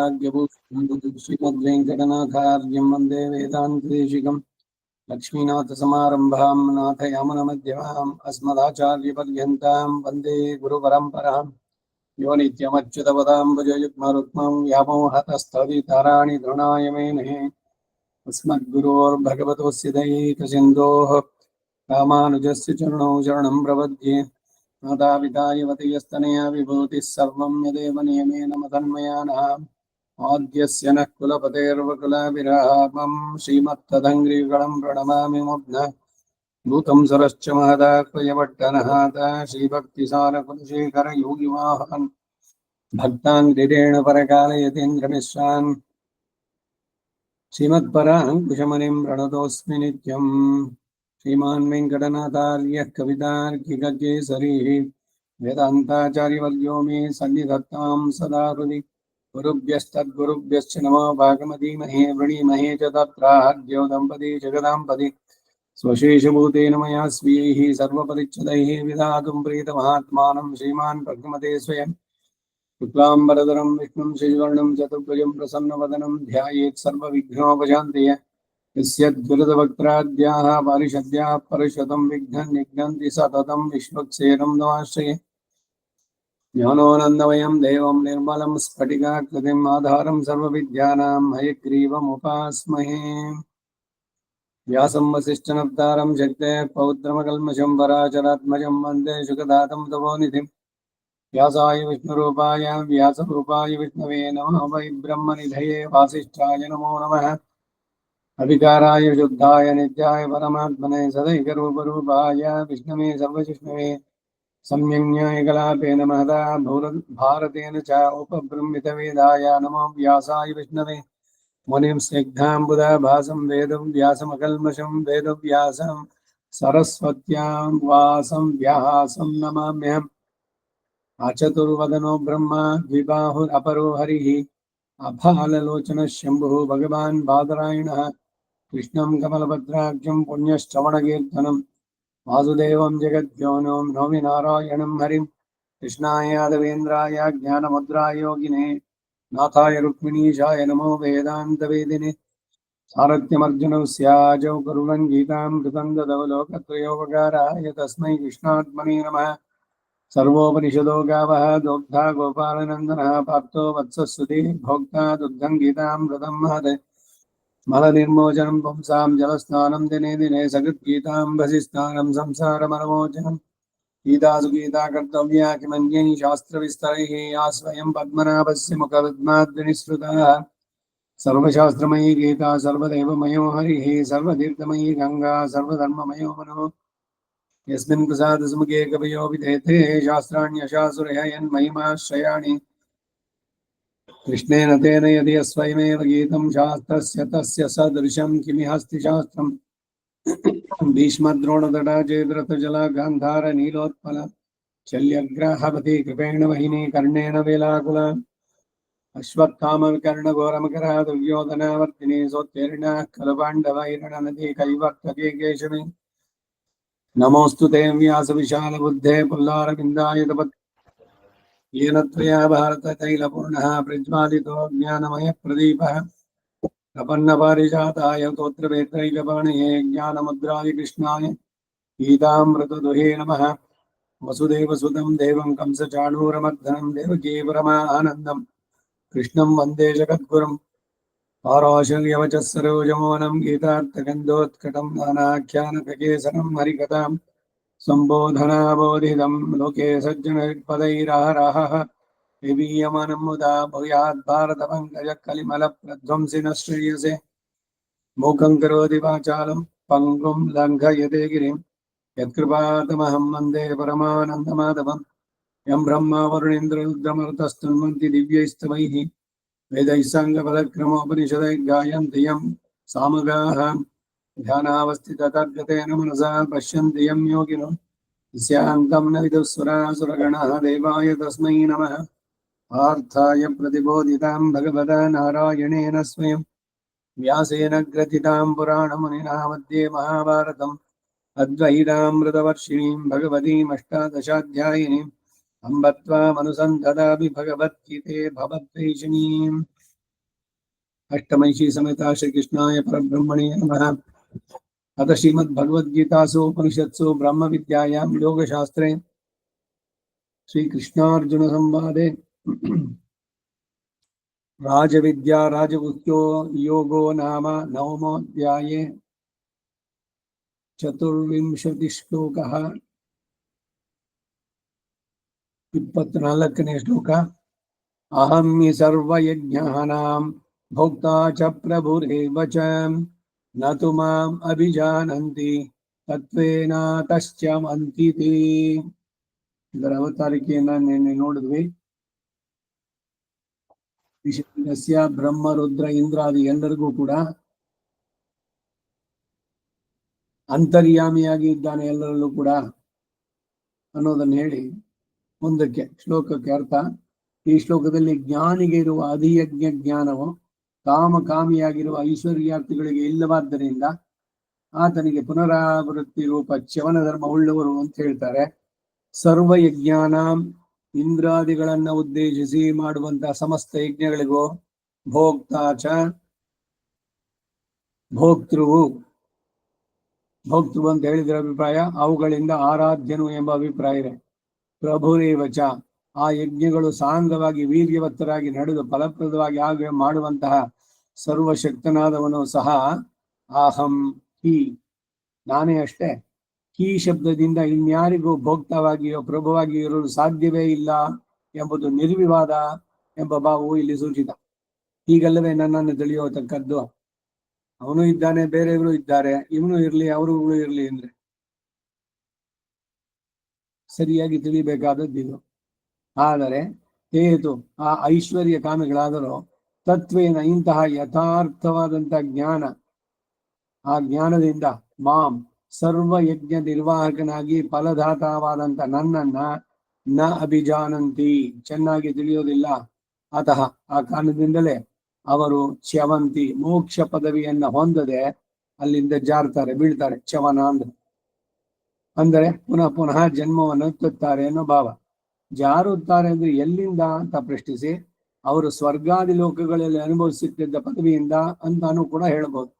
वैराग्यभूषणं श्रीमद्वेङ्कटनाथार्यं वन्दे वेदान्तदेशिकं लक्ष्मीनाथसमारम्भां नाथयामुनमध्यमाम् अस्मदाचार्यपर्यन्तां वन्दे गुरुपरम्पराम् यो नित्यमच्युतपदाम्बुजयुग्मरुक्मं व्यामोहतस्तदितराणि तृणाय मेने अस्मद्गुरोर्भगवतोऽस्य दयैकसिन्धोः रामानुजस्य चरणौ शरणं प्रपद्ये मातापिता युवतीयस्तनया विभूतिः सर्वं यदेव नियमेन मदन्मयानः आद्यस्य नः कुलपतेर्वकुलाभिरामं श्रीमत्तदङ्घ्रियुगलं प्रणमामि मुग्धः भूतं सरश्च महदाह्वयपट्टनहात श्रीभक्तिसारकुलशेखरयोगिवाहान् भक्तान् गिरेण परकालयतीन्द्रमिश्रान् श्रीमत्पराङ्कुशमुनिं प्रणतोऽस्मि नित्यम् श्रीमान् वेङ्कटनाथार्यः कवितार्किककेसरी वेदान्ताचार्यवर्यो मे सन्निधत्तां सदा हृदि गुरुभ्यस्तद्गुरुभ्यश्च नमो भागमतीमहे वृणीमहे च तत्राद्यो दम्पती जगदाम्पति स्वशेषभूतेन मया स्वीयैः सर्वपरिच्छदैः विधातुं प्रीतमहात्मानं श्रीमान् भगवते स्वयं शुक्लाम्बरधरं विष्णुं शशिवर्णं चतुर्भुजं प्रसन्नवदनं ध्यायेत् सर्वविघ्नोपशान्तये यस्यद्गुरुदवक्त्राद्याः पारिषद्याः परशतं विघ्नन्ति सततं विश्वक्सेनं नमाश्रये ज्ञानोऽनन्दमयं देवं निर्मलं स्फटिकाकृतिम् आधारं सर्वविद्यानां हयग्रीवमुपास्महे व्यासं वसिष्ठनप्तारं शक्तेः पौत्रमकल्मषं पराचरात्मजं वन्दे शुकदातं तपोनिधिं व्यासाय विष्णुरूपाय व्यासरूपाय विष्णवे नमः वै ब्रह्मनिधये वासिष्ठाय नमो नमः अविकाराय शुद्धाय नित्याय परमात्मने सदैकरूपरूपाय विष्णवे सर्वजिष्णवे सम्यङ्न्यायकलापेन महदा भारतेन च उपबृंहितवेदाय नमो व्यासाय विष्णवे मुनिं स्निग्धाम्बुदाभासं वेदं व्यासमकल्मषं वेदव्यासं सरस्वत्यां वासं व्यासं नमाम्यहम् अचतुर्वदनो ब्रह्मा द्विबाहुरपरो हरिः अफाललोचनः शम्भुः भगवान् बादरायणः कृष्णं कमलभद्राक्षं पुण्यश्रवणकीर्तनं वासुदेवं जगद्योनिं नौमि नारायणं हरिं कृष्णाय यादवेन्द्राय ज्ञानमुद्राय योगिने नाथाय रुक्मिणीशाय नमो वेदान्तवेदिने सारथ्यमर्जुनस्याजौ कुर्वन् गीतां कृतं ददौ लोकत्रयोपकाराय तस्मै कृष्णात्मने नमः सर्वोपनिषदो गावः दोग्धा गोपालनन्दनः प्राप्तो वत्सस्तुति भोक्ता दुग्धं गीतामृतं महत् मलनिर्मोचनं पुंसां जलस्नानं दिने दिने सकृद्गीताम्बसिस्नानं संसारमनमोचनं गीतासु गीता कर्तव्या किमन्यैः शास्त्रविस्तरैः या स्वयं पद्मनाभस्य मुखपद्माद्विनिसृतः सर्वशास्त्रमयी गीता सर्वदेवमयो हरिः सर्वतीर्थमयी गङ्गा सर्वधर्ममयो मनो यस्मिन् प्रसादसमुखे कवयो विधेते शास्त्राण्यशासुरय यन्महिमाश्रयाणि कृष्णेन तेन यदि स्वयमेव गीतं शास्त्रस्य तस्य सदृशं किमिहस्ति शास्त्रम् भीष्मद्रोणतटा चेद्रथजला गान्धार नीलोत्पल शल्यग्राहवती कृपेण वहिनी कर्णेन वेलाकुला अश्वत्थामविकर्णघोरमकरा दुर्योधनावर्तिनी सोत्तीर्णा खलु पाण्डवैरणनदी कैवर्तके केशवे नमोऽस्तु ते व्यासविशालबुद्धे पुल्लारविन्दायतपत् येन त्वया भारततैलपूर्णः प्रज्वालितो ज्ञानमयप्रदीपः प्रपन्नपारिजाताय स्तोत्रवेत्रैकपाणये ज्ञानमुद्राय गीतामृतदुहे नमः वसुदेवसुतं देवं कंसचाणूरमर्दनं देवकी परमानन्दं कृष्णं वन्दे जगद्गुरुं पाराशर्यवचः सरोजमोहनं गीतार्थगन्धोत्कटं नानाख्यानककेसरं हरिकथां सम्बोधनाबोधितं लोके सज्जनपदैराहराहः विवीयमानं मुदा भूयाद्भारतपङ्कजकलिमलप्रध्वंसिनः श्रेयसे मूकं करोति वाचालं पङ्गुं लङ्घयते गिरिं यत्कृपातमहं वन्दे परमानन्दमाधवं यं ब्रह्मा वरुणेन्द्ररुद्रमरुतस्तुन्वन्ति दिव्यैस्तवैः वेदैः साङ्गपदक्रमोपनिषदैः गायन्ति यं सामगाः ध्यानावस्थिततद्गतेन मनसा पश्यन्ति यं योगिनो स्यान्तं न विदुःसुरासुरगणः देवाय तस्मै नमः पार्थाय प्रतिबोधितां भगवता नारायणेन स्वयं व्यासेन ग्रथितां पुराणमुनिना मध्ये महाभारतम् अद्वैतामृतवर्षिणीं भगवतीमष्टादशाध्यायिनीम् अम्ब त्वामनुसन्धदामि भगवद्गीते भवद्वेषिणीम् अष्टमैषी समेता श्रीकृष्णाय परब्रह्मणे नमः। अथ श्रीमद्भगवद्गीतासु उपनिषत्सु ब्रह्मविद्यायां योगशास्त्रे श्रीकृष्णार्जुनसंवादे राजविद्या राजगुह्यो योगो नाम नवमोऽध्याये चतुर्विंशतिश्लोकः 24ನೇ ಶ್ಲೋಕ। अहं हि सर्वयज्ञानां भोक्ता च प्रभुरेव च न तु माम् अभिजानन्ति तत्त्वेन तश्च्यवन्ति ते। ಇದರ ಅವತಾರಿಕೆಯನ್ನ ನಿನ್ನೆ ನೋಡಿದ್ವಿ. ವಿಶೇಷ ಬ್ರಹ್ಮ ರುದ್ರ ಇಂದ್ರಾದಿ ಎಲ್ಲರಿಗೂ ಕೂಡ ಅಂತರ್ಯಾಮಿಯಾಗಿ ಇದ್ದಾನೆ ಎಲ್ಲರಲ್ಲೂ ಕೂಡ ಅನ್ನೋದನ್ನು ಹೇಳಿ ಮುಂದಕ್ಕೆ ಶ್ಲೋಕಕ್ಕೆ ಅರ್ಥ. ಈ ಶ್ಲೋಕದಲ್ಲಿ ಜ್ಞಾನಿಗೆ ಇರುವ ಅಧಿಯಜ್ಞ ಜ್ಞಾನವು ಕಾಮಕಾಮಿಯಾಗಿರುವ ಐಶ್ವರ್ಯಾರ್ಥಿಗಳಿಗೆ ಇಲ್ಲವಾದ್ದರಿಂದ ಆತನಿಗೆ ಪುನರಾವೃತ್ತಿ ರೂಪ ಚ್ಯವನ ಧರ್ಮ ಉಳ್ಳವರು ಅಂತ ಹೇಳ್ತಾರೆ. ಸರ್ವಯಜ್ಞಾನಾಂ ಇಂದ್ರಾದಿಗಳನ್ನ ಉದ್ದೇಶಿಸಿ ಮಾಡುವಂತಹ ಸಮಸ್ತ ಯಜ್ಞಗಳಿಗೂ ಭೋಕ್ತಾಚ ಭೋಕ್ತೃವು ಅಂತ ಹೇಳಿದ್ರ ಅಭಿಪ್ರಾಯ ಅವುಗಳಿಂದ ಆರಾಧ್ಯನು ಎಂಬ ಅಭಿಪ್ರಾಯ ಇದೆ. ಪ್ರಭುರೇವಚ ಆ ಯಜ್ಞಗಳು ಸಾಂಗವಾಗಿ ವೀರ್ಯವತ್ತರಾಗಿ ನಡೆದು ಫಲಪ್ರದವಾಗಿ ಆಗ ಮಾಡುವಂತಹ ಸರ್ವಶಕ್ತನಾದವನು ಸಹ ಅಹಂ ಹಿ ನಾನೇ ಅಷ್ಟೇ. ಈ ಶಬ್ದದಿಂದ ಇನ್ಯಾರಿಗೂ ಭೋಕ್ತವಾಗಿಯೋ ಪ್ರಭುವಾಗಿಯೋ ಇರಲು ಸಾಧ್ಯವೇ ಇಲ್ಲ ಎಂಬುದು ನಿರ್ವಿವಾದ ಎಂಬ ಭಾವವು ಇಲ್ಲಿ ಸೂಚಿತ. ಹೀಗಲ್ಲವೇ ನನ್ನನ್ನು ತಿಳಿಯತಕ್ಕದ್ದು. ಅವನು ಇದ್ದಾನೆ, ಬೇರೆಯವರು ಇದ್ದಾರೆ, ಇವನು ಇರ್ಲಿ ಅವರುಗಳು ಇರ್ಲಿ ಅಂದ್ರೆ ಸರಿಯಾಗಿ ತಿಳಿಬೇಕಾದದ್ದು ಇದು. ಆದರೆ ಹೇತು ಆ ಐಶ್ವರ್ಯ ಕಾಮಿಗಳಾದರೂ ತತ್ವೇನ ಇಂತಹ ಯಥಾರ್ಥವಾದಂತಹ ಜ್ಞಾನ, ಆ ಜ್ಞಾನದಿಂದ ಮಾಂ ಸರ್ವ ಯಜ್ಞ ನಿರ್ವಾಹಕನಾಗಿ ಫಲದಾತವಾದಂತ ನನ್ನನ್ನ ನ ಅಭಿಜಾನಂತಿ ಚೆನ್ನಾಗಿ ತಿಳಿಯೋದಿಲ್ಲ. ಅತಃ ಆ ಕಾರಣದಿಂದಲೇ ಅವರು ಚ್ಯವಂತಿ ಮೋಕ್ಷ ಪದವಿಯನ್ನ ಹೊಂದದೆ ಅಲ್ಲಿಂದ ಜಾರ್ತಾರೆ, ಬೀಳ್ತಾರೆ. ಚ್ಯವನ ಅಂದರೆ ಪುನಃ ಪುನಃ ಜನ್ಮವನ್ನು ಎತ್ತುತ್ತಾರೆ ಅನ್ನೋ ಭಾವ. ಜಾರುತ್ತಾರೆ ಅಂದ್ರೆ ಎಲ್ಲಿಂದ ಅಂತ ಪ್ರಶ್ನಿಸಿ ಅವರು ಸ್ವರ್ಗಾದಿ ಲೋಕಗಳಲ್ಲಿ ಅನುಭವಿಸುತ್ತಿದ್ದ ಪದವಿಯಿಂದ ಅಂತಾನು ಕೂಡ ಹೇಳ್ಬೋದು.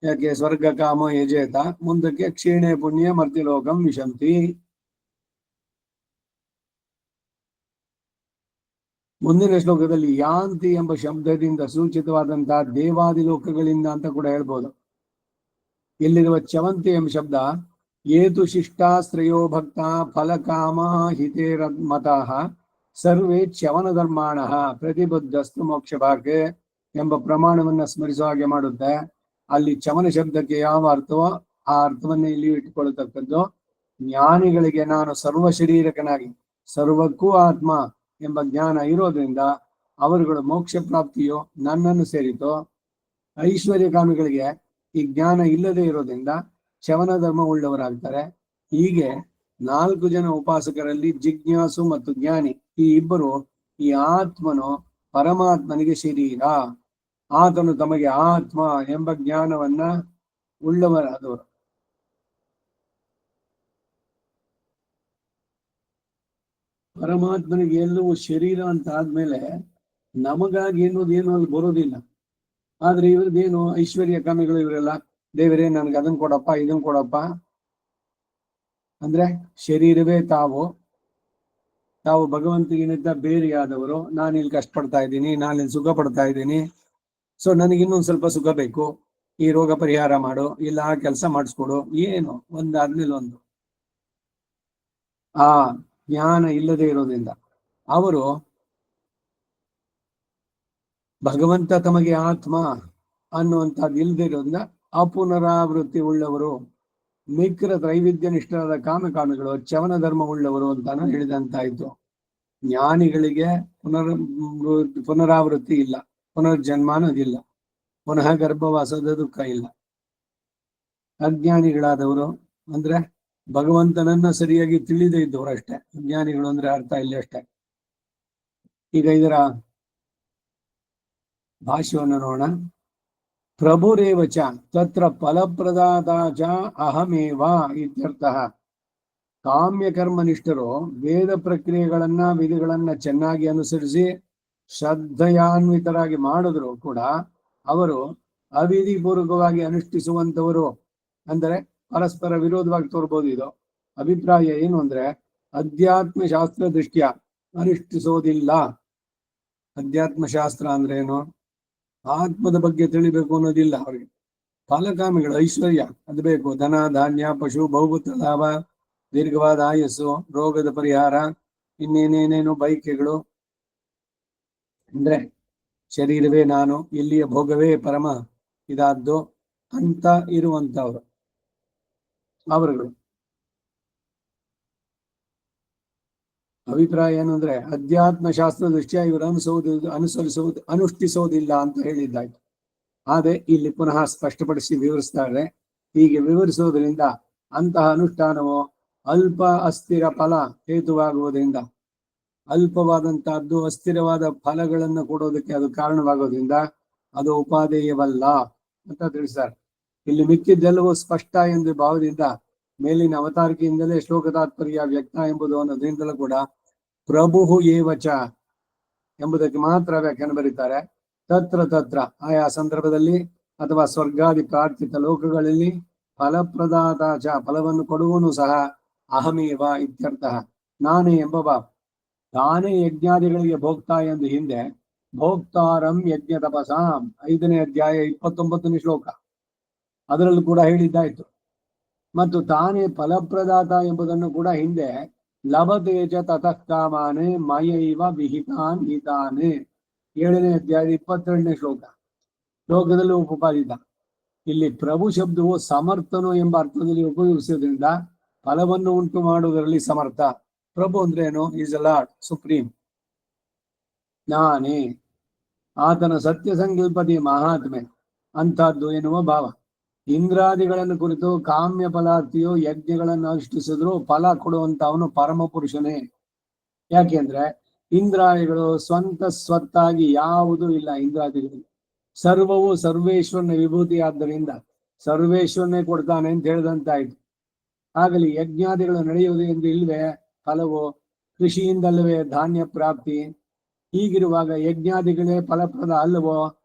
ಯಾಕೆ ಸ್ವರ್ಗ ಕಾಮ ಯಜೇತ, ಮುಂದಕ್ಕೆ ಕ್ಷೀಣೆ ಪುಣ್ಯ ಮರ್ತ್ಯಲೋಕಂ ವಿಶಂತಿ. ಮುಂದಿನ ಶ್ಲೋಕದಲ್ಲಿ ಯಾಂತಿ ಎಂಬ ಶಬ್ದದಿಂದ ಸೂಚಿತವಾದಂತಹ ದೇವಾದಿ ಲೋಕಗಳಿಂದ ಅಂತ ಕೂಡ ಹೇಳ್ಬೋದು. ಇಲ್ಲಿರುವ ಚವಂತಿ ಎಂಬ ಶಬ್ದ ಏತು ಶಿಷ್ಟಾಶ್ರಯೋ ಭಕ್ತ ಫಲಕಾಮ ಹಿತೇರಮತಃ ಸರ್ವೇ ಚ್ಯವನ ಧರ್ಮಾಣ ಪ್ರತಿಬುದ್ಧಸ್ತು ಮೋಕ್ಷ ಭಾಗ್ಯ ಎಂಬ ಪ್ರಮಾಣವನ್ನ ಸ್ಮರಿಸುವ ಹಾಗೆ ಮಾಡುತ್ತೆ. ಅಲ್ಲಿ ಚವನ ಶಬ್ದಕ್ಕೆ ಯಾವ ಅರ್ಥವೋ ಆ ಅರ್ಥವನ್ನ ಇಲ್ಲಿ ಇಟ್ಟುಕೊಳ್ಳತಕ್ಕದ್ದು. ಜ್ಞಾನಿಗಳಿಗೆ ನಾನು ಸರ್ವ ಶರೀರಕನಾಗಿ ಸರ್ವಕ್ಕೂ ಆತ್ಮ ಎಂಬ ಜ್ಞಾನ ಇರೋದ್ರಿಂದ ಅವರುಗಳು ಮೋಕ್ಷ ಪ್ರಾಪ್ತಿಯು ನನ್ನನ್ನು ಸೇರಿತು. ಐಶ್ವರ್ಯ ಕಾಮಿಗಳಿಗೆ ಈ ಜ್ಞಾನ ಇಲ್ಲದೆ ಇರೋದ್ರಿಂದ ಚ್ಯವನ ಧರ್ಮ ಉಳ್ಳವರಾಗ್ತಾರೆ. ಹೀಗೆ 4 ಜನ ಉಪಾಸಕರಲ್ಲಿ ಜಿಜ್ಞಾಸು ಮತ್ತು ಜ್ಞಾನಿ ಈ ಇಬ್ಬರು ಈ ಆತ್ಮನು ಪರಮಾತ್ಮನಿಗೆ ಶರೀರ, ಆತನು ತಮಗೆ ಆತ್ಮ ಎಂಬ ಜ್ಞಾನವನ್ನ ಉಳ್ಳವರಾದವರು. ಪರಮಾತ್ಮನಿಗೆ ಎಲ್ಲವೂ ಶರೀರ ಅಂತ ಆದ್ಮೇಲೆ ನಮಗಾಗಿ ಏನೋದೇನು ಅಲ್ಲಿ ಬರೋದಿಲ್ಲ. ಆದ್ರೆ ಇವ್ರದ್ದೇನು ಐಶ್ವರ್ಯ ಕಾಮಿಗಳು ಇವರೆಲ್ಲ, ದೇವರೇ ನನ್ಗೆ ಅದನ್ನ ಕೊಡಪ್ಪ ಇದನ್ ಕೊಡಪ್ಪ ಅಂದ್ರೆ ಶರೀರವೇ ತಾವು ಭಗವಂತನಿಗಿಂತ ಬೇರೆಯಾದವರು. ನಾನಿಲ್ಲಿ ಕಷ್ಟಪಡ್ತಾ ಇದ್ದೀನಿ, ನಾನಿಲ್ಲಿ ಸುಖ ಪಡ್ತಾ ಇದ್ದೀನಿ, ಸೊ ನನಗೆ ಇನ್ನೊಂದು ಸ್ವಲ್ಪ ಸುಖ ಬೇಕು, ಈ ರೋಗ ಪರಿಹಾರ ಮಾಡು, ಇಲ್ಲ ಆ ಕೆಲಸ ಮಾಡಿಸ್ಕೊಡು, ಏನು ಒಂದಾದ್ಮೇಲೆ ಒಂದು. ಆ ಜ್ಞಾನ ಇಲ್ಲದೆ ಇರೋದ್ರಿಂದ ಅವರು ಭಗವಂತ ತಮಗೆ ಆತ್ಮ ಅನ್ನುವಂಥದ್ದು ಇಲ್ಲದೆ ಇರೋದ್ರಿಂದ ಅಪುನರಾವೃತ್ತಿ ಉಳ್ಳವರು, ಮಿಕ್ರ ತ್ರೈವಿಧ್ಯ ನಿಷ್ಠರಾದ ಕಾಮಕಾಮಿಗಳು ಚ್ಯವನ ಧರ್ಮ ಉಳ್ಳವರು ಅಂತಾನು ಹೇಳಿದಂತಾಯ್ತು. ಜ್ಞಾನಿಗಳಿಗೆ ಪುನರಾವೃತ್ತಿ ಇಲ್ಲ, ಪುನರ್ಜನ್ಮ ಅನ್ನೋದಿಲ್ಲ, ಪುನಃ ಗರ್ಭವಾಸದ ದುಃಖ ಇಲ್ಲ. ಅಜ್ಞಾನಿಗಳಾದವರು ಅಂದ್ರೆ ಭಗವಂತನನ್ನ ಸರಿಯಾಗಿ ತಿಳಿದೇ ಇದ್ದವರು ಅಷ್ಟೇ ಅಜ್ಞಾನಿಗಳು ಅಂದ್ರೆ ಅರ್ಥ ಇಲ್ಲಿ ಅಷ್ಟೇ. ಈಗ ಇದರ ಭಾಷ್ಯವನ್ನು ನೋಡೋಣ. ಪ್ರಭುರೇವಚ ತತ್ರ ಫಲಪ್ರದಾತ ಚ ಅಹಮೇವ ಇತ್ಯರ್ಥಃ. ಕಾಮ್ಯಕರ್ಮನಿಷ್ಠರು ವೇದ ಪ್ರಕ್ರಿಯೆಗಳನ್ನ ವಿಧಿಗಳನ್ನ ಚೆನ್ನಾಗಿ ಅನುಸರಿಸಿ ಶ್ರದ್ಧೆಯಾನ್ವಿತರಾಗಿ ಮಾಡಿದ್ರು ಕೂಡ ಅವರು ಅವಿಧಿ ಪೂರ್ವಕವಾಗಿ ಅನುಷ್ಠಿಸುವಂತವರು ಅಂದರೆ ಪರಸ್ಪರ ವಿರೋಧವಾಗಿ ತೋರ್ಬೋದು. ಇದು ಅಭಿಪ್ರಾಯ ಏನು ಅಂದ್ರೆ ಅಧ್ಯಾತ್ಮ ಶಾಸ್ತ್ರ ದೃಷ್ಟ್ಯ ಅನುಷ್ಠಿಸೋದಿಲ್ಲ. ಅಧ್ಯಾತ್ಮ ಶಾಸ್ತ್ರ ಅಂದ್ರೆ ಏನು? ಆತ್ಮದ ಬಗ್ಗೆ ತಿಳಿಬೇಕು ಅನ್ನೋದಿಲ್ಲ ಅವರಿಗೆ. ಫಲಕಾಮಿಗಳು, ಐಶ್ವರ್ಯ ಅದು ಬೇಕು, ಧನ ಧಾನ್ಯ ಪಶು ಬಹುಪುತ್ರ ಲಾಭ, ದೀರ್ಘವಾದ ಆಯಸ್ಸು, ರೋಗದ ಪರಿಹಾರ, ಇನ್ನೇನೇನೇನು ಬೈಕೆಗಳು, ಅಂದ್ರೆ ಶರೀರವೇ ನಾನು, ಇಲ್ಲಿಯ ಭೋಗವೇ ಪರಮ ಇದಾದ್ದು ಅಂತ ಇರುವಂತವ್ರು ಅವರುಗಳು. ಅಭಿಪ್ರಾಯ ಏನು ಅಂದ್ರೆ ಅಧ್ಯಾತ್ಮ ಶಾಸ್ತ್ರ ದೃಷ್ಟ್ಯ ಇವರು ಅನುಷ್ಠಿಸೋದಿಲ್ಲ ಅಂತ ಹೇಳಿದ್ದಾಯ್ತು. ಆದ್ರೆ ಇಲ್ಲಿ ಪುನಃ ಸ್ಪಷ್ಟಪಡಿಸಿ ವಿವರಿಸ್ತಾರೆ. ಹೀಗೆ ವಿವರಿಸೋದ್ರಿಂದ ಅಂತಹ ಅನುಷ್ಠಾನವು ಅಲ್ಪ ಅಸ್ಥಿರ ಫಲ ಹೇತುವಾಗುವುದರಿಂದ, ಅಲ್ಪವಾದಂತಹದ್ದು ಅಸ್ಥಿರವಾದ ಫಲಗಳನ್ನು ಕೊಡೋದಕ್ಕೆ ಅದು ಕಾರಣವಾಗೋದ್ರಿಂದ ಅದು ಉಪಾದೇಯವಲ್ಲ ಅಂತ ತಿಳಿಸ್ತಾರೆ. ಇಲ್ಲಿ ಮಿಕ್ಕಿದ್ದೆಲ್ಲವೂ ಸ್ಪಷ್ಟ ಎಂದು ಭಾವದಿಂದ ಮೇಲಿನ ಅವತಾರಿಕೆಯಿಂದಲೇ ಶ್ಲೋಕ ತಾತ್ಪರ್ಯ ವ್ಯಕ್ತ ಎಂಬುದು ಅನ್ನೋದ್ರಿಂದಲೂ ಕೂಡ ಪ್ರಭು ಏವಚ ಎಂಬುದಕ್ಕೆ ಮಾತ್ರ ವ್ಯಾಖ್ಯಾನ ಬರೀತಾರೆ. ತತ್ರ ಆಯಾ ಸಂದರ್ಭದಲ್ಲಿ ಅಥವಾ ಸ್ವರ್ಗಾದಿ ಪ್ರಾರ್ಥಿತ ಲೋಕಗಳಲ್ಲಿ ಫಲಪ್ರದಾತ ಚ ಫಲವನ್ನು ಕೊಡುವನು ಸಹ ಅಹಮೇವ ಇತ್ಯರ್ಥ, ನಾನೇ ಎಂಬ ಭಾವ. ತಾನೇ ಯಜ್ಞಾದಿಗಳಿಗೆ ಭೋಕ್ತಾ ಎಂದು ಹಿಂದೆ ಭೋಕ್ತಾರಂ ಯಜ್ಞ ತಪಸಾಂ 5ನೇ ಅಧ್ಯಾಯ 29ನೇ ಶ್ಲೋಕ ಅದರಲ್ಲೂ ಕೂಡ ಹೇಳಿದ್ದಾಯ್ತು. ಮತ್ತು ತಾನೇ ಫಲಪ್ರದಾತ ಎಂಬುದನ್ನು ಕೂಡ ಹಿಂದೆ ಲಭತೇಜ ತತಃ ಕಾಮಾನೆ ಮಯೈವ ವಿಹಿತಾನ್ ಹಿತಾನೆ 7ನೇ ಅಧ್ಯಾಯ 22ನೇ ಶ್ಲೋಕದಲ್ಲೂ ಉಪಪಾದಿತ. ಇಲ್ಲಿ ಪ್ರಭು ಶಬ್ದವು ಸಮರ್ಥನು ಎಂಬ ಅರ್ಥದಲ್ಲಿ ಉಪಯೋಗಿಸುವುದರಿಂದ ಫಲವನ್ನು ಉಂಟು ಮಾಡುವುದರಲ್ಲಿ ಸಮರ್ಥ. ಪ್ರಭು ಅಂದ್ರೆ ಏನು? Is a lord, supreme. ನಾನೇ ಆತನ ಸತ್ಯ ಸಂಕಲ್ಪದಿ ಮಹಾತ್ಮೆ ಅಂತಹದ್ದು ಎನ್ನುವ ಭಾವ. ಇಂದ್ರಾದಿಗಳನ್ನು ಕುರಿತು ಕಾಮ್ಯ ಫಲಾರ್ಥಿಯು ಯಜ್ಞಗಳನ್ನು ಅನುಷ್ಠಿಸಿದ್ರು ಫಲ ಕೊಡುವಂತ ಅವನು ಪರಮ ಪುರುಷನೇ. ಯಾಕೆಂದ್ರೆ ಇಂದ್ರಾದಿಗಳು ಸ್ವಂತ ಸ್ವತ್ತಾಗಿ ಯಾವುದೂ ಇಲ್ಲ. ಇಂದ್ರಾದಿಗಳು ಸರ್ವವು ಸರ್ವೇಶ್ವರನ ವಿಭೂತಿ ಆದ್ದರಿಂದ ಸರ್ವೇಶ್ವರನೇ ಕೊಡ್ತಾನೆ ಅಂತ ಹೇಳಿದಂತಾಯ್ತು. ಆಗಲಿ ಯಜ್ಞಾದಿಗಳು ನಡೆಯುವುದು ಎಂದು ಇಲ್ವೇ? ಫಲವು ಕೃಷಿಯಿಂದಲ್ಲವೇ ಧಾನ್ಯ ಪ್ರಾಪ್ತಿ. ಹೀಗಿರುವಾಗ ಯಜ್ಞಾದಿಗಳೇ ಫಲಪ್ರದ ಅಲ್ಲವೋ?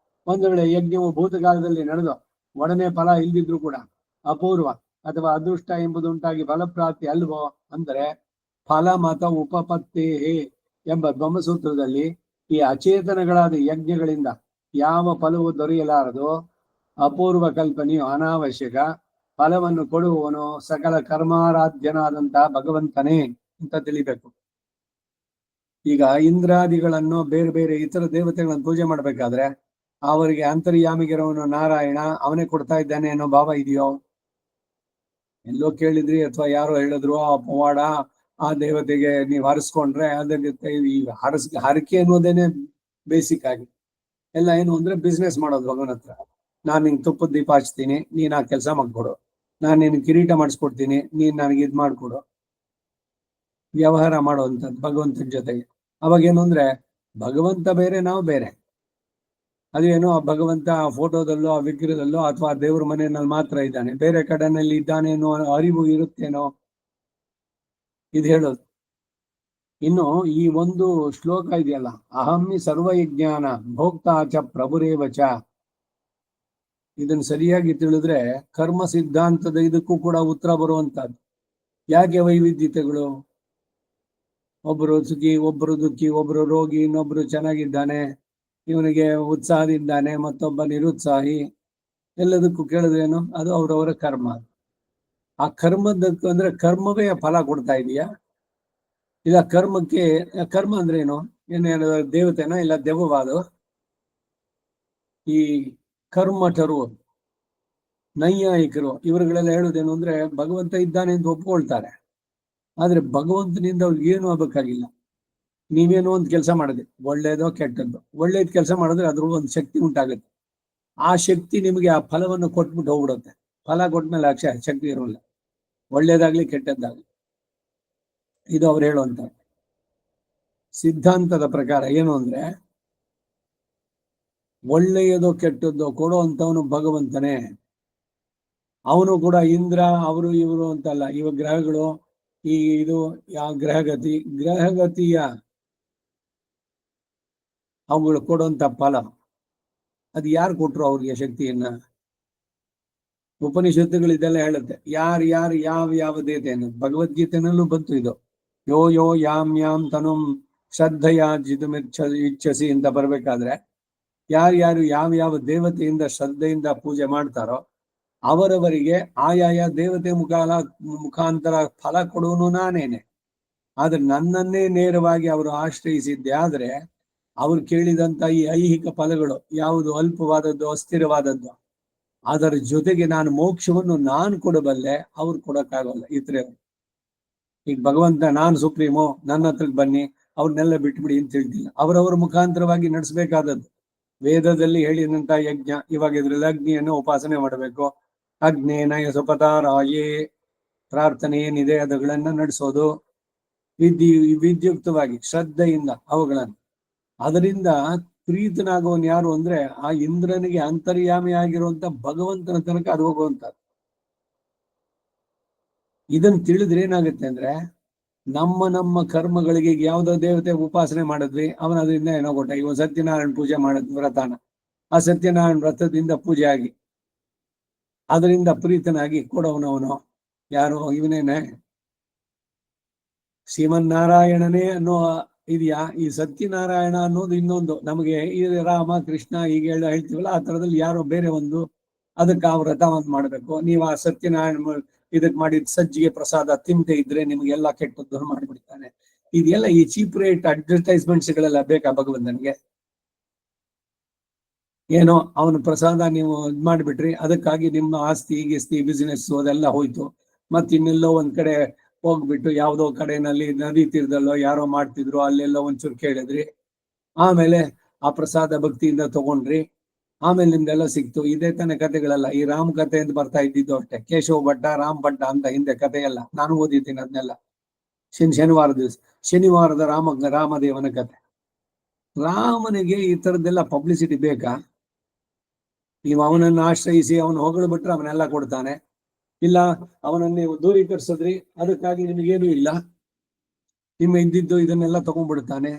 ಒಂದು ವೇಳೆ ಯಜ್ಞವು ಭೂತಕಾಲದಲ್ಲಿ ನಡೆದು ಒಡನೆ ಫಲ ಇಲ್ದಿದ್ರು ಕೂಡ ಅಪೂರ್ವ ಅಥವಾ ಅದೃಷ್ಟ ಎಂಬುದು ಉಂಟಾಗಿ ಫಲಪ್ರಾಪ್ತಿ ಅಲ್ವೋ ಅಂದರೆ ಫಲಮತ ಉಪಪತ್ತೇಹೇ ಎಂಬ ಬ್ರಹ್ಮಸೂತ್ರದಲ್ಲಿ ಈ ಅಚೇತನಗಳಾದ ಯಜ್ಞಗಳಿಂದ ಯಾವ ಫಲವು ದೊರೆಯಲಾರದೋ ಅಪೂರ್ವ ಕಲ್ಪನೆಯು ಅನಾವಶ್ಯಕ, ಫಲವನ್ನು ಕೊಡುವವನು ಸಕಲ ಕರ್ಮಾರಾಧ್ಯನಾದಂತಹ ಭಗವಂತನೇ ಅಂತ ತಿಳಿಬೇಕು. ಈಗ ಇಂದ್ರಾದಿಗಳನ್ನು ಬೇರೆ ಬೇರೆ ಇತರ ದೇವತೆಗಳನ್ನು ಪೂಜೆ ಮಾಡ್ಬೇಕಾದ್ರೆ ಅವರಿಗೆ ಅಂತರ್ಯಾಮಿಗಿರೋನು ನಾರಾಯಣ ಅವನೇ ಕೊಡ್ತಾ ಇದ್ದಾನೆ ಅನ್ನೋ ಭಾವ ಇದೆಯೋ? ಎಲ್ಲೋ ಕೇಳಿದ್ರಿ ಅಥವಾ ಯಾರೋ ಹೇಳಿದ್ರು ಆ ಪವಾಡ ಆ ದೇವತೆಗೆ ನೀವು ಹರಿಸ್ಕೊಂಡ್ರೆ ಅದಕ್ಕೆ ಈ ಹರಕೆ ಅನ್ನೋದೇನೆ ಬೇಸಿಕ್ ಆಗಿ ಎಲ್ಲ ಏನು ಅಂದ್ರೆ ಬಿಸ್ನೆಸ್ ಮಾಡೋದು ಭಗವನ್ ಹತ್ರ. ನಾನು ನಿಂಗೆ ತುಪ್ಪದ ದೀಪ ಹಚ್ತೀನಿ, ನೀನ್ ಆ ಕೆಲಸ ಮಾಡ್ಕೊಡು. ನಾನು ನಿನ್ ಕಿರೀಟ ಮಾಡಿಸ್ಕೊಡ್ತೀನಿ, ನೀನ್ ನನಗೆ ಇದ್ ಮಾಡ್ಕೊಡು. ವ್ಯವಹಾರ ಮಾಡುವಂಥದ್ದು ಭಗವಂತನ ಜೊತೆಗೆ. ಅವಾಗ ಏನು ಅಂದ್ರೆ ಭಗವಂತ ಬೇರೆ, ನಾವು ಬೇರೆ. ಅದೇನೋ ಆ ಭಗವಂತ ಆ ಫೋಟೋದಲ್ಲೋ ಆ ವಿಗ್ರಹದಲ್ಲೋ ಅಥವಾ ದೇವ್ರ ಮನೆಯಲ್ಲಿ ಮಾತ್ರ ಇದ್ದಾನೆ, ಬೇರೆ ಕಡೆನಲ್ಲಿ ಇದ್ದಾನೆ ಅನ್ನೋ ಅರಿವು ಇರುತ್ತೇನೋ? ಇದು ಹೇಳೋದು. ಇನ್ನು ಈ ಒಂದು ಶ್ಲೋಕ ಇದೆಯಲ್ಲ, ಅಹಮ್ಮಿ ಸರ್ವಯಜ್ಞಾನ ಭೋಕ್ತಾಚ ಪ್ರಭುರೇವಚ, ಇದನ್ನು ಸರಿಯಾಗಿ ತಿಳಿದ್ರೆ ಕರ್ಮ ಸಿದ್ಧಾಂತದ ಇದಕ್ಕೂ ಕೂಡ ಉತ್ತರ ಬರುವಂತಹದ್ದು. ಯಾಕೆ ವೈವಿಧ್ಯತೆಗಳು? ಒಬ್ಬರು ಸುಖಿ, ಒಬ್ಬರು ದುಃಖಿ, ಒಬ್ಬರು ರೋಗಿ, ಇನ್ನೊಬ್ರು ಚೆನ್ನಾಗಿದ್ದಾನೆ, ಇವನಿಗೆ ಉತ್ಸಾಹದಿದ್ದಾನೆ, ಮತ್ತೊಬ್ಬ ನಿರುತ್ಸಾಹಿ. ಎಲ್ಲದಕ್ಕೂ ಕೇಳಿದ್ರೇನು? ಅದು ಅವರವರ ಕರ್ಮ. ಆ ಕರ್ಮದಕ್ಕೂ ಅಂದ್ರೆ ಕರ್ಮವೇ ಫಲ ಕೊಡ್ತಾ ಇದೆಯಾ? ಇಲ್ಲ ಕರ್ಮಕ್ಕೆ, ಕರ್ಮ ಅಂದ್ರೆ ಏನು? ಏನೇನು ದೇವತೆನ ಇಲ್ಲ ದೆವ್ವವಾದು? ಈ ಕರ್ಮಠರು ನೈಯಾಯಿಕರು ಇವರುಗಳೆಲ್ಲ ಹೇಳುವುದೇನು ಅಂದ್ರೆ ಭಗವಂತ ಇದ್ದಾನೆ ಅಂತ ಒಪ್ಕೊಳ್ತಾರೆ, ಆದ್ರೆ ಭಗವಂತನಿಂದ ಅವ್ರಿಗೆ ಏನು ಆಗ್ಬೇಕಾಗಿಲ್ಲ. ನೀವೇನೋ ಒಂದು ಕೆಲಸ ಮಾಡಿದೆ, ಒಳ್ಳೇದೋ ಕೆಟ್ಟದ್ದು, ಒಳ್ಳೇದ್ ಕೆಲಸ ಮಾಡಿದ್ರೆ ಅದ್ರ ಒಂದು ಶಕ್ತಿ ಉಂಟಾಗುತ್ತೆ. ಆ ಶಕ್ತಿ ನಿಮಗೆ ಆ ಫಲವನ್ನು ಕೊಟ್ಬಿಟ್ಟು ಹೋಗ್ಬಿಡುತ್ತೆ. ಫಲ ಕೊಟ್ಮೇಲೆ ಶಕ್ತಿ ಇರೋಲ್ಲ, ಒಳ್ಳೇದಾಗ್ಲಿ ಕೆಟ್ಟದ್ದಾಗ್ಲಿ. ಇದು ಅವ್ರು ಹೇಳುವಂತ ಸಿದ್ಧಾಂತದ ಪ್ರಕಾರ. ಏನು ಅಂದ್ರೆ ಒಳ್ಳೆಯದೋ ಕೆಟ್ಟದ್ದೋ ಕೊಡೋ ಅಂತವನು ಭಗವಂತನೇ. ಅವನು ಕೂಡ ಇಂದ್ರ ಅವರು ಇವರು ಅಂತಲ್ಲ. ಇವ ಗ್ರಹಗಳು ಈ ಇದು ಯಾವ ಗ್ರಹಗತಿಯ ಅವುಗಳು ಕೊಡುವಂತ ಫಲ ಅದು ಯಾರು ಕೊಟ್ರು ಅವ್ರಿಗೆ ಶಕ್ತಿಯನ್ನ? ಉಪನಿಷತ್ತುಗಳು ಇದೆಲ್ಲ ಹೇಳುತ್ತೆ, ಯಾರು ಯಾರು ಯಾವ ಯಾವ ದೇವತೆ ಅನ್ನೋದು. ಭಗವದ್ಗೀತೆನಲ್ಲೂ ಬಂತು ಇದು. ಯೋ ಯೋ ಯಾಮ್ ಯಾಮ್ ತನುಂ ಶ್ರದ್ಧೆಯ ಇಚ್ಛಸಿ ಅಂತ ಬರ್ಬೇಕಾದ್ರೆ, ಯಾರ್ಯಾರು ಯಾವ ಯಾವ ದೇವತೆಯಿಂದ ಶ್ರದ್ಧೆಯಿಂದ ಪೂಜೆ ಮಾಡ್ತಾರೋ ಅವರವರಿಗೆ ಆಯಾಯ ದೇವತೆ ಮುಖಾಂತರ ಫಲ ಕೊಡುವನು ನಾನೇನೆ. ಆದ್ರೆ ನನ್ನನ್ನೇ ನೇರವಾಗಿ ಅವರು ಆಶ್ರಯಿಸಿದ್ದೆ ಆದ್ರೆ ಅವ್ರು ಕೇಳಿದಂತ ಈ ಐಹಿಕ ಫಲಗಳು ಯಾವುದು ಅಲ್ಪವಾದದ್ದು, ಅಸ್ಥಿರವಾದದ್ದು, ಅದರ ಜೊತೆಗೆ ನಾನು ಮೋಕ್ಷವನ್ನು ನಾನು ಕೊಡಬಲ್ಲೆ, ಅವ್ರು ಕೊಡಕ್ಕಾಗಲ್ಲ ಇದ್ರೆ. ಈಗ ಭಗವಂತ ನಾನು ಸುಪ್ರೀಮೋ, ನನ್ನ ಹತ್ರಕ್ಕೆ ಬನ್ನಿ, ಅವ್ರನ್ನೆಲ್ಲ ಬಿಟ್ಬಿಡಿ ಅಂತ ಹೇಳ್ತಿಲ್ಲ. ಅವರವರ ಮುಖಾಂತರವಾಗಿ ನಡೆಸಬೇಕಾದದ್ದು. ವೇದದಲ್ಲಿ ಹೇಳಿದಂತ ಯಜ್ಞ, ಇವಾಗ ಇದ್ರಲ್ಲಿ ಅಗ್ನಿಯನ್ನು ಉಪಾಸನೆ ಮಾಡಬೇಕು. ಅಗ್ನೇನ ಯಶಪತಾರಾಯೇ ಪ್ರಾರ್ಥನೆ ಏನಿದೆ ಅದುಗಳನ್ನ ನಡೆಸೋದು ವಿದ್ಯುಕ್ತವಾಗಿ ಶ್ರದ್ಧೆಯಿಂದ ಅವುಗಳನ್ನು. ಅದರಿಂದ ಪ್ರೀತನಾಗುವನ್ ಯಾರು ಅಂದ್ರೆ ಆ ಇಂದ್ರನಿಗೆ ಅಂತರ್ಯಾಮಿ ಆಗಿರುವಂತ ಭಗವಂತನ ತನಕ ಅದು ಹೋಗುವಂತ. ಇದನ್ನ ತಿಳಿದ್ರೆ ಏನಾಗುತ್ತೆ ಅಂದ್ರೆ ನಮ್ಮ ನಮ್ಮ ಕರ್ಮಗಳಿಗೆ ಯಾವ್ದೋ ದೇವತೆ ಉಪಾಸನೆ ಮಾಡಿದ್ವಿ, ಅವನ ಅದರಿಂದ ಏನೋ ಕೊಟ್ಟ. ಇವ ಸತ್ಯನಾರಾಯಣ ಪೂಜೆ ಮಾಡಿದ್ವಿ ವ್ರತಾನ, ಆ ಸತ್ಯನಾರಾಯಣ ವ್ರತದಿಂದ ಪೂಜೆ ಆಗಿ ಅದರಿಂದ ಪ್ರೀತನಾಗಿ ಕೊಡವನವನು ಯಾರು? ಇವನೇನೆ ಶ್ರೀಮನ್ನಾರಾಯಣನೇ ಅನ್ನೋ ಇದೆಯಾ? ಈ ಸತ್ಯನಾರಾಯಣ ಅನ್ನೋದು ಇನ್ನೊಂದು ನಮಗೆ. ಈ ರಾಮ ಕೃಷ್ಣ ಈಗ ಹೇಳ್ತೀವಲ್ಲ, ಆ ತರದಲ್ಲಿ ಯಾರೋ ಬೇರೆ ಒಂದು ಅದಕ್ಕೆ ಆ ವ್ರತವನ್ನು ಮಾಡ್ಬೇಕು. ನೀವು ಆ ಸತ್ಯನಾರಾಯಣ ಇದಕ್ ಮಾಡಿದ ಸಜ್ಜಿಗೆ ಪ್ರಸಾದ ತಿಂತೆ ಇದ್ರೆ ನಿಮ್ಗೆಲ್ಲ ಕೆಟ್ಟದ್ದು ಮಾಡಿಬಿಡ್ತಾನೆ. ಇದೆಲ್ಲ ಈ ಚೀಪ್ ರೇಟ್ ಅಡ್ವರ್ಟೈಸ್ಮೆಂಟ್ಸ್ ಗಳೆಲ್ಲ ಬೇಕಾ ಭಗವಂತನಿಗೆ? ಏನೋ ಅವನ ಪ್ರಸಾದ ನೀವು ಇದ್ ಮಾಡಿಬಿಟ್ರಿ, ಅದಕ್ಕಾಗಿ ನಿಮ್ಮ ಆಸ್ತಿ ಗೀಸ್ತಿ ಬಿಸಿನೆಸ್ ಅದೆಲ್ಲ ಹೋಯ್ತು. ಮತ್ ಇನ್ನೆಲ್ಲೋ ಒಂದ್ ಕಡೆ ಹೋಗ್ಬಿಟ್ಟು ಯಾವ್ದೋ ಕಡೆನಲ್ಲಿ ನದಿ ತೀರದಲ್ಲೋ ಯಾರೋ ಮಾಡ್ತಿದ್ರು, ಅಲ್ಲೆಲ್ಲೋ ಒಂಚೂರು ಕೇಳಿದ್ರಿ, ಆಮೇಲೆ ಆ ಪ್ರಸಾದ ಭಕ್ತಿಯಿಂದ ತಗೊಂಡ್ರಿ, ಆಮೇಲೆ ನಿಮ್ದೆಲ್ಲ ಸಿಕ್ತು. ಇದೇ ತಾನೇ ಕಥೆಗಳೆಲ್ಲ. ಈ ರಾಮ್ ಕಥೆ ಅಂತ ಬರ್ತಾ ಇದ್ದಿದ್ದು ಅಷ್ಟೇ. ಕೇಶವ ಭಟ್ಟ, ರಾಮ್ ಭಟ್ಟ ಅಂತ ಹಿಂದೆ ಕಥೆ ಎಲ್ಲ ನಾನು ಓದಿದ್ದೀನಿ ಅದನ್ನೆಲ್ಲ. ಶನಿವಾರ ದಿವಸ, ಶನಿವಾರದ ರಾಮದೇವನ ಕಥೆ. ರಾಮನಿಗೆ ಈ ತರದ್ದೆಲ್ಲ ಪಬ್ಲಿಸಿಟಿ ಬೇಕಾ? ನೀವು ಅವನನ್ನು ಆಶ್ರಯಿಸಿ ಅವನು ಹೊಗಳು ಬಿಟ್ರೆ ಅವನೆಲ್ಲ ಕೊಡ್ತಾನೆ. ಇಲ್ಲ ಅವನನ್ನು ನೀವು ದೂರೀಕರಿಸಿದ್ರಿ, ಅದಕ್ಕಾಗಿ ನಿಮಗೇನು ಇಲ್ಲ, ನಿಮ್ಮ ಇದ್ದಿದ್ದು ಇದನ್ನೆಲ್ಲ ತಗೊಂಡ್ಬಿಡ್ತಾನೆ.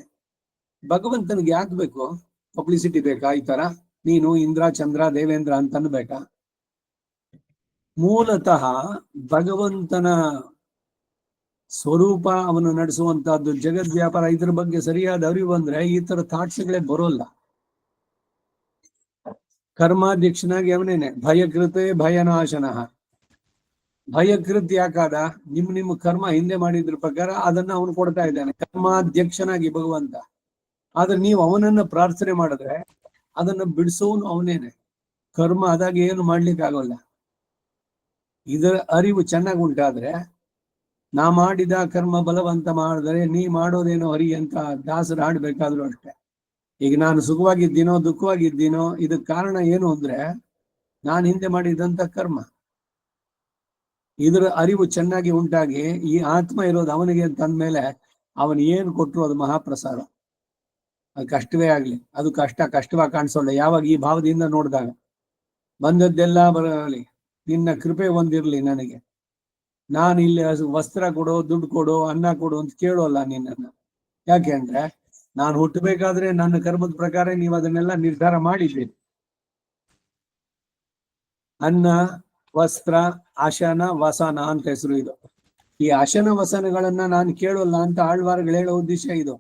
ಭಗವಂತನಿಗೆ ಯಾಕೆ ಬೇಕು ಪಬ್ಲಿಸಿಟಿ? ಬೇಕಾ ಈ ತರ? ನೀನು ಇಂದ್ರ ಚಂದ್ರ ದೇವೇಂದ್ರ ಅಂತ ಅನ್ಬೇಕಾ? ಮೂಲತಃ ಭಗವಂತನ ಸ್ವರೂಪ, ಅವನು ನಡೆಸುವಂತಹದ್ದು ಜಗದ್ ವ್ಯಾಪಾರ, ಇದ್ರ ಬಗ್ಗೆ ಸರಿಯಾದ ಅರಿವು ಬಂದ್ರೆ ಈ ತರ ಥಾಟ್ಸ್ಗಳೇ ಬರೋಲ್ಲ. ಕರ್ಮಾಧ್ಯಕ್ಷನಾಗಿ ಅವನೇನೆ ಭಯಕೃತೆ ಭಯನಾಶನಃ. ಭಯಕೃತ್ ಯಾಕಾದ? ನಿಮ್ಮ ಕರ್ಮ ಹಿಂದೆ ಮಾಡಿದ್ರ ಪ್ರಕಾರ ಅದನ್ನ ಅವನು ಕೊಡ್ತಾ ಇದ್ದಾನೆ, ಕರ್ಮಾಧ್ಯಕ್ಷನಾಗಿ ಭಗವಂತ. ಆದ್ರೆ ನೀವು ಅವನನ್ನ ಪ್ರಾರ್ಥನೆ ಮಾಡಿದ್ರೆ ಅದನ್ನ ಬಿಡಿಸೋನು ಅವನೇನೆ. ಕರ್ಮ ಆದಾಗ ಏನು ಮಾಡ್ಲಿಕ್ಕೆ ಆಗೋಲ್ಲ. ಇದರ ಅರಿವು ಚೆನ್ನಾಗಿ ಉಂಟಾದ್ರೆ, ನಾ ಮಾಡಿದ ಕರ್ಮ ಬಲವಂತ ಮಾಡಿದ್ರೆ ನೀ ಮಾಡೋದೇನೋ ಹರಿ ಅಂತ ದಾಸರು ಹಾಡ್ಬೇಕಾದ್ರು ಅಷ್ಟೆ. ಈಗ ನಾನು ಸುಖವಾಗಿದ್ದೀನೋ ದುಃಖವಾಗಿದ್ದೀನೋ ಇದಕ್ ಕಾರಣ ಏನು ಅಂದ್ರೆ ನಾನು ಹಿಂದೆ ಮಾಡಿದಂತ ಕರ್ಮ. ಇದರ ಅರಿವು ಚೆನ್ನಾಗಿ ಉಂಟಾಗಿ ಈ ಆತ್ಮ ಇರೋದು ಅವನಿಗೆ ಅಂತ ಅಂದ್ಮೇಲೆ ಅವನು ಏನು ಕೊಟ್ಟರು ಅದು ಮಹಾಪ್ರಸಾದ. ಅದು ಕಷ್ಟವೇ ಆಗ್ಲಿ, ಅದು ಕಷ್ಟವಾಗಿ ಕಾಣಿಸೋಲ್ಲ ಯಾವಾಗ ಈ ಭಾವದಿಂದ ನೋಡಿದಾಗ. ಬಂದದ್ದೆಲ್ಲ ಬರಲಿ, ನಿನ್ನ ಕೃಪೆ ಒಂದಿರ್ಲಿ ನನಗೆ. ನಾನು ಇಲ್ಲಿ ವಸ್ತ್ರ ಕೊಡು, ದುಡ್ಡು ಕೊಡು, ಅನ್ನ ಕೊಡು ಅಂತ ಕೇಳೋಲ್ಲ ನಿನ್ನನ್ನ. ಯಾಕೆ ಅಂದ್ರೆ ನಾನು ಹುಟ್ಟಬೇಕಾದ್ರೆ ನನ್ನ ಕರ್ಮದ ಪ್ರಕಾರ ನೀವು ಅದನ್ನೆಲ್ಲ ನಿರ್ಧಾರ ಮಾಡಿದ್ದೀರಿ. ಅನ್ನ, ವಸ್ತ್ರ, ಆಶನ, ವಸನ ಅಂತ ಹೆಸರು ಇದು. ಈ ಆಶನ ವಸನಗಳನ್ನ ನಾನು ಕೇಳೋಲ್ಲ ಅಂತ ಆಳ್ವಾರ್ಗಳು ಹೇಳೋ ಉದ್ದೇಶ ಇದು.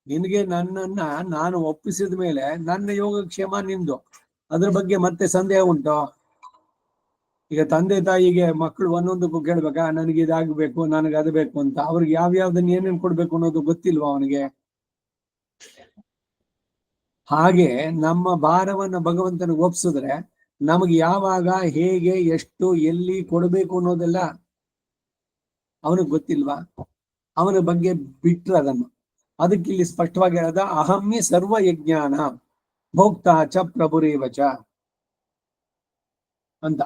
ನಿನಗೆ ನನ್ನನ್ನ ನಾನು ಒಪ್ಪಿಸಿದ ಮೇಲೆ ನನ್ನ ಯೋಗಕ್ಷೇಮ ನಿಂದು, ಅದ್ರ ಬಗ್ಗೆ ಮತ್ತೆ ಸಂದೇಹ ಉಂಟು? ಈಗ ತಂದೆ ತಾಯಿಗೆ ಮಕ್ಕಳು ಒಂದೊಂದಕ್ಕೂ ಕೇಳ್ಬೇಕಾ, ನನಗೆ ಇದಾಗಬೇಕು, ನನಗೆ ಅದು ಬೇಕು ಅಂತ. ಅವ್ರಿಗೆ ಯಾವ್ಯಾವ್ದನ್ನ ಏನೇನ್ ಕೊಡ್ಬೇಕು ಅನ್ನೋದು ಗೊತ್ತಿಲ್ವಾ ಅವನಿಗೆ? ಹಾಗೆ ನಮ್ಮ ಭಾರವನ್ನ ಭಗವಂತನಿಗೆ ಒಪ್ಸಿದ್ರೆ ನಮಗೆ ಯಾವಾಗ, ಹೇಗೆ, ಎಷ್ಟು, ಎಲ್ಲಿ ಕೊಡ್ಬೇಕು ಅನ್ನೋದೆಲ್ಲ ಅವನಿಗೆ ಗೊತ್ತಿಲ್ವಾ? ಅವನ ಬಗ್ಗೆ ಬಿಟ್ರೆ ಅದನ್ನು. ಅದಕ್ಕೆ ಇಲ್ಲಿ ಸ್ಪಷ್ಟವಾಗಿ ಹೇಳದ ಅಹಮ್ಯ ಸರ್ವ ಯಜ್ಞಾನ ಭೋಕ್ತಾ ಚ ಪ್ರಭುರೇವಚ ಅಂತ.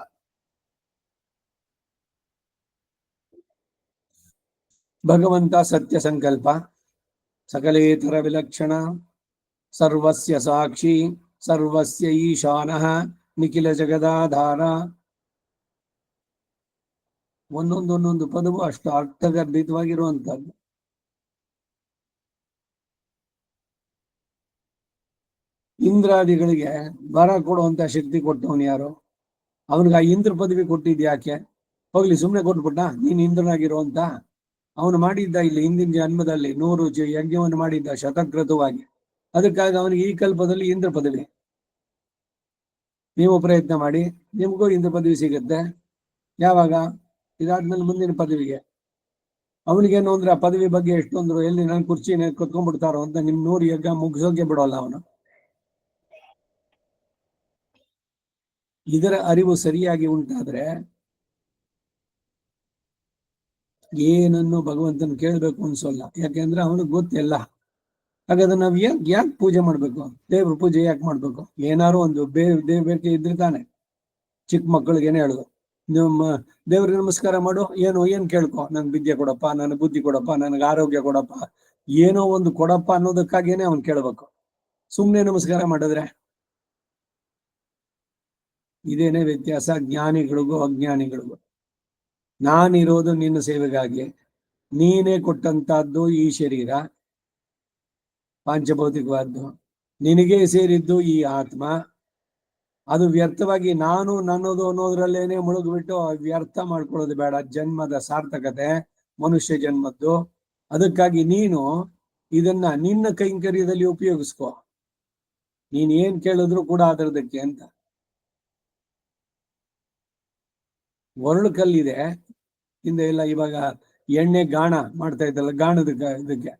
ಭಗವಂತ ಸತ್ಯ ಸಂಕಲ್ಪ, ಸಕಲೇತರ ವಿಲಕ್ಷಣ, ಸರ್ವಸ್ಯ ಸಾಕ್ಷಿ, ಸರ್ವಸ್ಯ ಈಶಾನಃ, ನಿಖಿಲ ಜಗದಾಧಾರ. ಒಂದೊಂದೊಂದೊಂದು ಪದವು ಅಷ್ಟು ಅರ್ಥಗರ್ಭಿತವಾಗಿರುವಂತಹದ್ದು. ಇಂದ್ರಾದಿಗಳಿಗೆ ವರ ಕೊಡುವಂತ ಶಕ್ತಿ ಕೊಟ್ಟವನು ಯಾರು? ಅವನಿಗೆ ಆ ಇಂದ್ರ ಪದವಿ ಕೊಟ್ಟಿದ್ಯಾಕೆ? ಹೋಗ್ಲಿ, ಸುಮ್ಮನೆ ಕೊಟ್ಬಿಟ್ಟ ನೀನ್ ಇಂದ್ರನಾಗಿರೋ ಅಂತ. ಅವನು ಮಾಡಿದ್ದ ಇಲ್ಲಿ ಹಿಂದಿನ ಜನ್ಮದಲ್ಲಿ 100 ಯಜ್ಞವನ್ನು ಮಾಡಿದ್ದ ಶತಕ್ರತುವಾಗಿ. ಅದಕ್ಕಾಗಿ ಅವನಿಗೆ ಈ ಕಲ್ಪದಲ್ಲಿ ಇಂದ್ರ ಪದವಿ. ನೀವು ಪ್ರಯತ್ನ ಮಾಡಿ, ನಿಮಗೂ ಇಂದ್ರ ಪದವಿ ಸಿಗುತ್ತೆ. ಯಾವಾಗ? ಇದಾದ್ಮೇಲೆ ಮುಂದಿನ ಪದವಿಗೆ. ಅವನಿಗೇನು ಅಂದ್ರೆ ಆ ಪದವಿ ಬಗ್ಗೆ ಎಷ್ಟೊಂದ್ರು, ಎಲ್ಲಿ ನನ್ನ ಕುರ್ಚಿನ ಕುತ್ಕೊಂಡ್ಬಿಡ್ತಾರೋ ಅಂತ ನಿಮ್ 100 ಯಜ್ಞ ಮುಗಿಸೋಕೆ ಬಿಡೋಲ್ಲ ಅವನು. ಇದರ ಅರಿವು ಸರಿಯಾಗಿ ಉಂಟಾದ್ರೆ ಏನನ್ನು ಭಗವಂತನ ಕೇಳ್ಬೇಕು ಅನ್ಸೋಲ್ಲ. ಯಾಕೆಂದ್ರೆ ಅವನಿಗೆ ಗೊತ್ತಿಲ್ಲ. ಹಾಗಾದ್ರೆ ನಾವ್ ಯಾಕೆ ಪೂಜೆ ಮಾಡ್ಬೇಕು? ದೇವ್ರ ಪೂಜೆ ಯಾಕೆ ಮಾಡ್ಬೇಕು? ಏನಾರು ಒಂದು ದೇವ್ರಿಗೆ ಇದ್ರೆ ತಾನೆ. ಚಿಕ್ಕ ಮಕ್ಕಳಿಗೆ ಏನೇ ಹೇಳುದು, ನಿಮ್ಮ ದೇವ್ರಿಗೆ ನಮಸ್ಕಾರ ಮಾಡು, ಏನ್ ಕೇಳ್ಕೊ, ನನ್ ವಿದ್ಯೆ ಕೊಡಪ್ಪ, ನನ್ ಬುದ್ಧಿ ಕೊಡಪ್ಪ, ನನಗೆ ಆರೋಗ್ಯ ಕೊಡಪ್ಪ, ಏನೋ ಒಂದು ಕೊಡಪ್ಪ ಅನ್ನೋದಕ್ಕಾಗೇನೆ ಅವ್ನ್ ಕೇಳ್ಬೇಕು. ಸುಮ್ನೆ ನಮಸ್ಕಾರ ಮಾಡಿದ್ರೆ ಇದೇನೇ ವ್ಯತ್ಯಾಸ ಜ್ಞಾನಿಗಳಿಗೂ ಅಜ್ಞಾನಿಗಳಿಗೂ. ನಾನಿರೋದು ನಿನ್ನ ಸೇವೆಗಾಗಿ. ನೀನೇ ಕೊಟ್ಟಂತಹದ್ದು ಈ ಶರೀರ, ಪಾಂಚಭೌತಿಕವಾದ್ದು. ನಿನಗೆ ಸೇರಿದ್ದು ಈ ಆತ್ಮ. ಅದು ವ್ಯರ್ಥವಾಗಿ ನಾನು ನನ್ನದು ಅನ್ನೋದ್ರಲ್ಲೇನೆ ಮುಳುಗ್ಬಿಟ್ಟು ವ್ಯರ್ಥ ಮಾಡ್ಕೊಳ್ಳೋದು ಬೇಡ. ಜನ್ಮದ ಸಾರ್ಥಕತೆ ಮನುಷ್ಯ ಜನ್ಮದ್ದು. ಅದಕ್ಕಾಗಿ ನೀನು ಇದನ್ನ ನಿನ್ನ ಕೈಂಕರ್ಯದಲ್ಲಿ ಉಪಯೋಗಿಸ್ಕೋ. ನೀನ್ ಏನ್ ಕೇಳಿದ್ರು ಕೂಡ ಅದರದಕ್ಕೆ ಅಂತ. ಒರಳು ಕಲ್ಲಿದೆ ಹಿಂದೆ ಎಲ್ಲ, ಇವಾಗ ಎಣ್ಣೆ ಗಾಣ ಮಾಡ್ತಾ ಇದ್ದಲ್ಲ, ಗಾಣದ ಇದಕ್ಕೆ.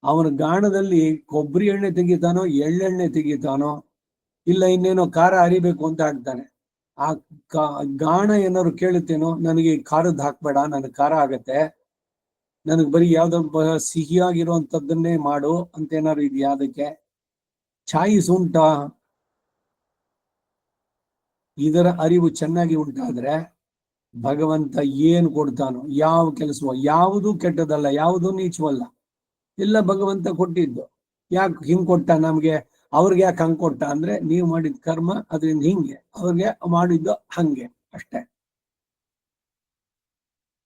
ಅವನ ಗಾಣದಲ್ಲಿ ಕೊಬ್ಬರಿ ಎಣ್ಣೆ ತೆಗಿತಾನೋ, ಎಳ್ಳೆಣ್ಣೆ ತೆಗಿತಾನೋ, ಇಲ್ಲ ಇನ್ನೇನೋ ಖಾರ ಅರಿಬೇಕು ಅಂತ ಹಾಕ್ತಾನೆ. ಆ ಗಾಣ ಏನಾದ್ರು ಕೇಳುತ್ತೇನೋ, ನನಗೆ ಖಾರದ್ ಹಾಕ್ಬೇಡ, ನನಗೆ ಖಾರ ಆಗತ್ತೆ, ನನಗೆ ಬರೀ ಯಾವ್ದೋ ಸಿಹಿಯಾಗಿರುವಂತದ್ದನ್ನೇ ಮಾಡು ಅಂತ ಏನಾದ್ರು ಇದೆಯಾ? ಅದಕ್ಕೆ ಚಾಯಿಸ್ ಉಂಟಾ? ಇದರ ಅರಿವು ಚೆನ್ನಾಗಿ ಉಂಟಾದ್ರೆ ಭಗವಂತ ಏನ್ ಕೊಡ್ತಾನೋ, ಯಾವ ಕೆಲಸವೋ, ಯಾವುದು ಕೆಟ್ಟದಲ್ಲ, ಯಾವುದು ನೀಚವಲ್ಲ, ಎಲ್ಲ ಭಗವಂತ ಕೊಟ್ಟಿದ್ದು. ಯಾಕೆ ಹಿಂಗ್ ಕೊಟ್ಟ ನಮ್ಗೆ? ಅವ್ರಿಗೆ ಯಾಕೆ ಹಂಗ್ ಕೊಟ್ಟ ಅಂದ್ರೆ, ನೀವು ಮಾಡಿದ ಕರ್ಮ ಅದರಿಂದ ಹಿಂಗೆ, ಅವ್ರಿಗೆ ಮಾಡಿದ್ದು ಹಂಗೆ ಅಷ್ಟೇ.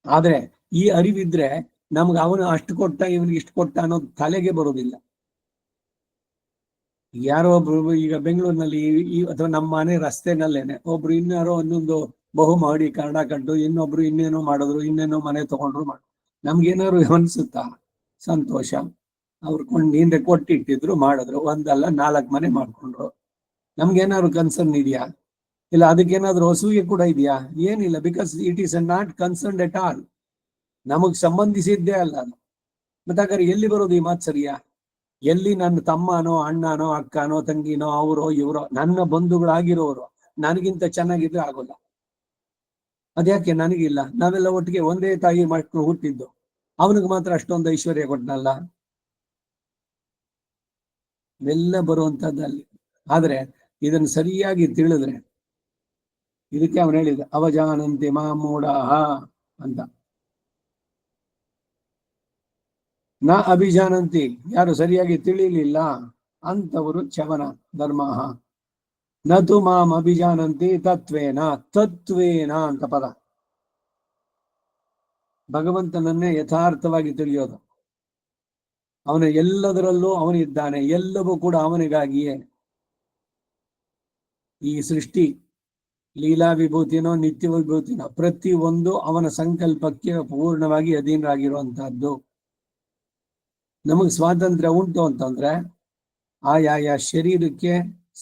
ಆದ್ರೆ ಈ ಅರಿವಿದ್ರೆ ನಮ್ಗೆ ಅವನು ಅಷ್ಟು ಕೊಟ್ಟ, ಇವನಿಗೆ ಇಷ್ಟು ಕೊಟ್ಟ ಅನ್ನೋದು ತಲೆಗೆ ಬರೋದಿಲ್ಲ. ಯಾರೋ ಒಬ್ರು ಈಗ ಬೆಂಗಳೂರಿನಲ್ಲಿ ಅಥವಾ ನಮ್ಮ ಮನೆ ರಸ್ತೆನಲ್ಲೇನೆ ಒಬ್ರು ಇನ್ಯಾರೋ ಒಂದೊಂದು ಬಹುಮಹಡಿ ಕನ್ನಡ ಕಟ್ಟು, ಇನ್ನೊಬ್ರು ಇನ್ನೇನೋ ಮಾಡಿದ್ರು, ಇನ್ನೇನೋ ಮನೆ ತಗೊಂಡ್ರು ನಮ್ಗೇನಾದ್ರು ಅನ್ಸುತ್ತಾ? ಸಂತೋಷ. ಅವ್ರು ಹಿಂದೆ ಕೊಟ್ಟಿಟ್ಟಿದ್ರು, ಮಾಡಿದ್ರು, ಒಂದಲ್ಲ 4 ಮನೆ ಮಾಡ್ಕೊಂಡ್ರು. ನಮ್ಗೇನಾದ್ರು ಕನ್ಸರ್ನ್ ಇದೆಯಾ? ಇಲ್ಲ ಅದಕ್ಕೇನಾದ್ರು ಅಸೂಯೆ ಕೂಡ ಇದೆಯಾ? ಏನಿಲ್ಲ. Because it is not concerned at all. ನಮಗ್ ಸಂಬಂಧಿಸಿದ್ದೇ ಅಲ್ಲ ಅದು. ಮತ್ತೆ ಹಾಗಾದ್ರೆ ಎಲ್ಲಿ ಬರೋದು ಈ ಮಾತ್ಸರ್ಯ? ಎಲ್ಲಿ ನನ್ನ ತಮ್ಮನೋ, ಅಣ್ಣನೋ, ಅಕ್ಕನೋ, ತಂಗಿನೋ, ಅವರೋ ಇವರೋ ನನ್ನ ಬಂಧುಗಳಾಗಿರೋರು ನನಗಿಂತ ಚೆನ್ನಾಗಿದ್ರೆ ಆಗೋಲ್ಲ. ಅದ್ಯಾಕೆ ನನಗಿಲ್ಲ? ನಾವೆಲ್ಲ ಒಟ್ಟಿಗೆ ಒಂದೇ ತಾಯಿ ಮಕ್ಕಳು ಹುಟ್ಟಿದ್ದು, ಅವನಿಗೆ ಮಾತ್ರ ಅಷ್ಟೊಂದು ಐಶ್ವರ್ಯ ಕೊಟ್ಟನಲ್ಲ. ಇವೆಲ್ಲ ಬರುವಂತದ್ದಲ್ಲಿ. ಆದ್ರೆ ಇದನ್ನು ಸರಿಯಾಗಿ ತಿಳಿದ್ರೆ, ಇದಕ್ಕೆ ಅವನು ಹೇಳಿದ ಅವಜಾನಂತಿ ಮಾಮೂಢಾಹ ಅಂತ. ನ ಅಭಿಜಾನಂತಿ, ಯಾರು ಸರಿಯಾಗಿ ತಿಳಿಲಿಲ್ಲ ಅಂತವರು ಚವನ ಧರ್ಮಃ. ನತು ಮಾಂ ಅಭಿಜಾನಂತಿ ತತ್ವೇನ. ತತ್ವೇನ ಅಂತ ಪದ. ಭಗವಂತನನ್ನೇ ಯಥಾರ್ಥವಾಗಿ ತಿಳಿಯೋದು. ಅವನ ಎಲ್ಲದರಲ್ಲೂ ಅವನಿದ್ದಾನೆ, ಎಲ್ಲವೂ ಕೂಡ ಅವನಿಗಾಗಿಯೇ. ಈ ಸೃಷ್ಟಿ ಲೀಲಾ ವಿಭೂತಿನೋ ನಿತ್ಯ ವಿಭೂತಿನೋ ಪ್ರತಿ ಒಂದು ಅವನ ಸಂಕಲ್ಪಕ್ಕೆ ಪೂರ್ಣವಾಗಿ ಅಧೀನರಾಗಿರುವಂತಹದ್ದು. ನಮಗೆ ಸ್ವಾತಂತ್ರ್ಯ ಉಂಟು ಅಂತಂದ್ರೆ ಆಯಾಯ ಶರೀರಕ್ಕೆ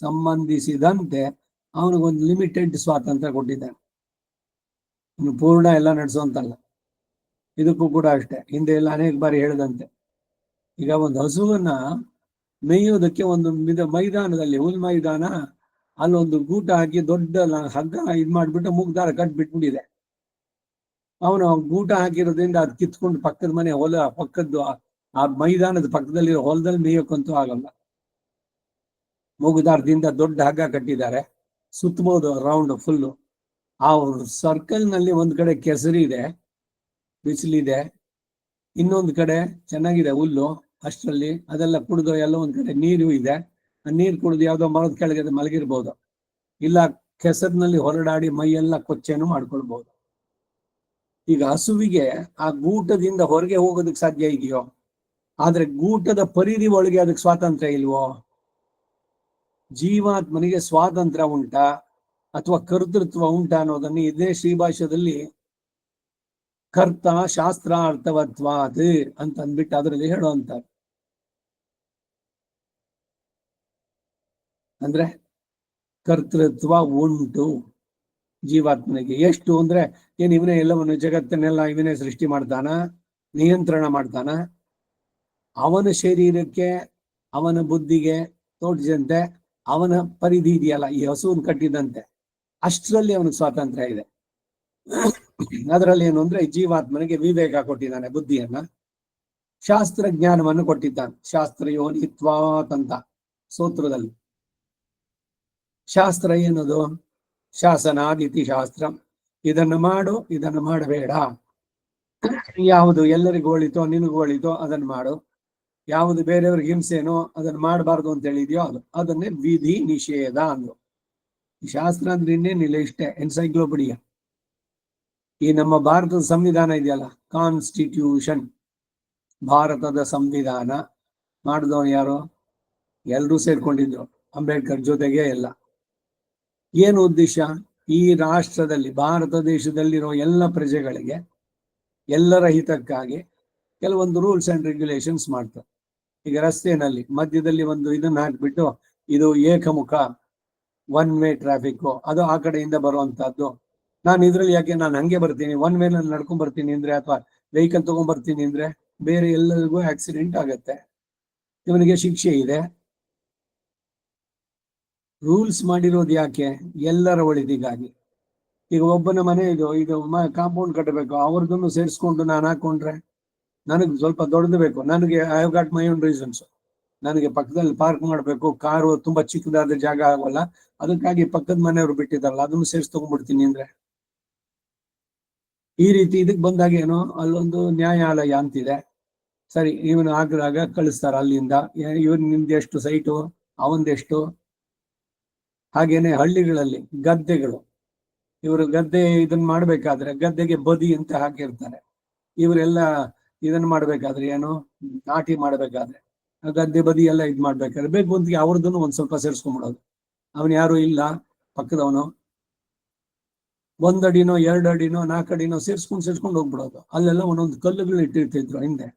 ಸಂಬಂಧಿಸಿದಂತೆ ಅವನಿಗೊಂದು ಲಿಮಿಟೆಡ್ ಸ್ವಾತಂತ್ರ್ಯ ಕೊಟ್ಟಿದ್ದಾನೆ. ಪೂರ್ಣ ಎಲ್ಲ ನಡೆಸುವಂತಲ್ಲ. ಇದಕ್ಕೂ ಕೂಡ ಅಷ್ಟೇ, ಹಿಂದೆ ಎಲ್ಲ ಅನೇಕ ಬಾರಿ ಹೇಳಿದಂತೆ, ಈಗ ಒಂದು ಹಸುವನ್ನ ಮೇಯೋದಕ್ಕೆ ಒಂದು ಮೈದಾನದಲ್ಲಿ, ಹುಲ್ ಮೈದಾನ, ಅಲ್ಲೊಂದು ಗೂಟ ಹಾಕಿ ದೊಡ್ಡ ಹಗ್ಗ ಇದ್ ಮಾಡ್ಬಿಟ್ಟು ಮೂಗ್ದಾರ ಕಟ್ಬಿಟ್ಬಿಟ್ಟಿದೆ. ಅವನು ಗೂಟ ಹಾಕಿರೋದ್ರಿಂದ ಅದು ಕಿತ್ಕೊಂಡು ಪಕ್ಕದ ಮನೆ ಪಕ್ಕದ್ದು ಆ ಮೈದಾನದ ಪಕ್ಕದಲ್ಲಿರೋ ಹೊಲದಲ್ಲಿ ಮೇಯೋಕ್ಕಂತೂ ಆಗಲ್ಲ. ಮೂಗುದಾರದಿಂದ ದೊಡ್ಡ ಹಗ್ಗ ಕಟ್ಟಿದ್ದಾರೆ, ಸುತ್ತಬಹುದು ರೌಂಡ್ ಫುಲ್ಲು. ಆ ಸರ್ಕಲ್ ನಲ್ಲಿ ಒಂದ್ ಕಡೆ ಕೆಸರಿ ಇದೆ, ಬಿಸಿಲಿದೆ, ಇನ್ನೊಂದು ಕಡೆ ಚೆನ್ನಾಗಿದೆ ಹುಲ್ಲು. ಅಷ್ಟರಲ್ಲಿ ಅದೆಲ್ಲ ಕುಡಿದು ಎಲ್ಲ ಒಂದ್ ಕಡೆ ನೀರು ಇದೆ. ಆ ನೀರು ಕುಡಿದು ಯಾವ್ದೋ ಮರದ ಕೆಳಗೆ ಮಲಗಿರ್ಬೋದು, ಇಲ್ಲ ಕೆಸರಿನಲ್ಲಿ ಹೊರಡಾಡಿ ಮೈಯೆಲ್ಲ ಕೊಚ್ಚೆನು ಮಾಡ್ಕೊಳ್ಬಹುದು. ಈಗ ಹಸುವಿಗೆ ಆ ಗೂಟದಿಂದ ಹೊರಗೆ ಹೋಗೋದಕ್ಕೆ ಸಾಧ್ಯ ಇದೆಯೋ? ಆದ್ರೆ ಗೂಟದ ಪರಿಧಿ ಒಳಗೆ ಅದಕ್ಕೆ ಸ್ವಾತಂತ್ರ್ಯ ಇಲ್ವೋ? ಜೀವಾತ್ಮನಿಗೆ ಸ್ವಾತಂತ್ರ್ಯ ಉಂಟಾ ಅಥವಾ ಕರ್ತೃತ್ವ ಉಂಟಾ ಅನ್ನೋದನ್ನು ಇದೇ ಶ್ರೀಭಾಷ್ಯದಲ್ಲಿ ಕರ್ತ ಶಾಸ್ತ್ರಾರ್ಥವತ್ವಾತ್ ಅಂತ ಅಂದ್ಬಿಟ್ಟು ಅದರಲ್ಲಿ ಹೇಳುವಂತಾರೆ. ಅಂದ್ರೆ ಕರ್ತೃತ್ವ ಉಂಟು ಜೀವಾತ್ಮನಿಗೆ. ಎಷ್ಟು ಅಂದ್ರೆ ಏನ್ ಇವನೇ ಎಲ್ಲವನ್ನು ಜಗತ್ತನ್ನೆಲ್ಲ ಇವನೇ ಸೃಷ್ಟಿ ಮಾಡ್ತಾನ, ನಿಯಂತ್ರಣ ಮಾಡ್ತಾನ? ಅವನ ಶರೀರಕ್ಕೆ ಅವನ ಬುದ್ಧಿಗೆ ತೋಟಿದಂತೆ ಅವನ ಪರಿಧಿ ಇದೆಯಲ್ಲ, ಈ ಹಸುವನ್ನು ಕಟ್ಟಿದಂತೆ ಅಷ್ಟರಲ್ಲಿ ಅವನಿಗೆ ಸ್ವಾತಂತ್ರ್ಯ ಇದೆ. ಅದರಲ್ಲಿ ಏನು ಅಂದ್ರೆ ಜೀವಾತ್ಮನಿಗೆ ವಿವೇಕ ಕೊಟ್ಟಿದ್ದಾನೆ, ಬುದ್ಧಿಯನ್ನ, ಶಾಸ್ತ್ರ ಜ್ಞಾನವನ್ನು ಕೊಟ್ಟಿದ್ದಾನೆ. ಶಾಸ್ತ್ರ ಯೋನಿತ್ವಾತ್ ಅಂತ ಸೂತ್ರದಲ್ಲಿ. ಶಾಸ್ತ್ರ ಏನದು? ಶಾಸನಾದಿತಿ ಶಾಸ್ತ್ರ. ಇದನ್ನು ಮಾಡು, ಇದನ್ನು ಮಾಡಬೇಡ. ಯಾವುದು ಎಲ್ಲರಿಗೂ ಒಳಿತೋ ನಿನಗೂ ಒಳಿತೋ ಅದನ್ನು ಮಾಡು, ಯಾವುದು ಬೇರೆಯವ್ರಿಗೆ ಹಿಂಸೆನೋ ಅದನ್ನು ಮಾಡಬಾರ್ದು ಅಂತ ಹೇಳಿದ್ಯೋ ಅದನ್ನೇ ವಿಧಿ ನಿಷೇಧ ಅಂದ್ರು. ಶಾಸ್ತ್ರ ಅಂದ್ರೆ ಇನ್ನೇನಿಲ್ಲ, ಇಷ್ಟೇ, ಎನ್ಸೈಕ್ಲೋಪೀಡಿಯಾ. ಈ ನಮ್ಮ ಭಾರತದ ಸಂವಿಧಾನ ಇದೆಯಲ್ಲ, ಕಾನ್ಸ್ಟಿಟ್ಯೂಷನ್, ಭಾರತದ ಸಂವಿಧಾನ ಮಾಡಿದವನು ಯಾರು? ಎಲ್ಲರೂ ಸೇರ್ಕೊಂಡಿದ್ರು, ಅಂಬೇಡ್ಕರ್ ಜೊತೆಗೆ ಎಲ್ಲ. ಏನು ಉದ್ದೇಶ? ಈ ರಾಷ್ಟ್ರದಲ್ಲಿ, ಭಾರತ ದೇಶದಲ್ಲಿರೋ ಎಲ್ಲ ಪ್ರಜೆಗಳಿಗೆ, ಎಲ್ಲರ ಹಿತಕ್ಕಾಗಿ ಕೆಲವೊಂದು ರೂಲ್ಸ್ ಅಂಡ್ ರೆಗ್ಯುಲೇಷನ್ಸ್ ಮಾಡ್ತಾರೆ. ಈಗ ರಸ್ತೆನಲ್ಲಿ ಮಧ್ಯದಲ್ಲಿ ಒಂದು ಇದನ್ನ ಹಾಕ್ಬಿಟ್ಟು, ಇದು ಏಕಮುಖ ಒನ್ ವೇ ಟ್ರಾಫಿಕ್, ಅದು ಆ ಕಡೆಯಿಂದ ಬರುವಂತಹದ್ದು. ನಾನು ಇದ್ರಲ್ಲಿ ಯಾಕೆ ನಾನು ಹಂಗೆ ಬರ್ತೀನಿ, ಒನ್ ವೇ ನಲ್ಲಿ ನಡ್ಕೊಂಡ್ ಬರ್ತೀನಿ ಅಂದ್ರೆ ಅಥವಾ ವೆಹಿಕಲ್ ತಗೊಂಡ್ ಬರ್ತೀನಿ ಅಂದ್ರೆ ಬೇರೆ ಎಲ್ಲರಿಗೂ ಆಕ್ಸಿಡೆಂಟ್ ಆಗತ್ತೆ, ಇವನಿಗೆ ಶಿಕ್ಷೆ ಇದೆ. ರೂಲ್ಸ್ ಮಾಡಿರೋದು ಯಾಕೆ? ಎಲ್ಲರ ಒಳಿತಿಗಾಗಿ. ಈಗ ಒಬ್ಬನ ಮನೆ ಇದು ಕಾಂಪೌಂಡ್ ಕಟ್ಟಬೇಕು, ಅವ್ರದನ್ನು ಸೇರಿಸ್ಕೊಂಡು ನಾನು ಹಾಕೊಂಡ್ರೆ ನನಗೆ ಸ್ವಲ್ಪ ದೊಡ್ಡದು ಬೇಕು, ನನಗೆ I have got my own reasons. ನನಗೆ ಪಕ್ಕದಲ್ಲಿ ಪಾರ್ಕ್ ಮಾಡಬೇಕು, ಕಾರು ತುಂಬಾ ಚಿಕ್ಕದಾದ ಜಾಗ ಆಗೋಲ್ಲ, ಅದಕ್ಕಾಗಿ ಪಕ್ಕದ ಮನೆಯವರು ಬಿಟ್ಟಿದಾರಲ್ಲ ಅದನ್ನು ಸೇರಿಸಿ ತಗೊಂಡ್ಬಿಡ್ತೀನಿ ಅಂದ್ರೆ. ಈ ರೀತಿ ಇದಕ್ಕೆ ಬಂದಾಗ ಏನು, ಅಲ್ಲೊಂದು ನ್ಯಾಯಾಲಯ ಅಂತಿದೆ. ಸರಿ, ಇವನು ಆಗ್ರಾಗ ಕಳಿಸ್ತಾರ ಅಲ್ಲಿಂದ, ಇವನ್ ನಿಮ್ದು ಎಷ್ಟು ಸೈಟು, ಅವಂದೆಷ್ಟು. ಹಾಗೇನೆ ಹಳ್ಳಿಗಳಲ್ಲಿ ಗದ್ದೆಗಳು, ಇವರು ಗದ್ದೆ ಇದನ್ನ ಮಾಡ್ಬೇಕಾದ್ರೆ ಗದ್ದೆಗೆ ಬದಿ ಅಂತ ಹಾಕಿರ್ತಾರೆ. ಇವರೆಲ್ಲ ಇದನ್ನ ಮಾಡ್ಬೇಕಾದ್ರೆ ಏನು, ನಾಟಿ ಮಾಡ್ಬೇಕಾದ್ರೆ ಗದ್ದೆ ಬದಿ ಎಲ್ಲ ಇದ್ ಮಾಡ್ಬೇಕಾದ್ರೆ ಬೇಕು ಅಂತ ಅವ್ರದನ್ನು ಒಂದ್ ಸ್ವಲ್ಪ ಸೇರಿಸ್ಕೊಂಡ್ಬಿಡೋದು. ಅವನ್ ಯಾರು ಇಲ್ಲ ಪಕ್ಕದವನು, 1 ಅಡಿನೋ 2 ಅಡಿನೋ 4 ಅಡಿನೋ ಸೇರ್ಸ್ಕೊಂಡು ಹೋಗ್ಬಿಡೋದು. ಅಲ್ಲೆಲ್ಲ ಒಂದೊಂದು ಕಲ್ಲುಗಳು ಇಟ್ಟಿರ್ತಿದ್ರು ಹಿಂದೆ.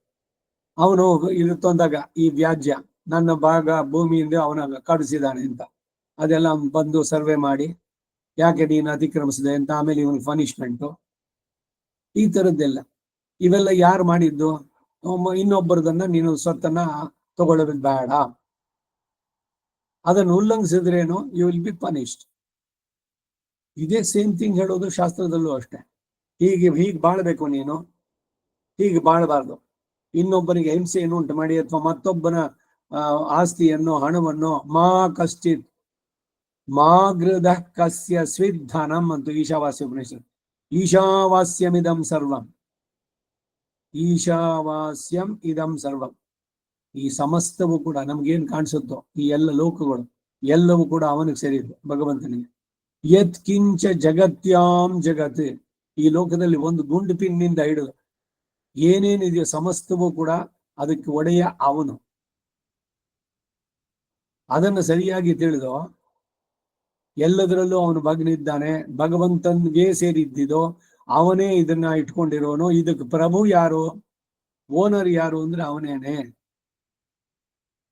ಅವನು ಇದು ತಂದಾಗ ಈ ವ್ಯಾಜ್ಯ, ನನ್ನ ಭಾಗ ಭೂಮಿಯಿಂದ ಅವನ ಕಡಿಸಿದಾನೆ ಅಂತ, ಅದೆಲ್ಲ ಬಂದು ಸರ್ವೆ ಮಾಡಿ ಯಾಕೆ ನೀನು ಅತಿಕ್ರಮಿಸಿದೆ ಅಂತ ಆಮೇಲೆ ಇವನಿಗೆ ಪನಿಷ್ಮೆಂಟು, ಈ ತರದ್ದೆಲ್ಲ. ಇವೆಲ್ಲ ಯಾರು ಮಾಡಿದ್ದು? ಇನ್ನೊಬ್ಬರದನ್ನ ನೀನು ಸ್ವತ್ತನ್ನ ತಗೊಳ್ಳೋದು ಬೇಡ, ಅದನ್ನು ಉಲ್ಲಂಘಿಸಿದ್ರೇನು, ಯು ವಿಲ್ ಬಿ ಪನಿಷ್ಡ್. ಇದೇ ಸೇಮ್ ಥಿಂಗ್ ಹೇಳೋದು ಶಾಸ್ತ್ರದಲ್ಲೂ ಅಷ್ಟೇ. ಹೀಗೆ ಬಾಳ್ಬೇಕು ನೀನು, ಹೀಗೆ ಬಾಳಬಾರ್ದು. ಇನ್ನೊಬ್ಬನಿಗೆ ಹಿಂಸೆಯನ್ನು ಉಂಟು ಮಾಡಿ ಅಥವಾ ಮತ್ತೊಬ್ಬನ ಆಸ್ತಿಯನ್ನು ಹಣವನ್ನು ಮಾ ಕಶ್ಚಿತ್ ಮಾಗೃದ ಕಸ್ಯ ಸ್ವಿಧನಂ ಅಂತ ಈಶಾವಾಸ್ಯ ಉಪನಿಷತ್. ಈಶಾವಾಸ್ಯಮಿದಂ ಸರ್ವಂ, ಈಶಾವಾಸ್ಯಂ ಇದಂ ಸರ್ವಂ. ಈ ಸಮಸ್ತವೂ ಕೂಡ ನಮ್ಗೇನ್ ಕಾಣಿಸುತ್ತೋ ಈ ಎಲ್ಲ ಲೋಕಗಳು ಎಲ್ಲವೂ ಕೂಡ ಅವನಿಗೆ ಸೇರಿದ್ದು, ಭಗವಂತನಿಗೆ. ಯತ್ ಕಿಂಚ ಜಗತ್ಯಾಂ ಜಗತ್, ಈ ಲೋಕದಲ್ಲಿ ಒಂದು ಗುಂಡು ಪಿನ್ನಿಂದ ಹಿಡಿದು ಏನೇನಿದೆಯೋ ಸಮಸ್ತವೂ ಕೂಡ ಅದಕ್ಕೆ ಒಡೆಯ ಅವನು. ಅದನ್ನು ಸರಿಯಾಗಿ ತಿಳಿದು ಎಲ್ಲದರಲ್ಲೂ ಅವನು ಭಗನಿದ್ದಾನೆ, ಭಗವಂತನ್ಗೆ ಸೇರಿದ್ದಿದೋ ಅವನೇ ಇದನ್ನ ಇಟ್ಕೊಂಡಿರೋನು. ಇದಕ್ಕೆ ಪ್ರಭು ಯಾರು, ಓನರ್ ಯಾರು ಅಂದ್ರೆ ಅವನೇನೆ.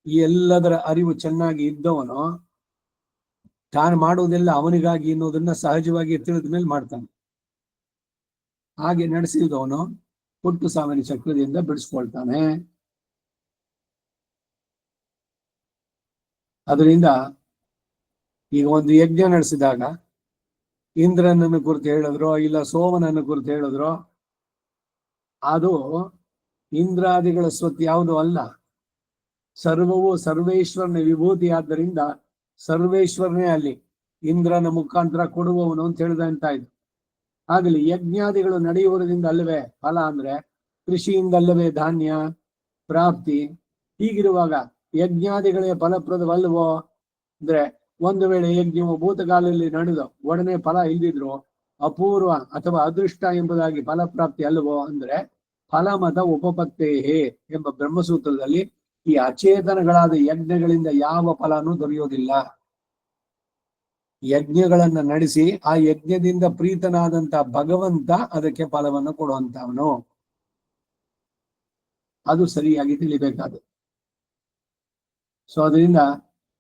ಈ ಎಲ್ಲದರ ಅರಿವು ಚೆನ್ನಾಗಿ ಇದ್ದವನು ತಾನು ಮಾಡುವುದೆಲ್ಲ ಅವನಿಗಾಗಿ ಅನ್ನೋದನ್ನ ಸಹಜವಾಗಿ ತಿಳಿದ ಮೇಲೆ ಮಾಡ್ತಾನೆ. ಹಾಗೆ ನಡೆಸಿದವನು ಹುಟ್ಟು ಸಾವಿನ ಚಕ್ರದಿಂದ ಬಿಡಿಸ್ಕೊಳ್ತಾನೆ. ಅದರಿಂದ ಈಗ ಒಂದು ಯಜ್ಞ ನಡೆಸಿದಾಗ ಇಂದ್ರನನ್ನು ಕುರಿತು ಹೇಳಿದ್ರು, ಇಲ್ಲ ಸೋಮನನ್ನು ಕುರಿತು ಹೇಳಿದ್ರು, ಅದು ಇಂದ್ರಾದಿಗಳ ಸ್ವತ್ತು ಯಾವುದೂ ಅಲ್ಲ, ಸರ್ವವು ಸರ್ವೇಶ್ವರನ ವಿಭೂತಿ. ಆದ್ದರಿಂದ ಸರ್ವೇಶ್ವರನೇ ಅಲ್ಲಿ ಇಂದ್ರನ ಮುಖಾಂತರ ಕೊಡುವವನು ಅಂತ ಹೇಳಿದಂತ ಇದ್ದು. ಆಗಲಿ ಯಜ್ಞಾದಿಗಳು ನಡೆಯುವುದರಿಂದ ಅಲ್ಲವೇ ಫಲ, ಅಂದ್ರೆ ಕೃಷಿಯಿಂದಲ್ಲವೇ ಧಾನ್ಯ ಪ್ರಾಪ್ತಿ. ಹೀಗಿರುವಾಗ ಯಜ್ಞಾದಿಗಳೇ ಫಲಪ್ರದವಲ್ಲವೋ ಅಂದ್ರೆ, ಒಂದು ವೇಳೆ ಯಜ್ಞವು ಭೂತಕಾಲದಲ್ಲಿ ನಡೆದು ಒಡನೆ ಫಲ ಇಲ್ದಿದ್ರು ಅಪೂರ್ವ ಅಥವಾ ಅದೃಷ್ಟ ಎಂಬುದಾಗಿ ಫಲಪ್ರಾಪ್ತಿ ಅಲ್ಲವೋ ಅಂದ್ರೆ, ಫಲಮತ ಉಪಪತ್ತೇಹೇ ಎಂಬ ಬ್ರಹ್ಮಸೂತ್ರದಲ್ಲಿ ಈ ಅಚೇತನಗಳಾದ ಯಜ್ಞಗಳಿಂದ ಯಾವ ಫಲನೂ ದೊರೆಯೋದಿಲ್ಲ. ಯಜ್ಞಗಳನ್ನ ನಡೆಸಿ ಆ ಯಜ್ಞದಿಂದ ಪ್ರೀತನಾದಂತ ಭಗವಂತ ಅದಕ್ಕೆ ಫಲವನ್ನು ಕೊಡುವಂತವನು. ಅದು ಸರಿಯಾಗಿ ತಿಳಿಬೇಕಾದ. ಸೊ ಅದರಿಂದ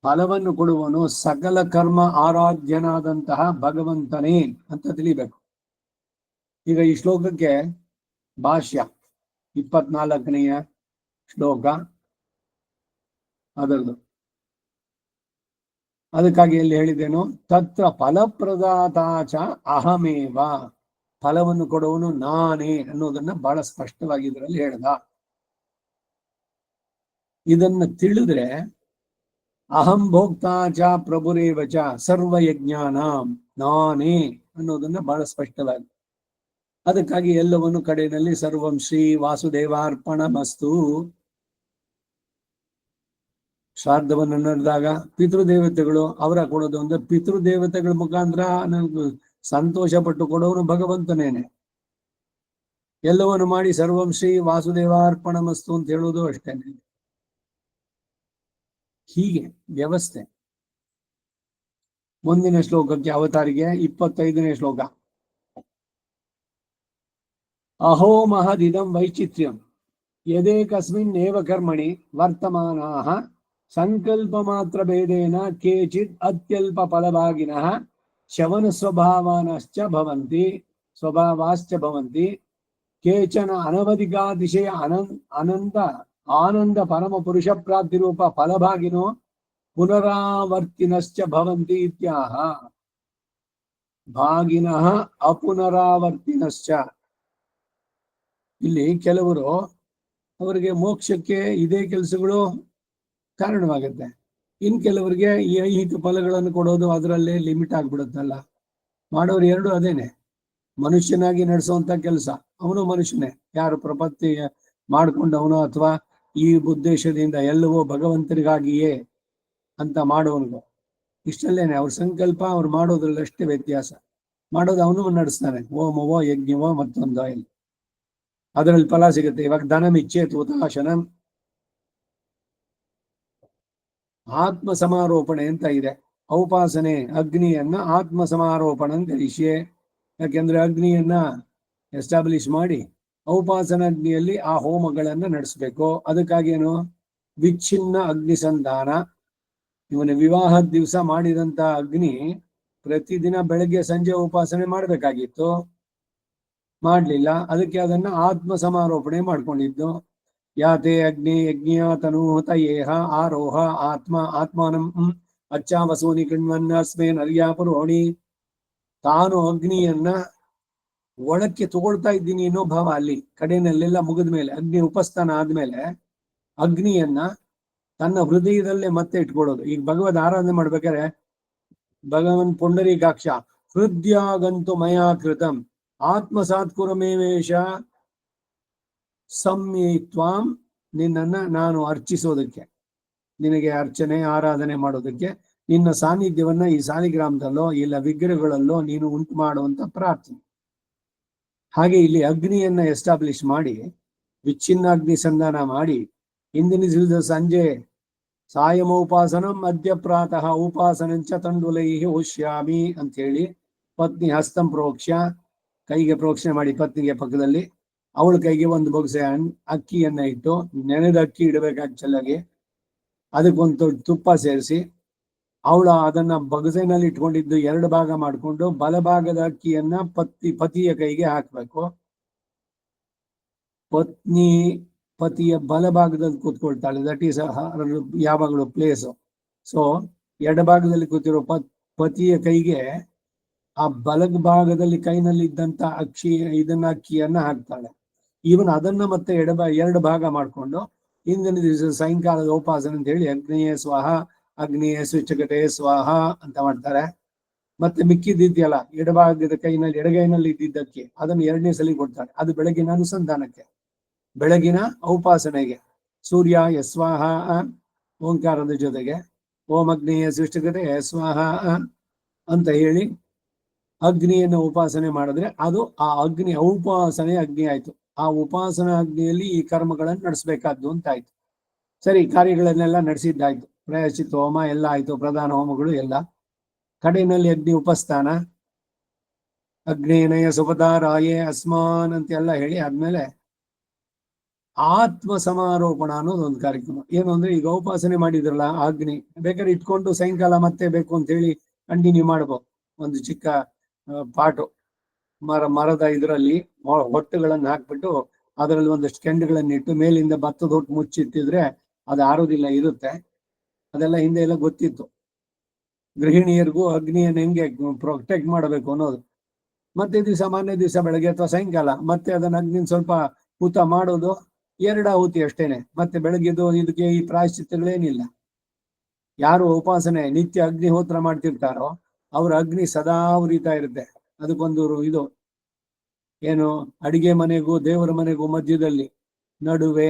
ಫಲವನ್ನು ಕೊಡುವನು ಸಕಲ ಕರ್ಮ ಆರಾಧ್ಯನಾದಂತಹ ಭಗವಂತನೇ ಅಂತ ತಿಳಿಬೇಕು. ಈಗ ಈ ಶ್ಲೋಕಕ್ಕೆ ಭಾಷ್ಯ 24ನೆಯ ಶ್ಲೋಕ ಅದರದು. ಅದಕ್ಕಾಗಿ ಎಲ್ಲಿ ಹೇಳಿದ್ದೇನು, ತತ್ರ ಫಲಪ್ರದಾತಾಚ ಅಹಮೇವ, ಫಲವನ್ನು ಕೊಡುವನು ನಾನೇ ಅನ್ನೋದನ್ನ ಬಹಳ ಸ್ಪಷ್ಟವಾಗಿ ಇದರಲ್ಲಿ ಹೇಳ್ದ. ಇದನ್ನ ತಿಳಿದ್ರೆ ಅಹಂ ಭೋಕ್ತಾಚ ಪ್ರಭುರೇವಚ ಸರ್ವಯಜ್ಞಾನಾಂ, ನಾನೇ ಅನ್ನೋದನ್ನ ಬಹಳ ಸ್ಪಷ್ಟವಾಗಿ. ಅದಕ್ಕಾಗಿ ಎಲ್ಲವನ್ನು ಕಡೆಯಲ್ಲಿ ಸರ್ವಂ ಶ್ರೀ ವಾಸುದೇವಾರ್ಪಣಮಸ್ತು. ಶ್ರಾದ್ದವನ್ನು ನಡೆದಾಗ ಪಿತೃದೇವತೆಗಳು ಅವರ ಕೊಡೋದು ಅಂದ್ರೆ ಪಿತೃದೇವತೆಗಳ ಮುಖಾಂತರ ನನಗೆ ಸಂತೋಷ ಪಟ್ಟು ಕೊಡೋನು ಭಗವಂತನೇನೆ. ಎಲ್ಲವನ್ನು ಮಾಡಿ ಸರ್ವಂ ಶ್ರೀ ವಾಸುದೇವಾರ್ಪಣಮಸ್ತು ಅಂತ ಹೇಳೋದು ಅಷ್ಟೇನೆ. ಹೀಗೆ ವ್ಯವಸ್ಥೆ. ಮುಂದಿನ ಶ್ಲೋಕಕ್ಕೆ ಅವತಾರಿಗೆ 25ನೇ ಶ್ಲೋಕ. ಅಹೋ ಮಹದಿದಂ ವೈಚಿತ್ರ್ಯಂ ಯದೇಕಸ್ಮಿನ್ನೇವ ಕರ್ಮಣಿ ವರ್ತಮಾನಾಃ ಸಂಕಲ್ಪ ಮಾತ್ರ ಭೇದೇನ ಕೇಚಿತ್ ಅತ್ಯಲ್ಪ ಫಲಭಾಗಿನಃ ಶವನ ಸ್ವಭಾವಾಶ್ಚ ಭವಂತಿ ಕೇಚನ ಅನವಧಿಕಾತಿಶಯ ಅನಂತ ಆನಂದ ಪರಮ ಪುರುಷ ಪ್ರಾಪ್ತಿ ರೂಪ ಫಲಭಾಗಿನೋ ಪುನರಾವರ್ತಿನಶ್ಚ ಭವಂತಿ ಇತ್ಯಾಹ. ಭಾಗಿನಃ ಅಪುನರಾವರ್ತಿನಶ್ಚ. ಇಲ್ಲಿ ಕೆಲವರು ಅವರಿಗೆ ಮೋಕ್ಷಕ್ಕೆ ಇದೇ ಕೆಲಸಗಳು ಕಾರಣವಾಗುತ್ತೆ. ಇನ್ ಕೆಲವರಿಗೆ ಈ ಐಹಿಕ ಫಲಗಳನ್ನು ಕೊಡೋದು ಅದರಲ್ಲೇ ಲಿಮಿಟ್ ಆಗ್ಬಿಡುತ್ತಲ್ಲ. ಮಾಡೋರು ಎರಡು ಅದೇನೆ, ಮನುಷ್ಯನಾಗಿ ನಡೆಸುವಂತ ಕೆಲಸ. ಅವನು ಮನುಷ್ಯನೇ, ಯಾರು ಪ್ರಪತ್ತಿ ಮಾಡ್ಕೊಂಡವನು ಅಥವಾ ಈ ಉದ್ದೇಶದಿಂದ ಎಲ್ಲವೋ ಭಗವಂತರಿಗಾಗಿಯೇ ಅಂತ ಮಾಡೋನ್ಗು ಇಷ್ಟಲ್ಲೇನೆ. ಅವ್ರ ಸಂಕಲ್ಪ ಅವ್ರು ಮಾಡೋದ್ರಲ್ಲಿ ಅಷ್ಟೇ ವ್ಯತ್ಯಾಸ. ಮಾಡೋದು ಅವನು ನಡೆಸ್ತಾನೆ, ಹೋಮವೋ ಯಜ್ಞವೋ ಮತ್ತೊಂದೋ ಇಲ್ಲಿ ಅದರಲ್ಲಿ ಫಲ ಸಿಗುತ್ತೆ. ಇವಾಗ ಧನಮಿಚ್ಛೇತ್ ಹುತಾಶನಂ, ಆತ್ಮ ಸಮಾರೋಪಣೆ ಅಂತ ಇದೆ. ಔಪಾಸನೆ ಅಗ್ನಿಯನ್ನ ಆತ್ಮ ಸಮಾರೋಪಣ ಅಂತ ವಿಷಯ. ಯಾಕೆಂದ್ರೆ ಅಗ್ನಿಯನ್ನ ಎಸ್ಟಾಬ್ಲಿಷ್ ಮಾಡಿ ಔಪಾಸನ ಅಗ್ನಿಯಲ್ಲಿ ಆ ಹೋಮಗಳನ್ನ ನಡೆಸಬೇಕು. ಅದಕ್ಕಾಗೇನು ವಿಚ್ಛಿನ್ನ ಅಗ್ನಿಸಂಧಾನ. ಇವನ ವಿವಾಹದ ದಿವಸ ಮಾಡಿದಂತ ಅಗ್ನಿ ಪ್ರತಿದಿನ ಬೆಳಗ್ಗೆ ಸಂಜೆ ಉಪಾಸನೆ ಮಾಡ್ಬೇಕಾಗಿತ್ತು, ಮಾಡ್ಲಿಲ್ಲ. ಅದಕ್ಕೆ ಅದನ್ನ ಆತ್ಮ ಸಮಾರೋಪಣೆ ಮಾಡ್ಕೊಂಡಿದ್ದು. ಯಾತೆ ಅಗ್ನಿ ಯಜ್ಞ ತನೂಹತ ಯೇಹ ಆರೋಹ ಆತ್ಮಾನಂ ಅಚ್ಚಾ ವಸೂನಿ ಕಣ್ವನ್ನ ಸ್ಮೇನ್ ಅರ್ಯಾ ಪುರೋಣಿ. ತಾನು ಅಗ್ನಿಯನ್ನ ಒಳಕ್ಕೆ ತಗೊಳ್ತಾ ಇದ್ದೀನಿ ಅನ್ನೋ ಭಾವ ಅಲ್ಲಿ ಕಡೆಯಲ್ಲೆಲ್ಲ ಮುಗಿದ ಮೇಲೆ, ಅಗ್ನಿ ಉಪಸ್ಥಾನ ಆದ್ಮೇಲೆ ಅಗ್ನಿಯನ್ನ ತನ್ನ ಹೃದಯದಲ್ಲೇ ಮತ್ತೆ ಇಟ್ಕೊಳ್ಳೋದು. ಈಗ ಭಗವದ್ ಆರಾಧನೆ ಮಾಡ್ಬೇಕಾದ್ರೆ ಭಗವನ್ ಪುಂಡರೀಕಾಕ್ಷ ಹೃದಯಾಗಂತು ಮಯಾ ಕೃತಂ ಆತ್ಮಸಾತ್ ಕುರುಮೇವೇಶ ಸಂಯತ್ವಾಂ. ನಿನ್ನನ್ನ ನಾನು ಅರ್ಚಿಸೋದಕ್ಕೆ, ನಿನಗೆ ಅರ್ಚನೆ ಆರಾಧನೆ ಮಾಡೋದಕ್ಕೆ ನಿನ್ನ ಸಾನ್ನಿಧ್ಯವನ್ನ ಈ ಸಾಲಿಗ್ರಾಮದಲ್ಲೋ ಇಲ್ಲ ವಿಗ್ರಹಗಳಲ್ಲೋ ನೀನು ಉಂಟು ಮಾಡುವಂತ ಪ್ರಾರ್ಥನೆ. ಹಾಗೆ ಇಲ್ಲಿ ಅಗ್ನಿಯನ್ನ ಎಸ್ಟಾಬ್ಲಿಷ್ ಮಾಡಿ ವಿಚ್ಛಿನ್ನ ಅಗ್ನಿ ಸಂಧಾನ ಮಾಡಿ ಇಂದಿನ ದಿವಸ ಸಂಜೆ ಸಾಯಮೋಪಾಸನಂ ಮಧ್ಯ ಪ್ರಾತಃ ಉಪಾಸನಂಚ ತಂಡುಲೈ ಹೋಷ್ಯಾಮಿ ಅಂತ ಹೇಳಿ ಪತ್ನಿ ಹಸ್ತಂ ಪ್ರೋಕ್ಷ, ಕೈಗೆ ಪ್ರೋಕ್ಷಣೆ ಮಾಡಿ ಪತ್ನಿಗೆ ಪಕ್ಕದಲ್ಲಿ, ಅವಳ ಕೈಗೆ ಒಂದು ಬೊಗಸೆ ಅಕ್ಕಿಯನ್ನ ಇಟ್ಟು, ನೆನೆದ ಅಕ್ಕಿ ಇಡಬೇಕಾಗಿ ಚೆನ್ನಾಗಿ, ಅದಕ್ಕೊಂದು ತುಪ್ಪ ಸೇರಿಸಿ ಅವಳು ಅದನ್ನ ಬಗಸೆನಲ್ಲಿ ಇಟ್ಕೊಂಡಿದ್ದು 2 ಭಾಗ ಮಾಡಿಕೊಂಡು ಬಲಭಾಗದ ಅಕ್ಕಿಯನ್ನ ಪತಿಯ ಕೈಗೆ ಹಾಕ್ಬೇಕು. ಪತಿಯ ಬಲಭಾಗದಲ್ಲಿ ಕೂತ್ಕೊಳ್ತಾಳೆ, ದಟ್ ಈಸ್ ಯಾವಾಗಲೂ ಪ್ಲೇಸ್. ಸೊ ಎಡಭಾಗದಲ್ಲಿ ಕೂತಿರೋ ಪತಿಯ ಕೈಗೆ ಆ ಬಲಭಾಗದಲ್ಲಿ ಕೈನಲ್ಲಿ ಇದ್ದಂತ ಅಕ್ಕಿಯನ್ನ ಹಾಕ್ತಾಳೆ. ಈವನ್ ಅದನ್ನ ಮತ್ತೆ 2 ಭಾಗ ಮಾಡ್ಕೊಂಡು ಹಿಂದಿನ ದಿವಸ ಸಾಯಂಕಾಲದ ಉಪಾಸನೆ ಅಂತ ಹೇಳಿ ಅಗ್ನಿಯೇ ಸ್ವಾಹ ಅಗ್ನಿಯೇ ಸ್ವಿಚ್ಛಕಟೆ ಸ್ವಾಹ ಅಂತ ಮಾಡ್ತಾರೆ. ಮತ್ತೆ ಮಿಕ್ಕಿದ್ದಿದೆಯಲ್ಲ ಎಡಭಾಗದ ಎಡಗೈನಲ್ಲಿ ಇದ್ದಿದ್ದಕ್ಕೆ ಅದನ್ನು 2ನೇ ಸಲ ಕೊಡ್ತಾರೆ. ಅದು ಬೆಳಗಿನ ಅನುಸಂಧಾನಕ್ಕೆ, ಬೆಳಗಿನ ಔಪಾಸನೆಗೆ. ಸೂರ್ಯ ಯಸ್ವಾಹ ಓಂಕಾರದ ಜೊತೆಗೆ ಓಂ ಅಗ್ನಿಯ ಸೃಷ್ಟಿಕತೆ ಸ್ವಾಹ ಅಂತ ಹೇಳಿ ಅಗ್ನಿಯನ್ನು ಉಪಾಸನೆ ಮಾಡಿದ್ರೆ ಅದು ಆ ಅಗ್ನಿ ಔಪಾಸನೆ ಅಗ್ನಿ ಆಯ್ತು. ಆ ಉಪಾಸನಾ ಅಗ್ನಿಯಲ್ಲಿ ಈ ಕರ್ಮಗಳನ್ನು ನಡೆಸಬೇಕಾದ್ದು ಅಂತ ಆಯ್ತು. ಸರಿ, ಕಾರ್ಯಗಳನ್ನೆಲ್ಲ ನಡೆಸಿದ್ದಾಯ್ತು, ಪ್ರಾಯಶ್ಚಿತ್ತ ಹೋಮ ಎಲ್ಲ ಆಯ್ತು, ಪ್ರಧಾನ ಹೋಮಗಳು ಎಲ್ಲ. ಕಡೆಯಲ್ಲಿ ಅಗ್ನಿ ಉಪಸ್ಥಾನ, ಅಗ್ನೇನಯ ಸುಪದಾರಾಯೇ ಅಸ್ಮಾನ್ ಅಂತೆಲ್ಲ ಹೇಳಿ ಆದ್ಮೇಲೆ ಆತ್ಮ ಸಮಾರೋಪಣ ಅನ್ನೋದು ಒಂದು ಕಾರ್ಯಕ್ರಮ. ಏನು ಅಂದ್ರೆ ಈಗ ಉಪಾಸನೆ ಮಾಡಿದ್ರಲ್ಲ ಅಗ್ನಿ ಬೇಕಾದ್ರೆ ಇಟ್ಕೊಂಡು ಸಾಯಂಕಾಲ ಮತ್ತೆ ಬೇಕು ಅಂತ ಹೇಳಿ ಕಂಟಿನ್ಯೂ ಮಾಡ್ಬೋದು. ಒಂದು ಚಿಕ್ಕ ಪಾಟು ಮರದ ಇದರಲ್ಲಿ ಹೊಟ್ಟುಗಳನ್ನು ಹಾಕ್ಬಿಟ್ಟು ಅದರಲ್ಲಿ ಒಂದಷ್ಟು ಕೆಂಡುಗಳನ್ನ ಇಟ್ಟು ಮೇಲಿಂದ ಭತ್ತದ ಹೊಟ್ಟು ಮುಚ್ಚಿಟ್ಟಿದ್ರೆ ಅದು ಆರೋದಿಲ್ಲ, ಇರುತ್ತೆ. ಅದೆಲ್ಲ ಹಿಂದೆ ಎಲ್ಲ ಗೊತ್ತಿತ್ತು. ಗೃಹಿಣಿಯರಿಗೂ ಅಗ್ನಿಯನ್ನು ಹೆಂಗೆ ಪ್ರೊಟೆಕ್ಟ್ ಮಾಡಬೇಕು ಅನ್ನೋದು. ಮತ್ತೆ ದಿವಸ ಮಾನ್ಯ ದಿವಸ ಬೆಳಗ್ಗೆ ಅಥವಾ ಸಾಯಂಕಾಲ ಮತ್ತೆ ಅದನ್ನ ಅಗ್ನಿನ ಸ್ವಲ್ಪ ಊತ ಮಾಡೋದು, 2 ಆಹುತಿ ಅಷ್ಟೇನೆ. ಮತ್ತೆ ಬೆಳಗ್ಗೆದು ಇದಕ್ಕೆ ಈ ಪ್ರಾಯಶ್ಚಿತ್ತಗಳೇನಿಲ್ಲ. ಯಾರು ಉಪಾಸನೆ ನಿತ್ಯ ಅಗ್ನಿಹೋತ್ರ ಮಾಡ್ತಿರ್ತಾರೋ ಅವ್ರ ಅಗ್ನಿ ಸದಾ ಉರಿತಾ ಇರುತ್ತೆ. ಅದಕ್ಕೊಂದು ಇದು ಏನು, ಅಡಿಗೆ ಮನೆಗೂ ದೇವರ ಮನೆಗೂ ಮಧ್ಯದಲ್ಲಿ ನಡುವೆ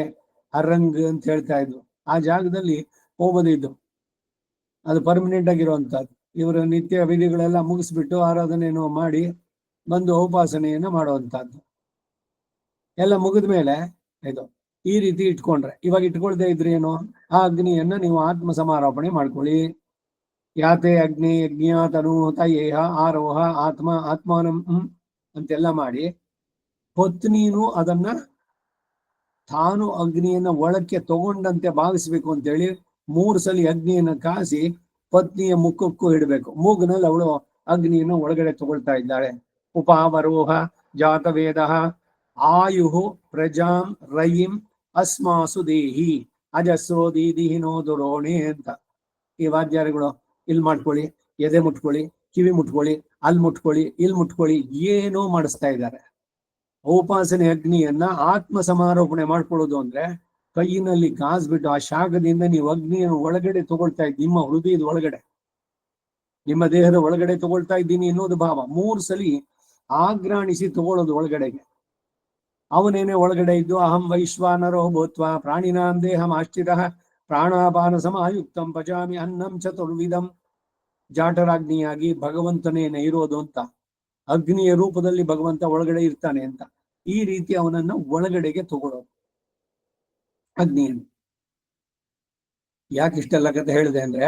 ಅರಂಗ್ ಅಂತ ಹೇಳ್ತಾ ಇದ್ರು. ಆ ಜಾಗದಲ್ಲಿ ಹೋಗೋದಿದ್ದು ಅದು ಪರ್ಮನೆಂಟ್ ಆಗಿರುವಂತಹದ್ದು. ಇವರು ನಿತ್ಯ ವಿಧಿಗಳೆಲ್ಲ ಮುಗಿಸ್ಬಿಟ್ಟು ಆರಾಧನೆಯನ್ನು ಮಾಡಿ ಬಂದು ಉಪಾಸನೆಯನ್ನು ಮಾಡುವಂತಹದ್ದು ಎಲ್ಲ ಮುಗಿದ ಮೇಲೆ ಇದು ಈ ರೀತಿ ಇಟ್ಕೊಂಡ್ರೆ. ಇವಾಗ ಇಟ್ಕೊಳ್ದೆ ಇದ್ರೆ ಏನು, ಆ ಅಗ್ನಿಯನ್ನ ನೀವು ಆತ್ಮ ಸಮಾರೋಪಣೆ ಮಾಡ್ಕೊಳ್ಳಿ. ಯಾತೆ ಅಗ್ನಿ ಯಜ್ಞಾತನೂತ ಏಹ ಆರೋಹ ಆತ್ಮ ಆತ್ಮಾನಂ ಅಂತೆಲ್ಲ ಮಾಡಿ ಪತ್ನಿನೂ ಅದನ್ನ ತಾನು ಅಗ್ನಿಯನ್ನ ಒಳಕ್ಕೆ ತಗೊಂಡಂತೆ ಭಾವಿಸ್ಬೇಕು ಅಂತೇಳಿ 3 ಸಲ ಅಗ್ನಿಯನ್ನ ಕಾಸಿ ಪತ್ನಿಯ ಮುಖಕ್ಕೂ ಇಡಬೇಕು. ಮೂಗಿನಲ್ಲಿ ಅವಳು ಅಗ್ನಿಯನ್ನು ಒಳಗಡೆ ತಗೊಳ್ತಾ ಇದ್ದಾಳೆ. ಉಪಾವರೋಹ ಜಾತವೇದ ಆಯು ಪ್ರಜಾಂ ರಯಿಂ ಅಸ್ಮಾಸು ದೇಹಿ ಅಜಸ್ರೋ ದೀದಿಹಿನೋ ದುರೋಣಿ ಅಂತ ಈ ವಾದ್ಯಾರಿಗಳು ಇಲ್ಲಿ ಮಾಡ್ಕೊಳ್ಳಿ, ಎದೆ ಮುಟ್ಕೊಳ್ಳಿ, ಕಿವಿ ಮುಟ್ಕೊಳ್ಳಿ, ಅಲ್ಲಿ ಮುಟ್ಕೊಳ್ಳಿ, ಇಲ್ಲಿ ಮುಟ್ಕೊಳ್ಳಿ, ಏನೋ ಮಾಡಿಸ್ತಾ ಇದ್ದಾರೆ. ಉಪಾಸನೆ ಅಗ್ನಿಯನ್ನ ಆತ್ಮ ಸಮಾರೋಪಣೆ ಮಾಡ್ಕೊಳ್ಳೋದು ಅಂದ್ರೆ ಕೈಯಿನಲ್ಲಿ ಕಾಸ್ಬಿಟ್ಟು ಆ ಶಾಖದಿಂದ ನೀವು ಅಗ್ನಿಯನ್ನು ಒಳಗಡೆ ತಗೊಳ್ತಾ ಇದ್ದೀವಿ. ನಿಮ್ಮ ಹೃದಯದ ಒಳಗಡೆ, ನಿಮ್ಮ ದೇಹದ ಒಳಗಡೆ ತಗೊಳ್ತಾ ಇದ್ದೀನಿ ಅನ್ನೋದು ಭಾವ. 3 ಸಲ ಆಗ್ರಾಣಿಸಿ ತಗೊಳ್ಳೋದು ಒಳಗಡೆಗೆ. ಅವನೇನೆ ಒಳಗಡೆ ಇದ್ದು ಅಹಂ ವೈಶ್ವಾನರೋ ಭೂತ್ವ ಪ್ರಾಣಿನಾಂ ದೇಹಂ ಆಶ್ಚಿತ ಪ್ರಾಣಾಪಾನ ಸಮಾಯುಕ್ತಂ ಪಚಾಮಿ ಅನ್ನಂ ಚತುರ್ವಿಧಂ. ಜಾಠರಾಗ್ನಿಯಾಗಿ ಭಗವಂತನೇನೆ ಇರೋದು ಅಂತ, ಅಗ್ನಿಯ ರೂಪದಲ್ಲಿ ಭಗವಂತ ಒಳಗಡೆ ಇರ್ತಾನೆ ಅಂತ ಈ ರೀತಿ ಅವನನ್ನು ಒಳಗಡೆಗೆ ತಗೊಳ್ಳೋದು ಅಗ್ನಿಯನ್ನು. ಯಾಕೆ ಇಷ್ಟೆಲ್ಲ ಕಥೆ ಹೇಳಿದೆ ಅಂದ್ರೆ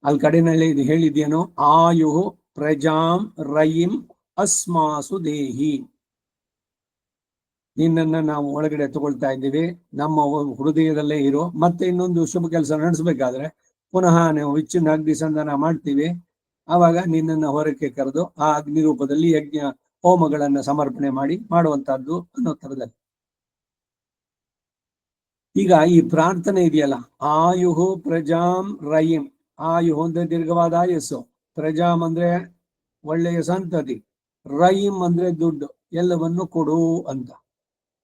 ಅಲ್ಲಿ ಕಡೆನಲ್ಲಿ ಇದು ಹೇಳಿದ್ದೇನು, ಆಯು ಪ್ರಜಾಂ ರಯಿಂ ಅಸ್ಮಾಸು ದೇಹಿ. ನಿನ್ನನ್ನ ನಾವು ಒಳಗಡೆ ತಗೊಳ್ತಾ ಇದ್ದೀವಿ, ನಮ್ಮ ಹೃದಯದಲ್ಲೇ ಇರೋ. ಮತ್ತೆ ಇನ್ನೊಂದು ಶುಭ ಕೆಲಸ ನಡೆಸಬೇಕಾದ್ರೆ ಪುನಃ ನಾವು ವಿಚ್ಛಿನ್ನ ಅಗ್ನಿ ಸಂಧಾನ ಮಾಡ್ತೀವಿ. ಆವಾಗ ನಿನ್ನನ್ನು ಹೊರಕ್ಕೆ ಕರೆದು ಆ ಅಗ್ನಿ ರೂಪದಲ್ಲಿ ಯಜ್ಞ ಹೋಮಗಳನ್ನ ಸಮರ್ಪಣೆ ಮಾಡಿ ಮಾಡುವಂತಹದ್ದು ಅನ್ನೋ ಥರದಲ್ಲಿ. ಈಗ ಈ ಪ್ರಾರ್ಥನೆ ಇದೆಯಲ್ಲ, ಆಯುಹು ಪ್ರಜಾಂ ರಯಿಂ. ಆಯುಹು ಅಂದ್ರೆ ದೀರ್ಘವಾದ ಆಯಸ್ಸು, ಪ್ರಜಾಂ ಅಂದ್ರೆ ಒಳ್ಳೆಯ ಸಂತತಿ, ರಯಿಂ ಅಂದ್ರೆ ದುಡ್ಡು, ಎಲ್ಲವನ್ನು ಕೊಡು ಅಂತ.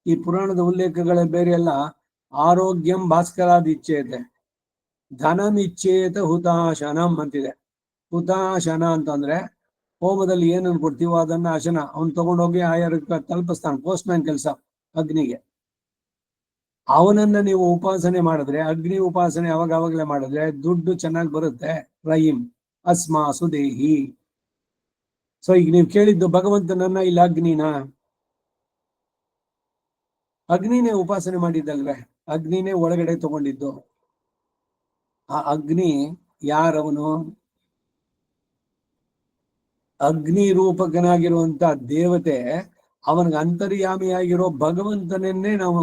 ಈ ಪುರಾಣದ ಉಲ್ಲೇಖಗಳ ಬೇರೆ ಎಲ್ಲ ಆರೋಗ್ಯಂ ಭಾಸ್ಕರಾದಿಚ್ಛೇತೆ ಧನಮಿಚ್ಛೇತ ಹುತಾಶನಂ ಅಂತಿದೆ. ಹುತಾಶನ ಅಂತಂದ್ರೆ ಹೋಮದಲ್ಲಿ ಏನನ್ನು ಕೊಡ್ತೀವೋ ಅದನ್ನ ಅಶನ ಅವನು ತಗೊಂಡೋಗಿ ಆಯಾರಕ್ಕೆ ತಲುಪಿಸ್ತಾನೆ. ಪೋಸ್ಟ್ ಮ್ಯಾನ್ ಕೆಲಸ ಅಗ್ನಿಗೆ. ಅವನನ್ನ ನೀವು ಉಪಾಸನೆ ಮಾಡಿದ್ರೆ, ಅಗ್ನಿ ಉಪಾಸನೆ ಅವಾಗಲೇ ಮಾಡಿದ್ರೆ ದುಡ್ಡು ಚೆನ್ನಾಗಿ ಬರುತ್ತೆ. ರಯಿಂ ಅಸ್ಮಾಸು ದೇಹಿ. ಸೊ ಈಗ ನೀವು ಕೇಳಿದ್ದು ಭಗವಂತನನ್ನ ಇಲ್ಲ ಅಗ್ನಿನ? ಅಗ್ನಿನೇ ಉಪಾಸನೆ ಮಾಡಿದ್ದಲ್ವೇ, ಅಗ್ನಿನೇ ಒಳಗಡೆ ತಗೊಂಡಿದ್ದು. ಆ ಅಗ್ನಿ ಯಾರವನು? ಅಗ್ನಿ ರೂಪಕನಾಗಿರುವಂತ ದೇವತೆ, ಅವನಿಗೆ ಅಂತರ್ಯಾಮಿಯಾಗಿರೋ ಭಗವಂತನನ್ನೇ ನಾವು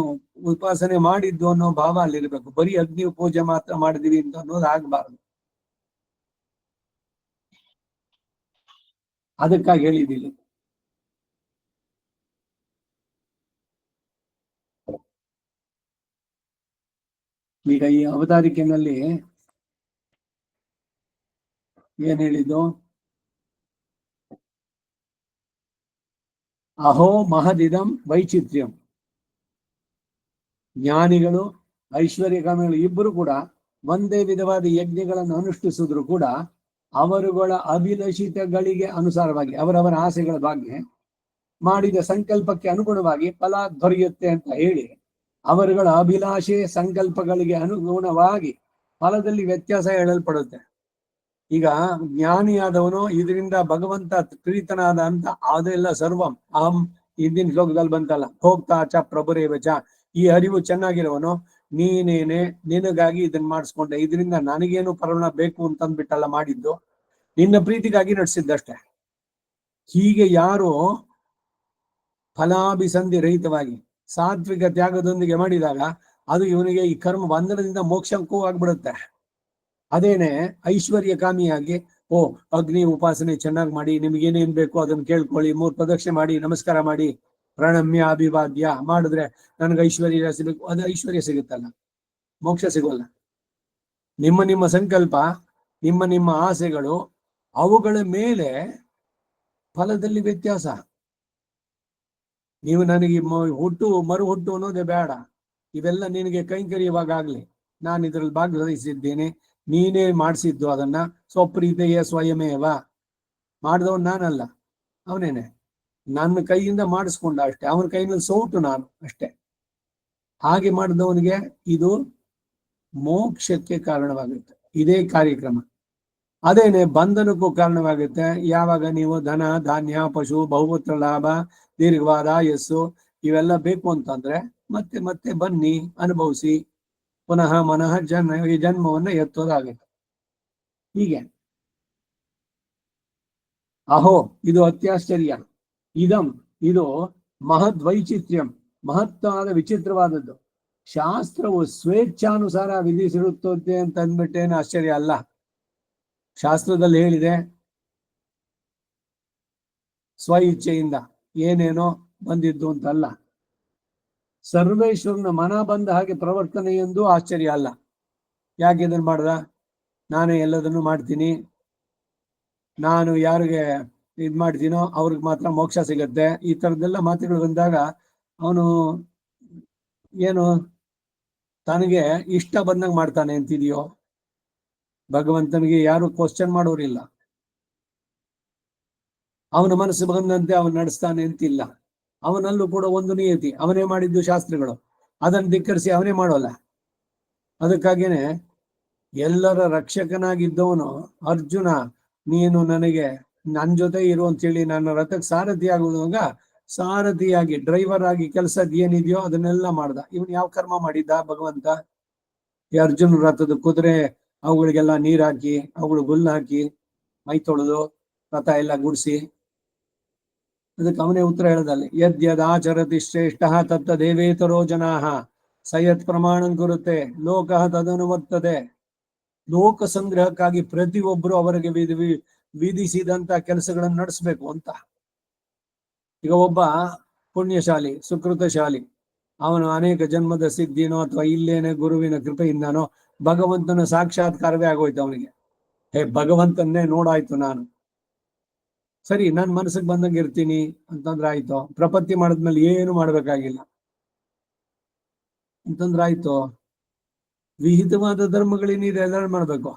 ಉಪಾಸನೆ ಮಾಡಿದ್ದು ಅನ್ನೋ ಭಾವ ಅಲ್ಲಿರ್ಬೇಕು. ಬರೀ ಅಗ್ನಿ ಪೂಜೆ ಮಾತ್ರ ಮಾಡಿದೀವಿ ಅಂತ ಅನ್ನೋದು ಆಗ್ಬಾರ್ದು. ಅದಕ್ಕಾಗಿ ಹೇಳಿದ್ದೀನಿ. ಈಗ ಈ ಅವತಾರಿಕೆಯಲ್ಲಿ ಏನ್ ಹೇಳಿದ್ದು? ಅಹೋ ಮಹದಿದಂ ವೈಚಿತ್ರ್ಯಂ. ಜ್ಞಾನಿಗಳು ಐಶ್ವರ್ಯಕಾಮಿಗಳು ಇಬ್ಬರು ಕೂಡ ಒಂದೇ ವಿಧವಾದ ಯಜ್ಞಗಳನ್ನು ಅನುಷ್ಠಿಸಿದ್ರು ಕೂಡ ಅವರುಗಳ ಅಭಿಲಷಿತಗಳಿಗೆ ಅನುಸಾರವಾಗಿ, ಅವರವರ ಆಸೆಗಳ ಬಗ್ಗೆ ಮಾಡಿದ ಸಂಕಲ್ಪಕ್ಕೆ ಅನುಗುಣವಾಗಿ ಫಲ ದೊರೆಯುತ್ತೆ ಅಂತ ಹೇಳಿ, ಅವರುಗಳ ಅಭಿಲಾಷೆ ಸಂಕಲ್ಪಗಳಿಗೆ ಅನುಗುಣವಾಗಿ ಫಲದಲ್ಲಿ ವ್ಯತ್ಯಾಸ ಹೇಳಲ್ಪಡುತ್ತೆ. ಈಗ ಜ್ಞಾನಿಯಾದವನು ಇದರಿಂದ ಭಗವಂತ ಪ್ರೀತನಾದ ಅಂತ ಅದೆಲ್ಲ ಸರ್ವಂ ಅಹಂ, ಹಿಂದಿನ ಶ್ಲೋಕದಲ್ಲಿ ಬಂತಲ್ಲ, ಹೋಗ್ತಾ ಚ ಪ್ರಭುರೇವಚ. ಈ ಅರಿವು ಚೆನ್ನಾಗಿರೋವನು ನೀನೇನೆ ನಿನಗಾಗಿ ಇದನ್ನ ಮಾಡಿಸ್ಕೊಂಡೆ, ಇದರಿಂದ ನನಗೇನು ಪರಿಣಾಮ ಬೇಕು ಅಂತಂದ್ಬಿಟ್ಟಲ್ಲ ಮಾಡಿದ್ದು. ನಿನ್ನ ಪ್ರೀತಿಗಾಗಿ ನಡೆಸಿದ್ದಷ್ಟೇ. ಹೀಗೆ ಯಾರು ಫಲಾಭಿಸಂಧಿ ರಹಿತವಾಗಿ ಸಾತ್ವಿಕ ತ್ಯಾಗದೊಂದಿಗೆ ಮಾಡಿದಾಗ ಅದು ಇವನಿಗೆ ಈ ಕರ್ಮ ಬಂಧನದಿಂದ ಮೋಕ್ಷಕ್ಕೂ ಆಗ್ಬಿಡುತ್ತೆ. ಅದೇನೆ ಐಶ್ವರ್ಯ ಕಾಮಿಯಾಗಿ ಅಗ್ನಿ ಉಪಾಸನೆ ಚೆನ್ನಾಗಿ ಮಾಡಿ, ನಿಮ್ಗೇನೇನ್ ಬೇಕು ಅದನ್ನ ಕೇಳ್ಕೊಳ್ಳಿ, 3 ಪ್ರದಕ್ಷಿಣೆ ಮಾಡಿ, ನಮಸ್ಕಾರ ಮಾಡಿ, ಪ್ರಣಮ್ಯ ಅಭಿವಾದ್ಯ ಮಾಡಿದ್ರೆ ನನಗೆ ಐಶ್ವರ್ಯ ಸಿಗಬೇಕು, ಅದು ಐಶ್ವರ್ಯ ಸಿಗುತ್ತಲ್ಲ, ಮೋಕ್ಷ ಸಿಗೋಲ್ಲ. ನಿಮ್ಮ ಸಂಕಲ್ಪ, ನಿಮ್ಮ ಆಸೆಗಳು, ಅವುಗಳ ಮೇಲೆ ಫಲದಲ್ಲಿ ವ್ಯತ್ಯಾಸ. ನೀವು ನನಗೆ ಮರು ಹುಟ್ಟು ಅನ್ನೋದೇ ಬೇಡ, ಇವೆಲ್ಲ ನಿನಗೆ ಕೈಂಕರ್ಯವಾಗಲಿ, ನಾನು ಇದರಲ್ಲಿ ಭಾಗವಹಿಸಿದ್ದೇನೆ, ನೀನೇ ಮಾಡಿಸಿದ್ದು ಅದನ್ನ, ಸ್ವಪ್ರೀತೆಯ ಸ್ವಯಮೇವ, ಮಾಡಿದವನು ನಾನಲ್ಲ, ಅವನೇನೆ ನನ್ನ ಕೈಯಿಂದ ಮಾಡಿಸ್ಕೊಂಡ ಅಷ್ಟೇ, ಅವನ ಕೈನಲ್ಲಿ ಸೌಟು ನಾನು ಅಷ್ಟೇ. ಹಾಗೆ ಮಾಡಿದವನಿಗೆ ಇದು ಮೋಕ್ಷಕ್ಕೆ ಕಾರಣವಾಗುತ್ತೆ. ಇದೇ ಕಾರ್ಯಕ್ರಮ. ಅದೇನೆ ಬಂಧನಕ್ಕೂ ಕಾರಣವಾಗುತ್ತೆ. ಯಾವಾಗ ನೀವು ಧನ ಧಾನ್ಯ ಪಶು ಬಹುಪುತ್ರ ಲಾಭ ದೀರ್ಘವಾದ ಆಯಸ್ಸು ಇವೆಲ್ಲ ಬೇಕು ಅಂತಂದ್ರೆ ಮತ್ತೆ ಮತ್ತೆ ಬನ್ನಿ, ಅನುಭವಿಸಿ, ಪುನಃ ಮನಃ ಈ ಜನ್ಮವನ್ನು ಎತ್ತೋದಾಗುತ್ತೆ. ಹೀಗೆ ಅಹೋ ಇದು ಅತ್ಯಾಶ್ಚರ್ಯ, ಇದು ಮಹದ್ವೈಚಿತ್ರ್ಯಂ, ಮಹತ್ತಾದ ವಿಚಿತ್ರವಾದದ್ದು. ಶಾಸ್ತ್ರವು ಸ್ವೇಚ್ಛಾನುಸಾರ ವಿಧಿಸಿರುತ್ತದೆ ಅಂತ ಅಂದ್ಬಿಟ್ಟೇನು ಆಶ್ಚರ್ಯ ಅಲ್ಲ. ಶಾಸ್ತ್ರದಲ್ಲಿ ಹೇಳಿದೆ, ಸ್ವ ಇಚ್ಛೆಯಿಂದ ಏನೇನೋ ಬಂದಿದ್ದು ಅಂತಲ್ಲ. ಸರ್ವೇಶ್ವರನ ಮನ ಬಂದ ಹಾಗೆ ಪ್ರವರ್ತನೆ ಎಂದು ಆಶ್ಚರ್ಯ ಅಲ್ಲ. ಯಾಕೆ ಇದನ್ನು ಮಾಡ್ದ? ನಾನೇ ಎಲ್ಲದನ್ನು ಮಾಡ್ತೀನಿ, ನಾನು ಯಾರಿಗೆ ಮಾಡ್ತೀನೋ ಅವ್ರಿಗೆ ಮಾತ್ರ ಮೋಕ್ಷ ಸಿಗತ್ತೆ, ಈ ತರದ್ದೆಲ್ಲ ಮಾತುಗಳು ಬಂದಾಗ ಅವನು ಏನು ತನಗೆ ಇಷ್ಟ ಬಂದಂಗೆ ಮಾಡ್ತಾನೆ ಅಂತಿದೆಯೋ? ಭಗವಂತನಿಗೆ ಯಾರು ಕ್ವಶನ್ ಮಾಡೋರಿಲ್ಲ, ಅವನ ಮನಸ್ಸು ಬಂದಂತೆ ಅವನು ನಡೆಸ್ತಾನೆ ಅಂತಿಲ್ಲ. ಅವನಲ್ಲೂ ಕೂಡ ಒಂದು ನಿಯತಿ, ಅವನೇ ಮಾಡಿದ್ದು ಶಾಸ್ತ್ರಗಳು, ಅದನ್ನು ಧಿಕ್ಕರಿಸಿ ಅವನೇ ಮಾಡೋಲ್ಲ. ಅದಕ್ಕಾಗೇನೆ ಎಲ್ಲರ ರಕ್ಷಕನಾಗಿದ್ದವನು ಅರ್ಜುನ, ನೀನು ನನಗೆ ನನ್ನ ಜೊತೆ ಇರು ಅಂತೇಳಿ ನನ್ನ ರಥಕ್ಕೆ ಸಾರಥಿ ಆಗುವಾಗ ಸಾರಥಿಯಾಗಿ ಡ್ರೈವರ್ ಆಗಿ ಕೆಲಸದ ಏನಿದೆಯೋ ಅದನ್ನೆಲ್ಲ ಮಾಡ್ದ. ಇವನು ಯಾವ ಕರ್ಮ ಮಾಡಿದ್ದ ಭಗವಂತ? ಈ ಅರ್ಜುನ ರಥದ ಕುದುರೆ ಅವುಗಳಿಗೆಲ್ಲ ನೀರ್ ಹಾಕಿ, ಅವುಗಳು ಹುಲ್ಲು ಹಾಕಿ, ಮೈ ತೊಳೆದು, ರಥ ಎಲ್ಲ ಗುಡಿಸಿ, ಅದಕ್ಕೆ ಅವನೇ ಉತ್ತರ ಹೇಳದಲ್ಲಿ, ಯದ್ಯದಾಚರತಿ ಶ್ರೇಷ್ಠ ತತ್ತ ದೇವೇತರೋ ಜನಾಹ ಸಯತ್ ಪ್ರಮಾಣಂ ಕುರುತೆ ಲೋಕ ತದನುವರ್ತದೆ. ಲೋಕ ಸಂಗ್ರಹಕ್ಕಾಗಿ ಪ್ರತಿಯೊಬ್ಬರು ಅವರಿಗೆ ವಿಧಿಸಿದಂತ ಕೆಲಸಗಳನ್ನು ನಡೆಸಬೇಕು ಅಂತ. ಈಗ ಒಬ್ಬ ಪುಣ್ಯಶಾಲಿ ಸುಕೃತಶಾಲಿ, ಅವನು ಅನೇಕ ಜನ್ಮದ ಸಿದ್ಧಿನೋ ಅಥವಾ ಇಲ್ಲೇನೆ ಗುರುವಿನ ಕೃಪೆಯಿಂದನೋ ಭಗವಂತನ ಸಾಕ್ಷಾತ್ಕಾರವೇ ಆಗೋಯ್ತು ಅವನಿಗೆ. ಭಗವಂತನ್ನೇ ನೋಡಾಯ್ತು ನಾನು, ಸರಿ ನನ್ ಮನಸ್ಸಿಗೆ ಬಂದಂಗೆ ಇರ್ತೀನಿ ಅಂತಂದ್ರೆ ಆಯ್ತು. ಪ್ರಪತ್ತಿ ಮಾಡಿದ್ಮೇಲೆ ಏನು ಮಾಡ್ಬೇಕಾಗಿಲ್ಲ ಅಂತಂದ್ರೆ ಆಯ್ತು. ವಿಹಿತವಾದ ಧರ್ಮಗಳೇನಿದೆ ಎಲ್ಲರೂ ಮಾಡ್ಬೇಕು.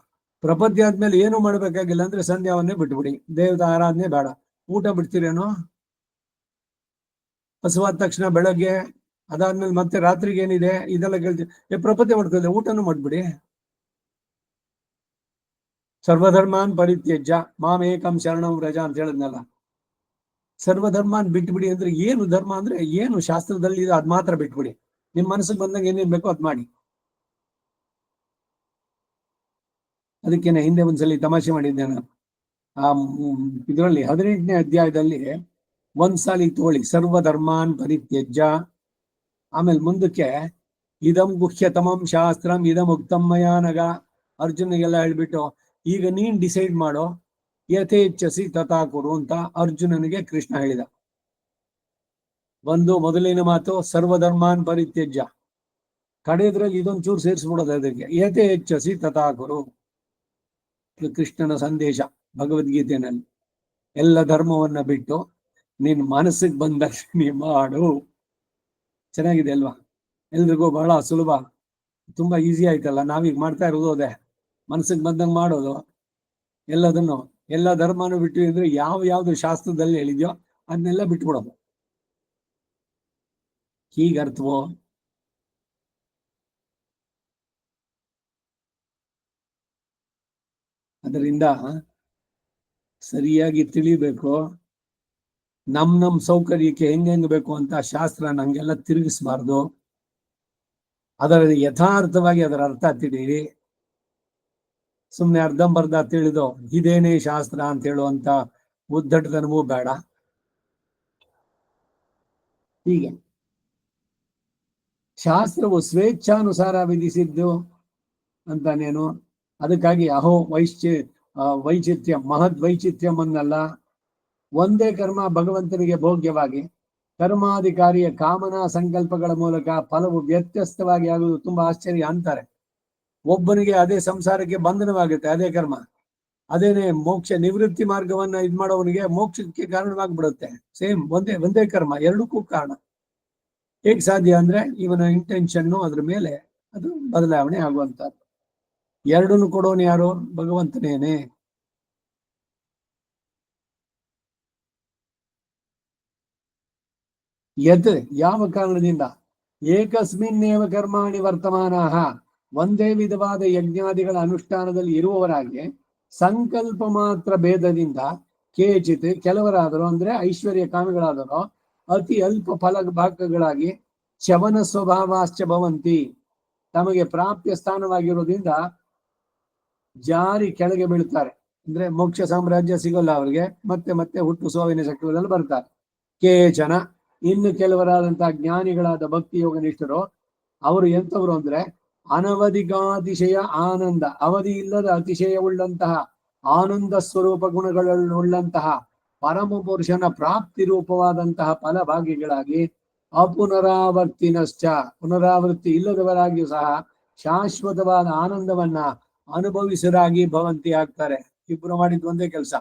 ಪ್ರಪತ್ತಿ ಆದ್ಮೇಲೆ ಏನು ಮಾಡ್ಬೇಕಾಗಿಲ್ಲ ಅಂದ್ರೆ ಸಂಧ್ಯಾವನ್ನೇ ಬಿಟ್ಬಿಡಿ, ದೇವತಾ ಆರಾಧನೆ ಬೇಡ. ಊಟ ಬಿಡ್ತೀರೇನೋ? ಹಸುವಾದ ತಕ್ಷಣ ಬೆಳಗ್ಗೆ, ಅದಾದ್ಮೇಲೆ ಮತ್ತೆ ರಾತ್ರಿಗೆ ಏನಿದೆ ಇದೆಲ್ಲ ಕೇಳ್ತೀವಿ. ಪ್ರಪತ್ತಿ ಮಾಡ್ತದೆ, ಊಟನೂ ಮಾಡ್ಬಿಡಿ. ಸರ್ವಧರ್ಮಾನ್ ಪರಿತ್ಯಜ್ಯ ಮಾಮೇಕಂ ಶರಣಂ ವ್ರಜ ಅಂತ ಹೇಳಿದ್ನಲ್ಲ. ಸರ್ವಧರ್ಮಾನ್ ಬಿಟ್ಬಿಡಿ ಅಂದ್ರೆ ಏನು ಧರ್ಮ ಅಂದ್ರೆ ಏನು ಶಾಸ್ತ್ರದಲ್ಲಿ ಅದ್ ಮಾತ್ರ ಬಿಟ್ಬಿಡಿ. ನಿಮ್ ಮನಸ್ಸಿಗೆ ಬಂದಂಗೆ ಏನೇನ್ ಬೇಕೋ ಅದ್ ಮಾಡಿ. ಅದಕ್ಕೇನೆ ಹಿಂದೆ ಒಂದ್ಸಲಿ ತಮಾಷೆ ಮಾಡಿದ್ದೆ ನಾನು. ಇದರಲ್ಲಿ 18ನೇ ಅಧ್ಯಾಯದಲ್ಲಿ ಒಂದ್ಸಾಲಿ ತೋಳಿ ಸರ್ವಧರ್ಮಾನ್ ಪರಿತ್ಯಜ್ಯ, ಆಮೇಲೆ ಮುಂದಕ್ಕೆ ಇದಂ ಗುಹ್ಯತಮಂ ಶಾಸ್ತ್ರಂ ಇದಂ ಉಕ್ತಂ ಮಯಾ ನಗ, ಅರ್ಜುನಿಗೆಲ್ಲ ಹೇಳ್ಬಿಟ್ಟು ಈಗ ನೀನ್ ಡಿಸೈಡ್ ಮಾಡೋ, ಯಥೇಚ್ಛಸಿ ತಥಾ ಕುರು ಅಂತ ಅರ್ಜುನನಿಗೆ ಕೃಷ್ಣ ಹೇಳಿದ. ಮೊದಲಿನ ಮಾತು ಸರ್ವಧರ್ಮಾನ್ ಪರಿತ್ಯಜ್ಯ, ಕಡೆದ್ರಲ್ಲಿ ಇದೊಂದು ಚೂರು ಸೇರಿಸ್ಬಿಡೋದು ಅದಕ್ಕೆ, ಯಥೇಚ್ಛಸಿ ತಥಾ ಕುರು. ಕೃಷ್ಣನ ಸಂದೇಶ ಭಗವದ್ಗೀತೆಯಲ್ಲಿ. ಎಲ್ಲ ಧರ್ಮವನ್ನ ಬಿಟ್ಟು ನಿನ್ ಮನಸ್ಸಿಗೆ ಬಂದಷ್ಟು ನೀ ಮಾಡು. ಚೆನ್ನಾಗಿದೆ ಅಲ್ವಾ? ಎಲ್ರಿಗೂ ಬಹಳ ಸುಲಭ, ತುಂಬಾ ಈಸಿ ಆಯ್ತಲ್ಲ. ನಾವೀಗ ಮಾಡ್ತಾ ಇರೋದು ಅದೇ, ಮನಸ್ಸಿಗೆ ಬಂದಂಗೆ ಮಾಡೋದು. ಎಲ್ಲ ಧರ್ಮನೂ ಬಿಟ್ಟು ಅಂದ್ರೆ ಯಾವ್ದು ಶಾಸ್ತ್ರದಲ್ಲಿ ಹೇಳಿದ್ಯೋ ಅದನ್ನೆಲ್ಲ ಬಿಟ್ಬಿಡೋದು. ಹೀಗರ್ಥವೋ? ಅದರಿಂದ ಸರಿಯಾಗಿ ತಿಳಿಬೇಕು. ನಮ್ ಸೌಕರ್ಯಕ್ಕೆ ಹೆಂಗ್ ಬೇಕು ಅಂತ ಶಾಸ್ತ್ರ ನಂಗೆಲ್ಲ ತಿರುಗಿಸ್ಬಾರ್ದು. ಅದರ ಯಥಾರ್ಥವಾಗಿ ಅದರ ಅರ್ಥ ತಿಳಿಯಿರಿ. ಸುಮ್ನೆ ಅರ್ಧಂಬರ್ಧ ತಿಳಿದು ಇದೇನೇ ಶಾಸ್ತ್ರ ಅಂತ ಹೇಳುವಂತ ಉದ್ದಟತನವೂ ಬೇಡ. ಹೀಗೆ ಶಾಸ್ತ್ರವು ಸ್ವೇಚ್ಛಾನುಸಾರ ವಿಧಿಸಿದ್ದು ಅಂತಾನೇನು, ಅದಕ್ಕಾಗಿ ಅಹೋ ವೈಚಿತ್ರ್ಯ ಮಹದ್ ವೈಚಿತ್ರ್ಯಂ ಅನ್ನಲ್ಲ. ಒಂದೇ ಕರ್ಮ ಭಗವಂತನಿಗೆ ಭೋಗ್ಯವಾಗಿ ಕರ್ಮಾಧಿಕಾರಿಯ ಕಾಮನಾ ಸಂಕಲ್ಪಗಳ ಮೂಲಕ ಫಲವು ವ್ಯತ್ಯಸ್ತವಾಗಿ ಆಗುವುದು ತುಂಬಾ ಆಶ್ಚರ್ಯ ಅಂತಾರೆ. ಒಬ್ಬನಿಗೆ ಅದೇ ಸಂಸಾರಕ್ಕೆ ಬಂಧನವಾಗುತ್ತೆ ಅದೇ ಕರ್ಮ, ಅದೇನೆ ಮೋಕ್ಷ ನಿವೃತ್ತಿ ಮಾರ್ಗವನ್ನ ಇದ್ ಮಾಡೋವನಿಗೆ ಮೋಕ್ಷಕ್ಕೆ ಕಾರಣವಾಗ್ಬಿಡುತ್ತೆ. ಸೇಮ್ ಒಂದೇ ಕರ್ಮ ಎರಡಕ್ಕೂ ಕಾರಣ. ಹೇಗ್ ಸಾಧ್ಯ ಅಂದ್ರೆ ಇವನ ಇಂಟೆನ್ಷನ್ನು ಅದ್ರ ಮೇಲೆ ಅದು ಬದಲಾವಣೆ ಆಗುವಂತದ್ದು. ಎರಡನ್ನು ಕೊಡೋನು ಯಾರು? ಭಗವಂತನೇನೆ. ಯತ್ ಯಾವ ಕಾರಣದಿಂದ ಏಕಸ್ಮಿನ್ನೇವ ಕರ್ಮಾಣಿ ವರ್ತಮಾನಃ ಒಂದೇ ವಿಧವಾದ ಯಜ್ಞಾದಿಗಳ ಅನುಷ್ಠಾನದಲ್ಲಿ ಇರುವವರಾಗಿ ಸಂಕಲ್ಪ ಮಾತ್ರ ಭೇದದಿಂದ ಕೇಚಿತ್ ಕೆಲವರಾದರೂ ಅಂದ್ರೆ ಐಶ್ವರ್ಯ ಕಾಮಿಗಳಾದರೂ ಅತಿ ಅಲ್ಪ ಫಲ ಭಾಗಗಳಾಗಿ ಶವನ ಸ್ವಭಾವಾಶ್ಚ ಭವಂತಿ ತಮಗೆ ಪ್ರಾಪ್ಯ ಸ್ಥಾನವಾಗಿರೋದ್ರಿಂದ ಜಾರಿ ಕೆಳಗೆ ಬೀಳ್ತಾರೆ. ಅಂದ್ರೆ ಮೋಕ್ಷ ಸಾಮ್ರಾಜ್ಯ ಸಿಗಲ್ಲ ಅವರಿಗೆ, ಮತ್ತೆ ಮತ್ತೆ ಹುಟ್ಟು ಸೋವಿನ ಚಕ್ರದಲ್ಲಿ ಬರ್ತಾರೆ. ಕೇಚನ ಇನ್ನು ಕೆಲವರಾದಂತಹ ಜ್ಞಾನಿಗಳಾದ ಭಕ್ತಿ ಯೋಗ ನಿಷ್ಠರು ಅವರು ಎಂಥವ್ರು ಅಂದ್ರೆ ಅನವಧಿಕಾತಿಶಯ ಆನಂದ, ಅವಧಿ ಇಲ್ಲದ ಅತಿಶಯವುಳ್ಳಂತಹ ಆನಂದ ಸ್ವರೂಪ ಗುಣಗಳುಳ್ಳಂತಹ ಪರಮ ಪುರುಷನ ಪ್ರಾಪ್ತಿ ರೂಪವಾದಂತಹ ಫಲಭಾಗಿಗಳಾಗಿ ಅಪುನರಾವರ್ತಿನಶ್ಚ ಪುನರಾವೃತ್ತಿ ಇಲ್ಲದವರಾಗಿಯೂ ಸಹ ಶಾಶ್ವತವಾದ ಆನಂದವನ್ನ ಅನುಭವಿಸರಾಗಿ ಭವಂತಿ ಆಗ್ತಾರೆ. ಇಬ್ರು ಮಾಡಿದ್ ಒಂದೇ ಕೆಲಸ.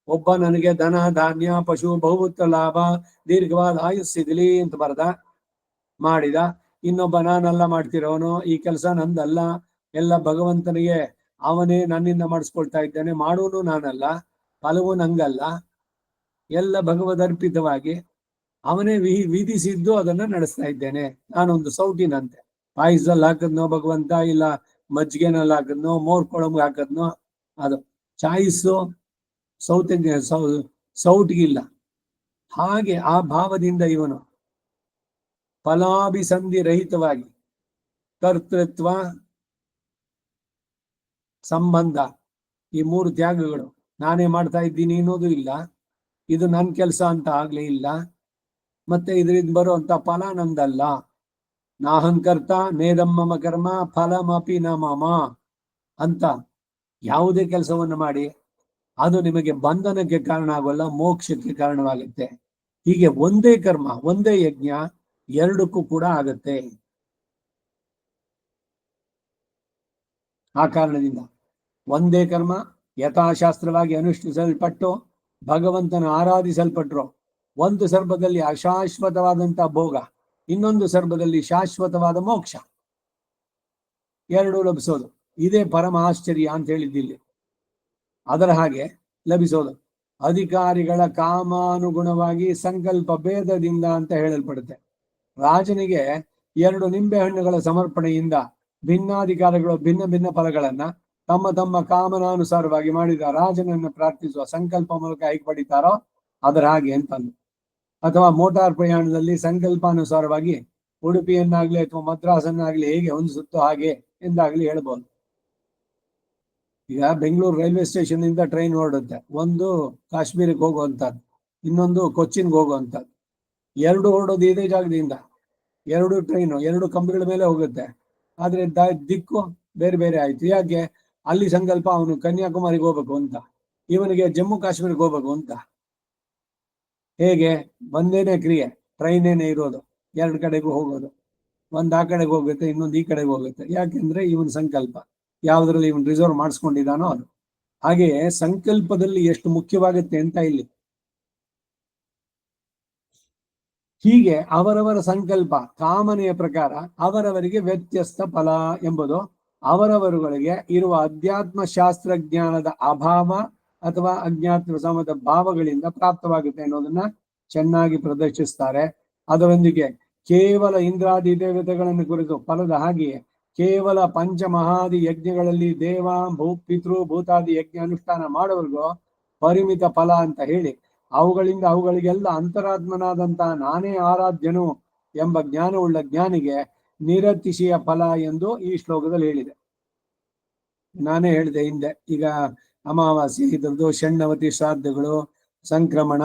ಒಬ್ಬ ನನಗೆ ಧನ ಧಾನ್ಯ ಪಶು ಬಹುಮೂತ್ರ ಲಾಭ ದೀರ್ಘವಾದ ಆಯುಸ್ಸಿದಲಿ ಅಂತ ಮಾಡಿದ. ಇನ್ನೊಬ್ಬ ನಾನೆಲ್ಲ ಮಾಡ್ತಿರೋನು, ಈ ಕೆಲಸ ನಂದಲ್ಲ, ಎಲ್ಲ ಭಗವಂತನಿಗೆ ಅವನೇ ನನ್ನಿಂದ ಮಾಡಿಸ್ಕೊಳ್ತಾ ಇದ್ದಾನೆ, ಮಾಡೋನು ನಾನಲ್ಲ, ಫಲವೂ ನಂಗಲ್ಲ, ಎಲ್ಲ ಭಗವದರ್ಪಿತವಾಗಿ ಅವನೇ ವಿಧಿಸಿದ್ದು ಅದನ್ನ ನಡೆಸ್ತಾ ಇದ್ದೇನೆ. ನಾನೊಂದು ಸೌಟಿನಂತೆ, ಪಾಯಸದಲ್ಲಿ ಹಾಕದ್ನೋ ಭಗವಂತ, ಇಲ್ಲ ಮಜ್ಜಿಗೆನಲ್ಲಿ ಹಾಕದ್ನೋ ಮೋರ್ ಕೊಳಂಬ ಹಾಕದ್ನೋ, ಅದು ಚಾಯ್ಸು ಸೌಟಿಗಿಲ್ಲ. ಹಾಗೆ ಆ ಭಾವದಿಂದ ಇವನು ಫಲಾಭಿಸಂಧಿ ರಹಿತವಾಗಿ ಕರ್ತೃತ್ವ ಸಂಬಂಧ ಈ ಮೂರು ತ್ಯಾಗಗಳು, ನಾನೇ ಮಾಡ್ತಾ ಇದ್ದೀನಿ ಅನ್ನೋದು ಇಲ್ಲ, ಇದು ನನ್ನ ಕೆಲಸ ಅಂತ ಆಗ್ಲೇ ಇಲ್ಲ, ಮತ್ತೆ ಇದರಿಂದ ಬರುವಂತ ಫಲ ನಂದಲ್ಲ, ನಾಹಂಕರ್ತ ನೇದಮ್ಮಮ ಕರ್ಮ ಫಲಮಪಿ ನ ಮಮ ಅಂತ ಯಾವುದೇ ಕೆಲಸವನ್ನು ಮಾಡಿ ಅದು ನಿಮಗೆ ಬಂಧನಕ್ಕೆ ಕಾರಣ ಆಗೋಲ್ಲ, ಮೋಕ್ಷಕ್ಕೆ ಕಾರಣವಾಗುತ್ತೆ. ಹೀಗೆ ಒಂದೇ ಕರ್ಮ ಒಂದೇ ಯಜ್ಞ ಎರಡಕ್ಕೂ ಕೂಡ ಆಗತ್ತೆ. ಆ ಕಾರಣದಿಂದ ಒಂದೇ ಕರ್ಮ ಯಥಾಶಾಸ್ತ್ರವಾಗಿ ಅನುಷ್ಠಿಸಲ್ಪಟ್ಟು ಭಗವಂತನ ಆರಾಧಿಸಲ್ಪಟ್ರು ಒಂದು ಸರ್ಭದಲ್ಲಿ ಅಶಾಶ್ವತವಾದಂತಹ ಭೋಗ, ಇನ್ನೊಂದು ಸರ್ಭದಲ್ಲಿ ಶಾಶ್ವತವಾದ ಮೋಕ್ಷ ಎರಡೂ ಲಭಿಸೋದು. ಇದೇ ಪರಮ ಆಶ್ಚರ್ಯ ಅಂತ ಹೇಳಿದ್ದಿಲ್ಲಿ. ಅದರ ಹಾಗೆ ಲಭಿಸೋದು ಅಧಿಕಾರಿಗಳ ಕಾಮಾನುಗುಣವಾಗಿ ಸಂಕಲ್ಪ ಭೇದದಿಂದ ಅಂತ ಹೇಳಲ್ಪಡುತ್ತೆ. ರಾಜನಿಗೆ 2 ನಿಂಬೆ ಹಣ್ಣುಗಳ ಸಮರ್ಪಣೆಯಿಂದ ಭಿನ್ನಾಧಿಕಾರಿಗಳು ಭಿನ್ನ ಭಿನ್ನ ಫಲಗಳನ್ನ ತಮ್ಮ ತಮ್ಮ ಕಾಮನಾನುಸಾರವಾಗಿ ಮಾಡಿದ ರಾಜನನ್ನು ಪ್ರಾರ್ಥಿಸುವ ಸಂಕಲ್ಪ ಮೂಲಕ ಹೇಗೆ ಪಡಿತಾರೋ ಅದರ ಹಾಗೆ ಅಂತಂದು. ಅಥವಾ ಮೋಟಾರ್ ಪ್ರಯಾಣದಲ್ಲಿ ಸಂಕಲ್ಪಾನುಸಾರವಾಗಿ ಉಡುಪಿಯನ್ನಾಗ್ಲಿ ಅಥವಾ ಮದ್ರಾಸನ್ನಾಗ್ಲಿ ಹೇಗೆ ಹೊಂದಿಸುತ್ತೋ ಹಾಗೆ ಎಂದಾಗ್ಲಿ ಹೇಳ್ಬೋದು. ಈಗ ಬೆಂಗಳೂರು ರೈಲ್ವೆ ಸ್ಟೇಷನ್ ಇಂದ ಟ್ರೈನ್ ಹೊರಡುತ್ತೆ, ಒಂದು ಕಾಶ್ಮೀರಕ್ಕೆ ಹೋಗುವಂಥದ್ದು, ಇನ್ನೊಂದು ಕೊಚ್ಚಿನ್ಗೆ ಹೋಗುವಂಥದ್ದು. ಎರಡು ಹೊರಡೋದು ಇದೇ ಜಾಗದಿಂದ, ಎರಡು ಟ್ರೈನು ಎರಡು ಕಂಬಿಗಳ ಮೇಲೆ ಹೋಗುತ್ತೆ, ಆದ್ರೆ ದಿಕ್ಕು ಬೇರೆ ಬೇರೆ ಆಯ್ತು. ಯಾಕೆ? ಅಲ್ಲಿ ಸಂಕಲ್ಪ ಅವನು ಕನ್ಯಾಕುಮಾರಿಗೆ ಹೋಗ್ಬೇಕು ಅಂತ, ಇವನಿಗೆ ಜಮ್ಮು ಕಾಶ್ಮೀರಕ್ಕೆ ಹೋಗ್ಬೇಕು ಅಂತ. ಹೇಗೆ? ಒಂದೇನೆ ಕ್ರಿಯೆ, ಟ್ರೈನೇನೆ ಇರೋದು, ಎರಡು ಕಡೆಗೂ ಹೋಗೋದು, ಒಂದ್ ಆ ಕಡೆಗೆ ಹೋಗುತ್ತೆ, ಇನ್ನೊಂದು ಈ ಕಡೆಗೆ ಹೋಗುತ್ತೆ. ಯಾಕೆಂದ್ರೆ ಇವನ್ ಸಂಕಲ್ಪ ಯಾವ್ದ್ರಲ್ಲಿ ಇವನ್ ರಿಸರ್ವ್ ಮಾಡಿಸ್ಕೊಂಡಿದ್ದಾನೋ ಅದು. ಹಾಗೆಯೇ ಸಂಕಲ್ಪದಲ್ಲಿ ಎಷ್ಟು ಮುಖ್ಯವಾಗುತ್ತೆ ಅಂತ ಇಲ್ಲಿ. ಹೀಗೆ ಅವರವರ ಸಂಕಲ್ಪ ಕಾಮನೆಯ ಪ್ರಕಾರ ಅವರವರಿಗೆ ವ್ಯತ್ಯಸ್ತ ಫಲ ಎಂಬುದು ಅವರವರುಗಳಿಗೆ ಇರುವ ಅಧ್ಯಾತ್ಮ ಶಾಸ್ತ್ರಜ್ಞಾನದ ಅಭಾವ ಅಥವಾ ಅಜ್ಞಾತ ಸಮದ ಭಾವಗಳಿಂದ ಪ್ರಾಪ್ತವಾಗುತ್ತೆ ಅನ್ನೋದನ್ನ ಚೆನ್ನಾಗಿ ಪ್ರದರ್ಶಿಸ್ತಾರೆ. ಅದರೊಂದಿಗೆ ಕೇವಲ ಇಂದ್ರಾದಿ ದೇವತೆಗಳನ್ನು ಕುರಿತು ಫಲದ ಹಾಗೆಯೇ ಕೇವಲ ಪಂಚಮಹಾದಿ ಯಜ್ಞಗಳಲ್ಲಿ ದೇವ ಪಿತೃ ಭೂತಾದಿ ಯಜ್ಞ ಅನುಷ್ಠಾನ ಮಾಡೋವರೆಗೂ ಪರಿಮಿತ ಫಲ ಅಂತ ಹೇಳಿ ಅವುಗಳಿಂದ ಅವುಗಳಿಗೆಲ್ಲ ಅಂತರಾತ್ಮನಾದಂತಹ ನಾನೇ ಆರಾಧ್ಯನು ಎಂಬ ಜ್ಞಾನವುಳ್ಳ ಜ್ಞಾನಿಗೆ ನಿರತಿಶಯ ಫಲ ಎಂದು ಈ ಶ್ಲೋಕದಲ್ಲಿ ಹೇಳಿದೆ. ನಾನೇ ಹೇಳಿದೆ ಹಿಂದೆ. ಈಗ ಅಮಾವಾಸ್ಯೆ ಇದ್ರದ್ದು ಷಣ್ಣವತಿ ಶ್ರಾದ್ದಗಳು, ಸಂಕ್ರಮಣ,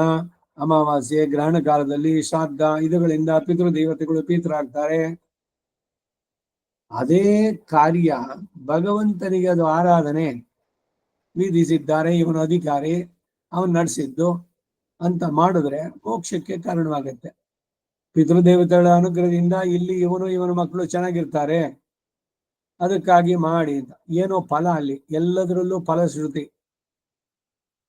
ಅಮಾವಾಸ್ಯೆ, ಗ್ರಹಣ ಕಾಲದಲ್ಲಿ ಶ್ರಾದ್ದ, ಇದುಗಳಿಂದ ಪಿತೃದೇವತೆಗಳು ಪ್ರೀತರಾಗ್ತಾರೆ. ಅದೇ ಕಾರ್ಯ ಭಗವಂತನಿಗೆ ಅದು ಆರಾಧನೆ ವಿಧಿಸಿದ್ದಾರೆ, ಇವನು ಅಧಿಕಾರಿ, ಅವನು ನಡೆಸಿದ್ದು ಅಂತ ಮಾಡಿದ್ರೆ ಮೋಕ್ಷಕ್ಕೆ ಕಾರಣವಾಗುತ್ತೆ. ಪಿತೃದೇವತೆಗಳ ಅನುಗ್ರಹದಿಂದ ಇಲ್ಲಿ ಇವನ ಮಕ್ಕಳು ಚೆನ್ನಾಗಿರ್ತಾರೆ, ಅದಕ್ಕಾಗಿ ಮಾಡಿ ಅಂತ. ಏನೋ ಫಲ ಅಲ್ಲಿ ಎಲ್ಲದರಲ್ಲೂ ಫಲಶ್ರುತಿ.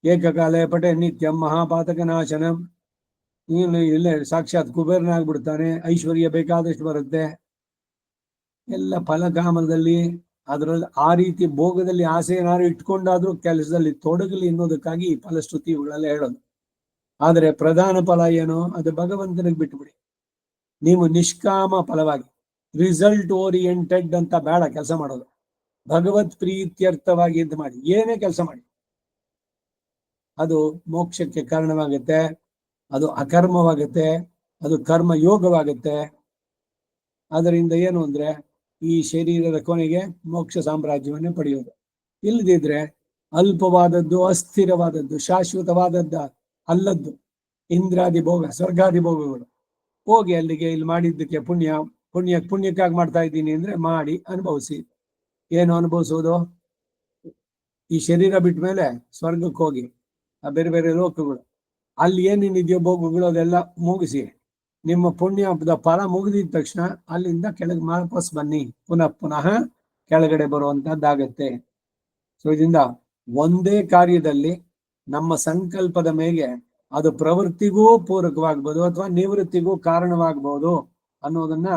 ಏಕಕಾಲೆ ಪಟೆ ನಿತ್ಯಂ ಮಹಾಪಾತಕ ನಾಶನಂ. ಇಲ್ಲೇ ಸಾಕ್ಷಾತ್ ಕುಬೇರನಾಗ್ಬಿಡ್ತಾನೆ, ಐಶ್ವರ್ಯ ಬೇಕಾದಷ್ಟು ಬರುತ್ತೆ. ಎಲ್ಲ ಫಲಕಾಮದಲ್ಲಿ ಅದರಲ್ಲಿ ಆ ರೀತಿ ಭೋಗದಲ್ಲಿ ಆಸೆ ಏನಾದ್ರು ಇಟ್ಕೊಂಡಾದ್ರೂ ಕೆಲಸದಲ್ಲಿ ತೊಡಗಲಿ ಅನ್ನೋದಕ್ಕಾಗಿ ಈ ಫಲಶ್ರುತಿ ಇವುಗಳೆಲ್ಲ ಹೇಳೋದು. ಆದರೆ ಪ್ರಧಾನ ಫಲ ಏನು, ಅದು ಭಗವಂತನಿಗೆ ಬಿಟ್ಟುಬಿಡಿ. ನೀವು ನಿಷ್ಕಾಮ ಫಲವಾಗಿ ರಿಸಲ್ಟ್ ಓರಿಯೆಂಟೆಡ್ ಅಂತ ಬೇಡ ಕೆಲಸ ಮಾಡೋದು. ಭಗವತ್ ಪ್ರೀತ್ಯರ್ಥವಾಗಿ ಇದು ಮಾಡಿ, ಏನೇ ಕೆಲಸ ಮಾಡಿ, ಅದು ಮೋಕ್ಷಕ್ಕೆ ಕಾರಣವಾಗುತ್ತೆ. ಅದು ಅಕರ್ಮವಾಗುತ್ತೆ, ಅದು ಕರ್ಮ ಯೋಗವಾಗುತ್ತೆ. ಅದರಿಂದ ಏನು ಅಂದ್ರೆ ಈ ಶರೀರದ ಕೊನೆಗೆ ಮೋಕ್ಷ ಸಾಮ್ರಾಜ್ಯವನ್ನೇ ಪಡೆಯೋದು. ಇಲ್ಲದಿದ್ರೆ ಅಲ್ಪವಾದದ್ದು, ಅಸ್ಥಿರವಾದದ್ದು, ಶಾಶ್ವತವಾದದ್ದ ಅಲ್ಲದ್ದು ಇಂದ್ರಾದಿ ಭೋಗ, ಸ್ವರ್ಗಾದಿ ಭೋಗಗಳು ಹೋಗಿ ಅಲ್ಲಿಗೆ ಇಲ್ಲಿ ಮಾಡಿದ್ದಕ್ಕೆ ಪುಣ್ಯಕ್ಕಾಗಿ ಮಾಡ್ತಾ ಇದ್ದೀನಿ ಅಂದ್ರೆ ಮಾಡಿ ಅನುಭವಿಸಿ. ಏನು ಅನುಭವಿಸೋದು? ಈ ಶರೀರ ಬಿಟ್ಟ ಮೇಲೆ ಸ್ವರ್ಗಕ್ಕೆ ಹೋಗಿ ಆ ಬೇರೆ ಬೇರೆ ಲೋಕಗಳು, ಅಲ್ಲಿ ಏನೇನಿದೆಯೋ ಭೋಗಗಳು ಅದೆಲ್ಲ ಮುಗಿಸಿ, ನಿಮ್ಮ ಪುಣ್ಯದ ಫಲ ಮುಗಿದಿದ ತಕ್ಷಣ ಅಲ್ಲಿಂದ ಕೆಳಗೆ ವಾಪಸ್ ಬನ್ನಿ, ಪುನಃ ಕೆಳಗಡೆ ಬರುವಂತದ್ದಾಗತ್ತೆ. ಸೊ ಇದರಿಂದ ಒಂದೇ ಕಾರ್ಯದಲ್ಲಿ ನಮ್ಮ ಸಂಕಲ್ಪದ ಮೇಲೆ ಅದು ಪ್ರವೃತ್ತಿಗೂ ಪೂರಕವಾಗ್ಬೋದು ಅಥವಾ ನಿವೃತ್ತಿಗೂ ಕಾರಣವಾಗಬಹುದು ಅನ್ನೋದನ್ನ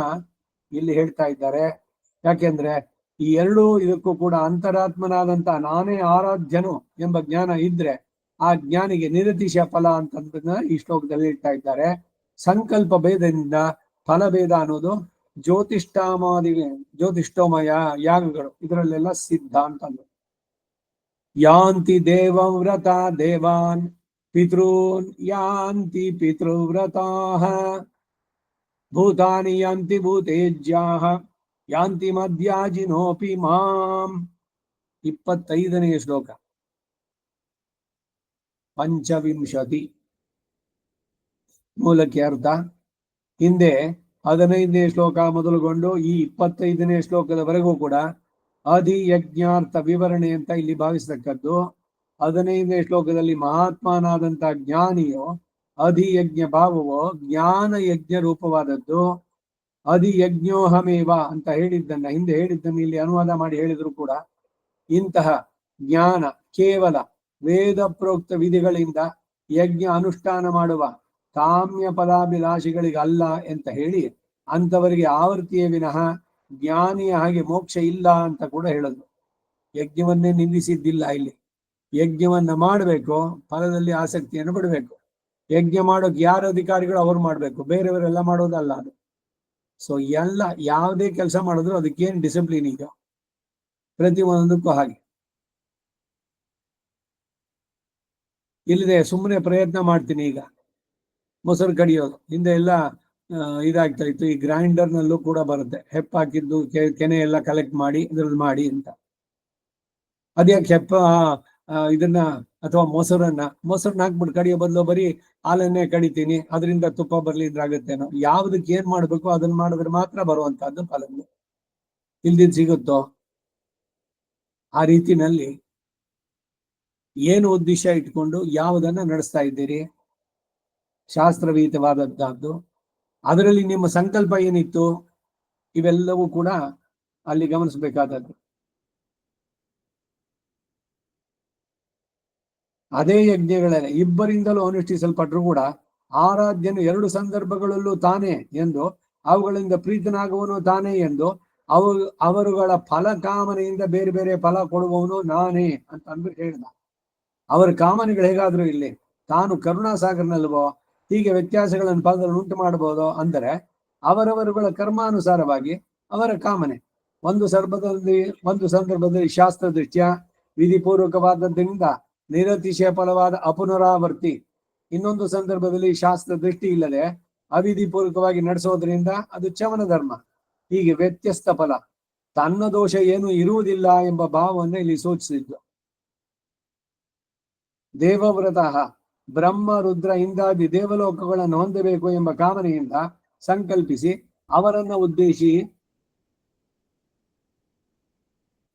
ಇಲ್ಲಿ ಹೇಳ್ತಾ ಇದ್ದಾರೆ. ಯಾಕೆಂದ್ರೆ ಈ ಎರಡೂ ಇದಕ್ಕೂ ಕೂಡ ಅಂತರಾತ್ಮನಾದಂತ ನಾನೇ ಆರಾಧ್ಯನು ಎಂಬ ಜ್ಞಾನ ಇದ್ರೆ ಆ ಜ್ಞಾನಿಗೆ ನಿರತಿಶ ಫಲ ಅಂತಂದನ್ನ ಈ ಶ್ಲೋಕದಲ್ಲಿ ಹೇಳ್ತಾ ಇದ್ದಾರೆ. ಸಂಕಲ್ಪ ಭೇದದಿಂದ ಫಲಭೇದ ಅನ್ನೋದು ಜ್ಯೋತಿಷ್ಠೋಮಯ ಯಾಗಗಳು ಇದರಲ್ಲೆಲ್ಲ ಸಿದ್ಧ ಅಂತಂದ್ರು. ಯಾಂತಿ ದೇವವ್ರತ ದೇವಾನ್ ಪಿತೃನ್ ಯಾಂತಿ ಪಿತೃವ್ರತಾಃ ಭೂತಾನಿ ಯಾಂತಿ ಭೂತೇಜ್ಯಾಃ ಯಾಂತಿ ಮಧ್ಯಾಜಿನೋಪಿ ಮಾಂ. 25ನೇ ಶ್ಲೋಕ, 25 ಮೂಲಕ್ಕೆ ಅರ್ಥ. ಹಿಂದೆ 15ನೇ ಶ್ಲೋಕ ಮೊದಲುಗೊಂಡು ಈ 25ನೇ ಶ್ಲೋಕದವರೆಗೂ ಕೂಡ ಅಧಿಯಜ್ಞಾರ್ಥ ವಿವರಣೆ ಅಂತ ಇಲ್ಲಿ ಭಾವಿಸತಕ್ಕದ್ದು. 15ನೇ ಶ್ಲೋಕದಲ್ಲಿ ಮಹಾತ್ಮನಾದಂತ ಜ್ಞಾನಿಯು ಅಧಿಯಜ್ಞ ಭಾವವೋ ಜ್ಞಾನ ಯಜ್ಞ ರೂಪವಾದದ್ದು. ಅಧಿಯಜ್ಞೋಹಮೇವ ಅಂತ ಹಿಂದೆ ಹೇಳಿದ್ದನ್ನು ಇಲ್ಲಿ ಅನುವಾದ ಮಾಡಿ ಹೇಳಿದ್ರು ಕೂಡ ಇಂತಹ ಜ್ಞಾನ ಕೇವಲ ವೇದ ಪ್ರೋಕ್ತ ವಿಧಿಗಳಿಂದ ಯಜ್ಞ ಅನುಷ್ಠಾನ ಮಾಡುವ ಕಾಮ್ಯ ಫಲಾಭಿಲಾಷಿಗಳಿಗೆ ಅಲ್ಲ ಅಂತ ಹೇಳಿ ಅಂತವರಿಗೆ ಆವರ್ತಿಯ ವಿನಃ ಜ್ಞಾನಿಯ ಹಾಗೆ ಮೋಕ್ಷ ಇಲ್ಲ ಅಂತ ಕೂಡ ಹೇಳೋದು. ಯಜ್ಞವನ್ನೇ ನಿಂದಿಸಿದ್ದಿಲ್ಲ ಇಲ್ಲಿ. ಯಜ್ಞವನ್ನ ಮಾಡಬೇಕು, ಫಲದಲ್ಲಿ ಆಸಕ್ತಿಯನ್ನು ಬಿಡಬೇಕು. ಯಜ್ಞ ಮಾಡೋಕೆ ಯಾರ ಅಧಿಕಾರಿಗಳು ಅವ್ರು ಮಾಡ್ಬೇಕು, ಬೇರೆಯವರೆಲ್ಲ ಮಾಡೋದಲ್ಲ ಅದು. ಸೊ ಎಲ್ಲ ಯಾವುದೇ ಕೆಲಸ ಮಾಡಿದ್ರು ಅದಕ್ಕೇನು ಡಿಸಿಪ್ಲಿನ್ ಇದೆಯೋ ಪ್ರತಿ ಒಂದಕ್ಕೂ ಹಾಗೆ. ಇಲ್ಲದೆ ಸುಮ್ಮನೆ ಪ್ರಯತ್ನ ಮಾಡ್ತೀನಿ, ಈಗ ಮೊಸರು ಕಡಿಯೋದು ಹಿಂದೆ ಎಲ್ಲ ಇದಾಗ್ತಾ ಇತ್ತು. ಈ ಗ್ರೈಂಡರ್ನಲ್ಲೂ ಕೂಡ ಬರುತ್ತೆ, ಹೆಪ್ಪಾಕಿದ್ದು ಕೆನೆ ಎಲ್ಲ ಕಲೆಕ್ಟ್ ಮಾಡಿ ಇದ್ರಲ್ಲಿ ಮಾಡಿ ಅಂತ. ಅದ್ಯಾಕೆ ಇದನ್ನ ಅಥವಾ ಮೊಸರನ್ನ ಹಾಕ್ಬಿಟ್ಟು ಕಡಿಯೋ ಬದಲು ಬರೀ ಹಾಲನ್ನೇ ಕಡಿತೀನಿ, ಅದರಿಂದ ತುಪ್ಪ ಬರ್ಲಿ ಇದ್ರಾಗತ್ತೇನೋ. ಯಾವ್ದಕ್ಕೆ ಏನ್ ಮಾಡ್ಬೇಕು ಅದನ್ನ ಮಾಡಿದ್ರೆ ಮಾತ್ರ ಬರುವಂತಹದ್ದು ಫಲಗಳು. ಇಲ್ದಿದ್ ಸಿಗುತ್ತೋ? ಆ ರೀತಿನಲ್ಲಿ ಏನು ಉದ್ದೇಶ ಇಟ್ಕೊಂಡು ಯಾವುದನ್ನ ನಡೆಸ್ತಾ ಇದ್ದೀರಿ? ಶಾಸ್ತ್ರವೀತವಾದದ್ದು. ಅದರಲ್ಲಿ ನಿಮ್ಮ ಸಂಕಲ್ಪ ಏನಿತ್ತು? ಇವೆಲ್ಲವೂ ಕೂಡ ಅಲ್ಲಿ ಗಮನಿಸಬೇಕಾದದ್ದು. ಅದೇ ಯಜ್ಞಗಳೇ ಇಬ್ಬರಿಂದಲೂ ಅನುಷ್ಠಿಸಲ್ಪಟ್ಟರು ಕೂಡ ಆರಾಧ್ಯನು 2 ಸಂದರ್ಭಗಳಲ್ಲೂ ತಾನೇ ಎಂದು, ಅವುಗಳಿಂದ ಪ್ರೀತನಾಗುವನು ತಾನೇ ಎಂದು, ಅವರುಗಳ ಫಲ ಕಾಮನೆಯಿಂದ ಬೇರೆ ಬೇರೆ ಫಲ ಕೊಡುವವನು ನಾನೇ ಅಂತ ಅಂದ್ಬಿಟ್ಟು ಹೇಳಿದ. ಅವರ ಕಾಮನೆಗಳು ಹೇಗಾದ್ರೂ ಇಲ್ಲಿ ತಾನು ಕರುಣಾಸಾಗರನಲ್ವೋ ಹೀಗೆ ವ್ಯತ್ಯಾಸಗಳನ್ನು ಫಲದಲ್ಲಿ ಉಂಟು ಮಾಡಬಹುದು. ಅಂದರೆ ಅವರವರುಗಳ ಕರ್ಮಾನುಸಾರವಾಗಿ ಅವರ ಕಾಮನೆ ಒಂದು ಸಂದರ್ಭದಲ್ಲಿ ಶಾಸ್ತ್ರ ದೃಷ್ಟ್ಯ ವಿಧಿಪೂರ್ವಕವಾದದ್ದರಿಂದ ನಿರತಿಶಯ ಫಲವಾದ ಅಪುನರಾವರ್ತಿ, ಇನ್ನೊಂದು ಸಂದರ್ಭದಲ್ಲಿ ಶಾಸ್ತ್ರ ದೃಷ್ಟಿ ಇಲ್ಲದೆ ಅವಿಧಿಪೂರ್ವಕವಾಗಿ ನಡೆಸೋದ್ರಿಂದ ಅದು ಚವನ ಧರ್ಮ. ಹೀಗೆ ವ್ಯತ್ಯಸ್ತ ಫಲ ತನ್ನ ದೋಷ ಏನು ಇರುವುದಿಲ್ಲ ಎಂಬ ಭಾವವನ್ನು ಇಲ್ಲಿ ಸೂಚಿಸಿದ್ದು. ದೇವವ್ರತ ಬ್ರಹ್ಮ ರುದ್ರ ಇಂದಾದಿ ದೇವಲೋಕಗಳನ್ನು ಹೊಂದಬೇಕು ಎಂಬ ಕಾಮನೆಯಿಂದ ಸಂಕಲ್ಪಿಸಿ ಅವರನ್ನ ಉದ್ದೇಶಿ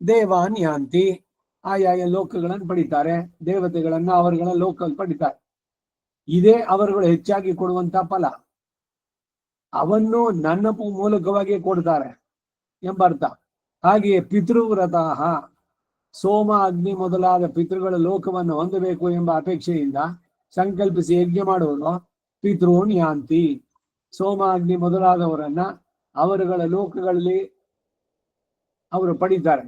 ದೇವಾನ್ಯಾಂತಿ ಆಯಾಯ ಲೋಕಗಳನ್ನು ಪಡಿತಾರೆ, ದೇವತೆಗಳನ್ನ ಅವರುಗಳ ಲೋಕ ಪಡಿತಾರೆ. ಇದೇ ಅವರುಗಳು ಹೆಚ್ಚಾಗಿ ಕೊಡುವಂತ ಫಲ. ಅವನ್ನು ನನ್ನ ಮೂಲಕವಾಗಿ ಕೊಡ್ತಾರೆ ಎಂಬ ಅರ್ಥ. ಹಾಗೆಯೇ ಪಿತೃವ್ರತ ಸೋಮ ಅಗ್ನಿ ಮೊದಲಾದ ಪಿತೃಗಳ ಲೋಕವನ್ನು ಹೊಂದಬೇಕು ಎಂಬ ಅಪೇಕ್ಷೆಯಿಂದ ಸಂಕಲ್ಪಿಸಿ ಯಜ್ಞ ಮಾಡುವರು ಪಿತೃನ್ ಯಾಂತಿ. ಸೋಮ ಅಗ್ನಿ ಮೊದಲಾದವರನ್ನ ಅವರುಗಳ ಲೋಕಗಳಲ್ಲಿ ಅವರು ಪಡಿತಾರೆ.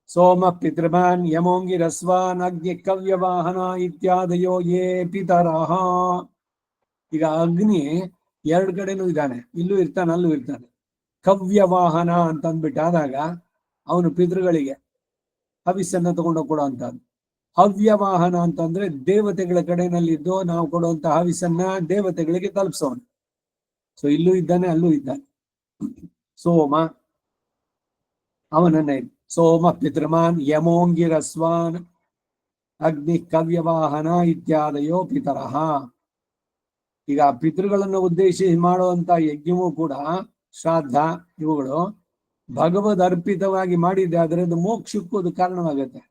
ಸೋಮ ಪಿತೃಮಾನ್ ಯಮೋಂಗಿ ರಸ್ವಾನ್ ಅಗ್ನಿ ಕವ್ಯವಾಹನ ಇತ್ಯಾದಯೋ ಯೇ ಪಿತರಹ. ಈಗ ಅಗ್ನಿ ಎರಡು ಕಡೆನೂ ಇದ್ದಾನೆ, ಇಲ್ಲೂ ಇರ್ತಾನೆ ಅಲ್ಲೂ ಇರ್ತಾನೆ. ಕವ್ಯವಾಹನ ಅಂತಂದ್ಬಿಟ್ಟಾದಾಗ ಅವನು ಪಿತೃಗಳಿಗೆ ಹವಿಸ್ಸನ್ನ ತಗೊಂಡೋಗಿ ಕೊಡೋ ಅಂತದ್ದು. ಹವ್ಯವಾಹನ ಅಂತಂದ್ರೆ ದೇವತೆಗಳ ಕಡೆನಲ್ಲಿದ್ದು ನಾವು ಕೊಡುವಂತ ಹವಿಸ್ಸನ್ನ ದೇವತೆಗಳಿಗೆ ತಲುಪಿಸೋನು. ಸೊ ಇಲ್ಲೂ ಇದ್ದಾನೆ ಅಲ್ಲೂ ಇದ್ದಾನೆ. ಸೋಮ ಅವನನ್ನೇ ಸೋಮ ಪಿತೃಮಾನ್ ಯಮೋಂಗಿರಸ್ವಾನ್ ಅಗ್ನಿ ಕವ್ಯವಾಹನ ಇತ್ಯಾದಯೋ ಪಿತರಹ. ಈಗ ಪಿತೃಗಳನ್ನು ಉದ್ದೇಶಿಸಿ ಮಾಡುವಂತ ಯಜ್ಞವೂ ಕೂಡ ಶ್ರಾದ್ದ ಇವುಗಳು ಭಗವದ್ ಅರ್ಪಿತವಾಗಿ ಮಾಡಿದ್ದೆ ಅದರದ್ದು ಮೋಕ್ಷಕ್ಕೂ ಅದು ಕಾರಣವಾಗುತ್ತೆ.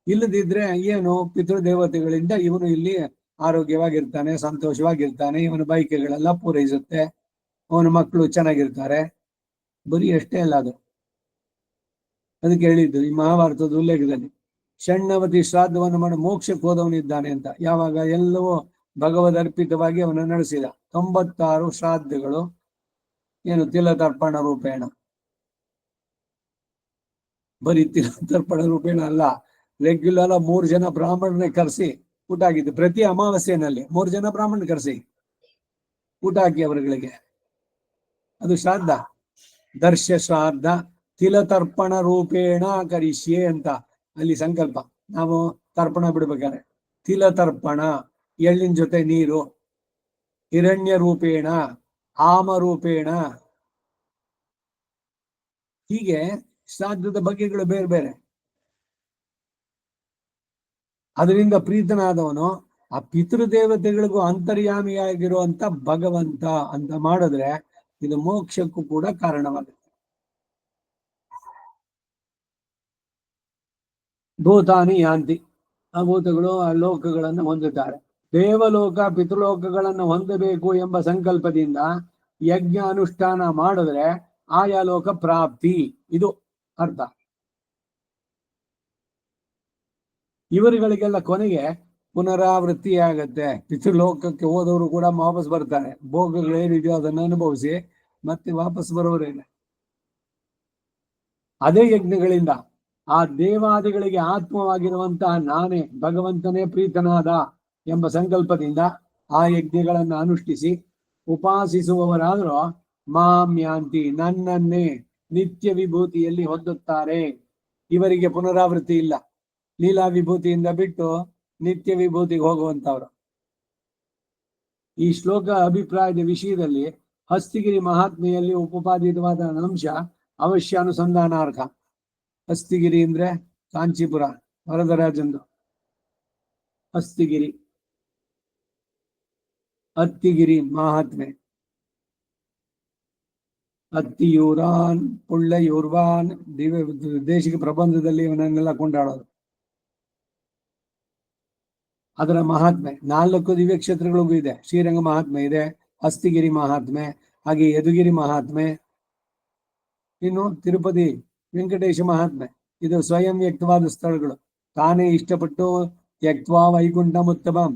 ಇಲ್ಲದಿದ್ರೆ ಏನು ಪಿತೃದೇವತೆಗಳಿಂದ ಇವನು ಇಲ್ಲಿ ಆರೋಗ್ಯವಾಗಿರ್ತಾನೆ, ಸಂತೋಷವಾಗಿರ್ತಾನೆ, ಇವನ ಬಯಕೆಗಳೆಲ್ಲ ಪೂರೈಸುತ್ತೆ, ಅವನ ಮಕ್ಕಳು ಚೆನ್ನಾಗಿರ್ತಾರೆ, ಬರೀ ಅಷ್ಟೇ ಅಲ್ಲ ಅದು. ಅದಕ್ಕೆ ಹೇಳಿದ್ದು ಈ ಮಹಾಭಾರತದ ಉಲ್ಲೇಖದಲ್ಲಿ ಷಣ್ಣವತಿ ಶ್ರಾದ್ದವನ್ನು ಮಾಡಿ ಮೋಕ್ಷಕ್ಕೆ ಹೋದವನಿದ್ದಾನೆ ಅಂತ. ಯಾವಾಗ ಎಲ್ಲವೂ ಭಗವದ್ ಅರ್ಪಿತವಾಗಿ ಅವನ ನಡೆಸಿದ 96 ಶ್ರಾದ್ದಗಳು ಏನು ತಿಲತರ್ಪಣ ರೂಪೇಣ. ಬರೀ ತಿಲತರ್ಪಣ ರೂಪೇಣ ಅಲ್ಲ, ರೆಗ್ಯುಲರ್ 3 ಜನ ಬ್ರಾಹ್ಮಣರನ್ನೇ ಕರೆಸಿ ಊಟ ಆಗಿದ್ದು. ಪ್ರತಿ ಅಮಾವಾಸ್ಯೆನಲ್ಲಿ 3 ಜನ ಬ್ರಾಹ್ಮಣ ಕರೆಸಿ ಊಟ ಹಾಕಿ ಅವರುಗಳಿಗೆ, ಅದು ಶ್ರಾದ್ದ. ದರ್ಶ ಶ್ರಾದ್ದ ತಿಲತರ್ಪಣ ರೂಪೇಣ ಕರಿಷ್ಯೆ ಅಂತ ಅಲ್ಲಿ ಸಂಕಲ್ಪ. ನಾವು ತರ್ಪಣ ಬಿಡ್ಬೇಕಾದ್ರೆ ತಿಲತರ್ಪಣ ಎಳ್ಳಿನ ಜೊತೆ ನೀರು, ಹಿರಣ್ಯ ರೂಪೇಣ, ಆಮ ರೂಪೇಣ, ಹೀಗೆ ಶ್ರಾದ್ದದ ಬಗೆಗಳು ಬೇರೆ ಬೇರೆ. ಅದರಿಂದ ಪ್ರೀತನಾದವನು ಆ ಪಿತೃದೇವತೆಗಳಿಗೂ ಅಂತರ್ಯಾಮಿಯಾಗಿರುವಂತ ಭಗವಂತ ಅಂತ ಮಾಡಿದ್ರೆ ಇದು ಮೋಕ್ಷಕ್ಕೂ ಕೂಡ ಕಾರಣವಾಗುತ್ತೆ. ಭೂತಾನಿ ಯಾಂತಿ, ಆ ಭೂತಗಳು ಆ ಲೋಕಗಳನ್ನು ಹೊಂದುತ್ತಾರೆ. ದೇವಲೋಕ ಪಿತೃಲೋಕಗಳನ್ನು ಹೊಂದಬೇಕು ಎಂಬ ಸಂಕಲ್ಪದಿಂದ ಯಜ್ಞ ಅನುಷ್ಠಾನ ಮಾಡಿದ್ರೆ ಆಯಾ ಲೋಕ ಪ್ರಾಪ್ತಿ, ಇದು ಅರ್ಥ. ಇವರುಗಳಿಗೆಲ್ಲ ಕೊನೆಗೆ ಪುನರಾವೃತ್ತಿ ಆಗತ್ತೆ. ಪಿತೃಲೋಕಕ್ಕೆ ಹೋದವರು ಕೂಡ ವಾಪಸ್ ಬರ್ತಾರೆ, ಭೋಗಗಳೇನಿದೆಯೋ ಅದನ್ನು ಅನುಭವಿಸಿ ಮತ್ತೆ ವಾಪಸ್ ಬರೋರೇನೆ. ಅದೇ ಯಜ್ಞಗಳಿಂದ ಆ ದೇವಾದಿಗಳಿಗೆ ಆತ್ಮವಾಗಿರುವಂತಹ ನಾನೇ ಭಗವಂತನೇ ಪ್ರೀತನಾದ ಎಂಬ ಸಂಕಲ್ಪದಿಂದ ಆ ಯಜ್ಞಗಳನ್ನು ಅನುಷ್ಠಿಸಿ ಉಪಾಸಿಸುವವರಾದರೂ ಮಾಮ್ಯಾಂತಿ, ನನ್ನನ್ನೇ ನಿತ್ಯ ವಿಭೂತಿಯಲ್ಲಿ ಹೊಂದುತ್ತಾರೆ. ಇವರಿಗೆ ಪುನರಾವೃತ್ತಿ ಇಲ್ಲ, ಲೀಲಾ ವಿಭೂತಿಯಿಂದ ಬಿಟ್ಟು ನಿತ್ಯ ವಿಭೂತಿಗೆ ಹೋಗುವಂತವ್ರು. ಈ ಶ್ಲೋಕ ಅಭಿಪ್ರಾಯದ ವಿಷಯದಲ್ಲಿ ಹಸ್ತಿಗಿರಿ ಮಹಾತ್ಮೆಯಲ್ಲಿ ಉಪಪಾದಿತವಾದ ಅಂಶ ಅವಶ್ಯ ಅನುಸಂಧಾನಾರ್ಹ. ಹಸ್ತಿಗಿರಿ ಅಂದ್ರೆ ಕಾಂಚೀಪುರ ವರದರಾಜಂದು ಹಸ್ತಿಗಿರಿ, ಹತ್ತಿಗಿರಿ ಮಹಾತ್ಮೆ, ಹತ್ತಿಯೂರಾನ್ ಪುಳ್ಳೆಯೂರ್ವಾನ್ ದೇಶಿಕ ಪ್ರಬಂಧದಲ್ಲಿ ಇವನನ್ನೆಲ್ಲ ಕೊಂಡಾಡೋದು. ಅದರ ಮಹಾತ್ಮೆ 4 ದಿವ್ಯ ಕ್ಷೇತ್ರಗಳಿಗೂ ಇದೆ. ಶ್ರೀರಂಗ ಮಹಾತ್ಮೆ ಇದೆ, ಹಸ್ತಿಗಿರಿ ಮಹಾತ್ಮೆ, ಹಾಗೆ ಯದುಗಿರಿ ಮಹಾತ್ಮೆ, ಇನ್ನು ತಿರುಪತಿ ವೆಂಕಟೇಶ ಮಹಾತ್ಮೆ. ಇದು ಸ್ವಯಂ ವ್ಯಕ್ತವಾದ ಸ್ಥಳಗಳು. ತಾನೇ ಇಷ್ಟಪಟ್ಟು ತ್ಯಕ್ವಾ ವೈಕುಂಠಮುತ್ತಮಂ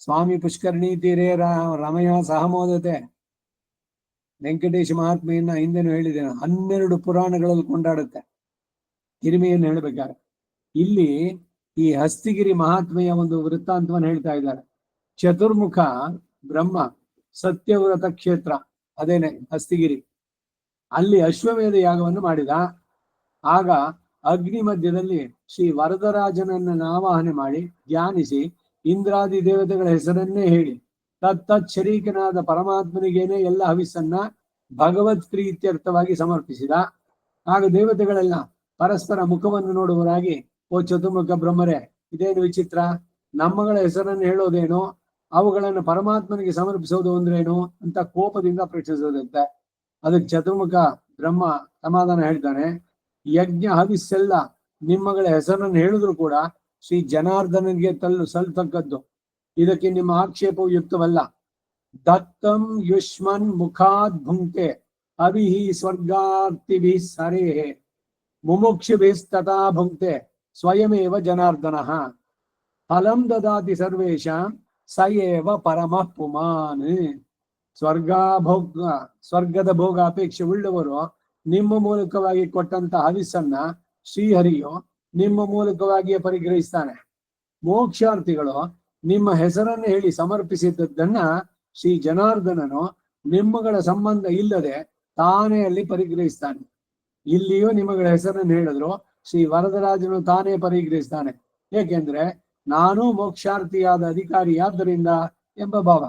ಸ್ವಾಮಿ ಪುಷ್ಕರಣಿ ತೀರೇ ರಮಯ ಸಹಮೋದತೆ. ವೆಂಕಟೇಶ ಮಹಾತ್ಮೆಯನ್ನ ಹಿಂದೆನೂ ಹೇಳಿದ್ದೇನೆ, 12 ಪುರಾಣಗಳಲ್ಲಿ ಕೊಂಡಾಡುತ್ತೆ ಹಿರಿಮೆಯನ್ನು ಹೇಳಬೇಕಾದ್ರೆ. ಇಲ್ಲಿ ಈ ಹಸ್ತಿಗಿರಿ ಮಹಾತ್ಮೆಯ ಒಂದು ವೃತ್ತಾಂತವನ್ನು ಹೇಳ್ತಾ ಇದ್ದಾರೆ. ಚತುರ್ಮುಖ ಬ್ರಹ್ಮ ಸತ್ಯವ್ರತ ಕ್ಷೇತ್ರ, ಅದೇನೆ ಹಸ್ತಿಗಿರಿ. ಅಲ್ಲಿ ಅಶ್ವಮೇಧ ಯಾಗವನ್ನು ಮಾಡಿದ. ಆಗ ಅಗ್ನಿ ಮಧ್ಯದಲ್ಲಿ ಶ್ರೀ ವರದರಾಜನನ್ನು ಆವಾಹನೆ ಮಾಡಿ ಧ್ಯಾನಿಸಿ ಇಂದ್ರಾದಿ ದೇವತೆಗಳ ಹೆಸರನ್ನೇ ಹೇಳಿ ತತ್ತತ್ ಶರೀಕನಾದ ಪರಮಾತ್ಮನಿಗೇನೆ ಎಲ್ಲ ಹವಿಸ್ಸನ್ನ ಭಗವತ್ ಪ್ರೀತ್ಯರ್ಥವಾಗಿ ಸಮರ್ಪಿಸಿದ. ಆಗ ದೇವತೆಗಳೆಲ್ಲ ಪರಸ್ಪರ ಮುಖವನ್ನು ನೋಡುವರಾಗಿ, ಓ ಚತುರ್ಮುಖ ಬ್ರಹ್ಮರೇ, ಇದೇನು ವಿಚಿತ್ರ, ನಮ್ಮಗಳ ಹೆಸರನ್ನು ಹೇಳೋದೇನು, ಅವುಗಳನ್ನು ಪರಮಾತ್ಮನಿಗೆ ಸಮರ್ಪಿಸೋದು ಅಂದ್ರೇನು ಅಂತ ಕೋಪದಿಂದ ಪ್ರಶ್ನಿಸೋದಂತೆ. ಅದಕ್ಕೆ ಚತುರ್ಮುಖ ಬ್ರಹ್ಮ ಸಮಾಧಾನ ಹೇಳ್ತಾನೆ, ಯಜ್ಞ ಹವಿಸ್ಸೆಲ್ಲ ನಿಮ್ಮಗಳ ಹೆಸರನ್ನು ಹೇಳಿದ್ರು ಕೂಡ ಶ್ರೀ ಜನಾರ್ದನನಿಗೆ ಸಲ್ತಕ್ಕದ್ದು. ಇದಕ್ಕೆ ನಿಮ್ಮ ಆಕ್ಷೇಪವು ಯುಕ್ತವಲ್ಲ. ದತ್ತಂ ಯುಷ್ಮನ್ ಮುಖಾದ್ ಭುಂಕ್ತೆ ಅವಿಹಿ ಸ್ವರ್ಗಾರ್ತಿಭಿ ಸರೇಹೆ ಮುಮುಕ್ಷುಭಿಸ್ತಥಾ ಭುಂಕ್ತೆ ಸ್ವಯಮೇವ ಜನಾರ್ದನಃ ಫಲಂ ದದಾತಿ ಸರ್ವೇಷಾಂ ಸ ಏವ ಪರಮಃ ಪುಮಾನ್. ಸ್ವರ್ಗದ ಭೋಗ ಅಪೇಕ್ಷೆ ಉಳ್ಳವರು ನಿಮ್ಮ ಮೂಲಕವಾಗಿ ಕೊಟ್ಟಂತ ಹವಿಸ್ಸನ್ನ ಶ್ರೀಹರಿಯು ನಿಮ್ಮ ಮೂಲಕವಾಗಿಯೇ ಪರಿಗ್ರಹಿಸ್ತಾನೆ. ಮೋಕ್ಷಾರ್ಥಿಗಳು ನಿಮ್ಮ ಹೆಸರನ್ನು ಹೇಳಿ ಸಮರ್ಪಿಸಿದ್ದನ್ನ ಶ್ರೀ ಜನಾರ್ದನನು ನಿಮ್ಮಗಳ ಸಂಬಂಧ ಇಲ್ಲದೆ ತಾನೇ ಅಲ್ಲಿ ಪರಿಗ್ರಹಿಸ್ತಾನೆ. ಇಲ್ಲಿಯೂ ನಿಮ್ಮಗಳ ಹೆಸರನ್ನು ಹೇಳಿದ್ರು ಶ್ರೀ ವರದರಾಜನು ತಾನೇ ಪರಿಗ್ರಹಿಸ್ತಾನೆ. ಏಕೆಂದ್ರೆ ನಾನು ಮೋಕ್ಷಾರ್ಥಿಯಾದ ಅಧಿಕಾರಿಯಾದ್ದರಿಂದ ಎಂಬ ಭಾವ.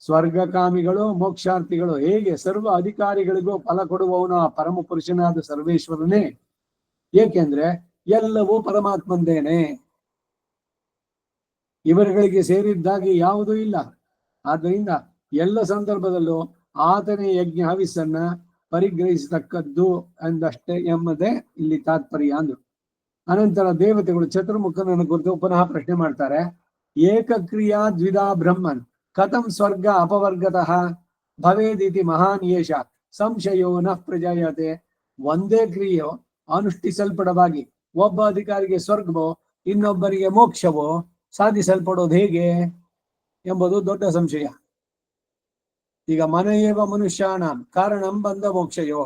ಸ್ವರ್ಗಕಾಮಿಗಳು ಮೋಕ್ಷಾರ್ಥಿಗಳು ಹೇಗೆ ಸರ್ವ ಅಧಿಕಾರಿಗಳಿಗೂ ಫಲ ಕೊಡುವವನು ಆ ಪರಮ ಪುರುಷನಾದ ಸರ್ವೇಶ್ವರನೇ. ಏಕೆಂದ್ರೆ ಎಲ್ಲವೂ ಪರಮಾತ್ಮಂದೇನೆ, ಇವರುಗಳಿಗೆ ಸೇರಿದ್ದಾಗಿ ಯಾವುದೂ ಇಲ್ಲ. ಆದ್ದರಿಂದ ಎಲ್ಲ ಸಂದರ್ಭದಲ್ಲೂ ಆತನೇ ಯಜ್ಞ ಹವಿಸ್ಸನ್ನ ಪರಿಗ್ರಹಿಸತಕ್ಕದ್ದು ಎಂದಷ್ಟೇ ಎಂಬುದೇ ಇಲ್ಲಿ ತಾತ್ಪರ್ಯ ಅಂದ್ರು. ಅನಂತರ ದೇವತೆಗಳು ಚತುರ್ಮುಖನನ್ನು ಕುರಿತು ಪುನಃ ಪ್ರಶ್ನೆ ಮಾಡ್ತಾರೆ. ಏಕಕ್ರಿಯಾ ದ್ವಿಧಾ ಬ್ರಹ್ಮನ್ ಕಥಂ ಸ್ವರ್ಗ ಅಪವರ್ಗತಃ ಭವೇದಿತಿ ಮಹಾನ್ ಯೇಷ ಸಂಶಯೋ ನ ಪ್ರಜಾಯತೆ. ಒಂದೇ ಕ್ರಿಯೆಯೋ ಅನುಷ್ಠಿಸಲ್ಪಡವಾಗಿ ಒಬ್ಬ ಅಧಿಕಾರಿಗೆ ಸ್ವರ್ಗವೋ ಇನ್ನೊಬ್ಬರಿಗೆ ಮೋಕ್ಷವೋ ಸಾಧಿಸಲ್ಪಡೋದು ಹೇಗೆ ಎಂಬುದು ದೊಡ್ಡ ಸಂಶಯ. ಈಗ ಮನೆಯೇವ ಮನುಷ್ಯಾಣ ಕಾರಣಂ ಬಂಧ ಮೋಕ್ಷಯೋ,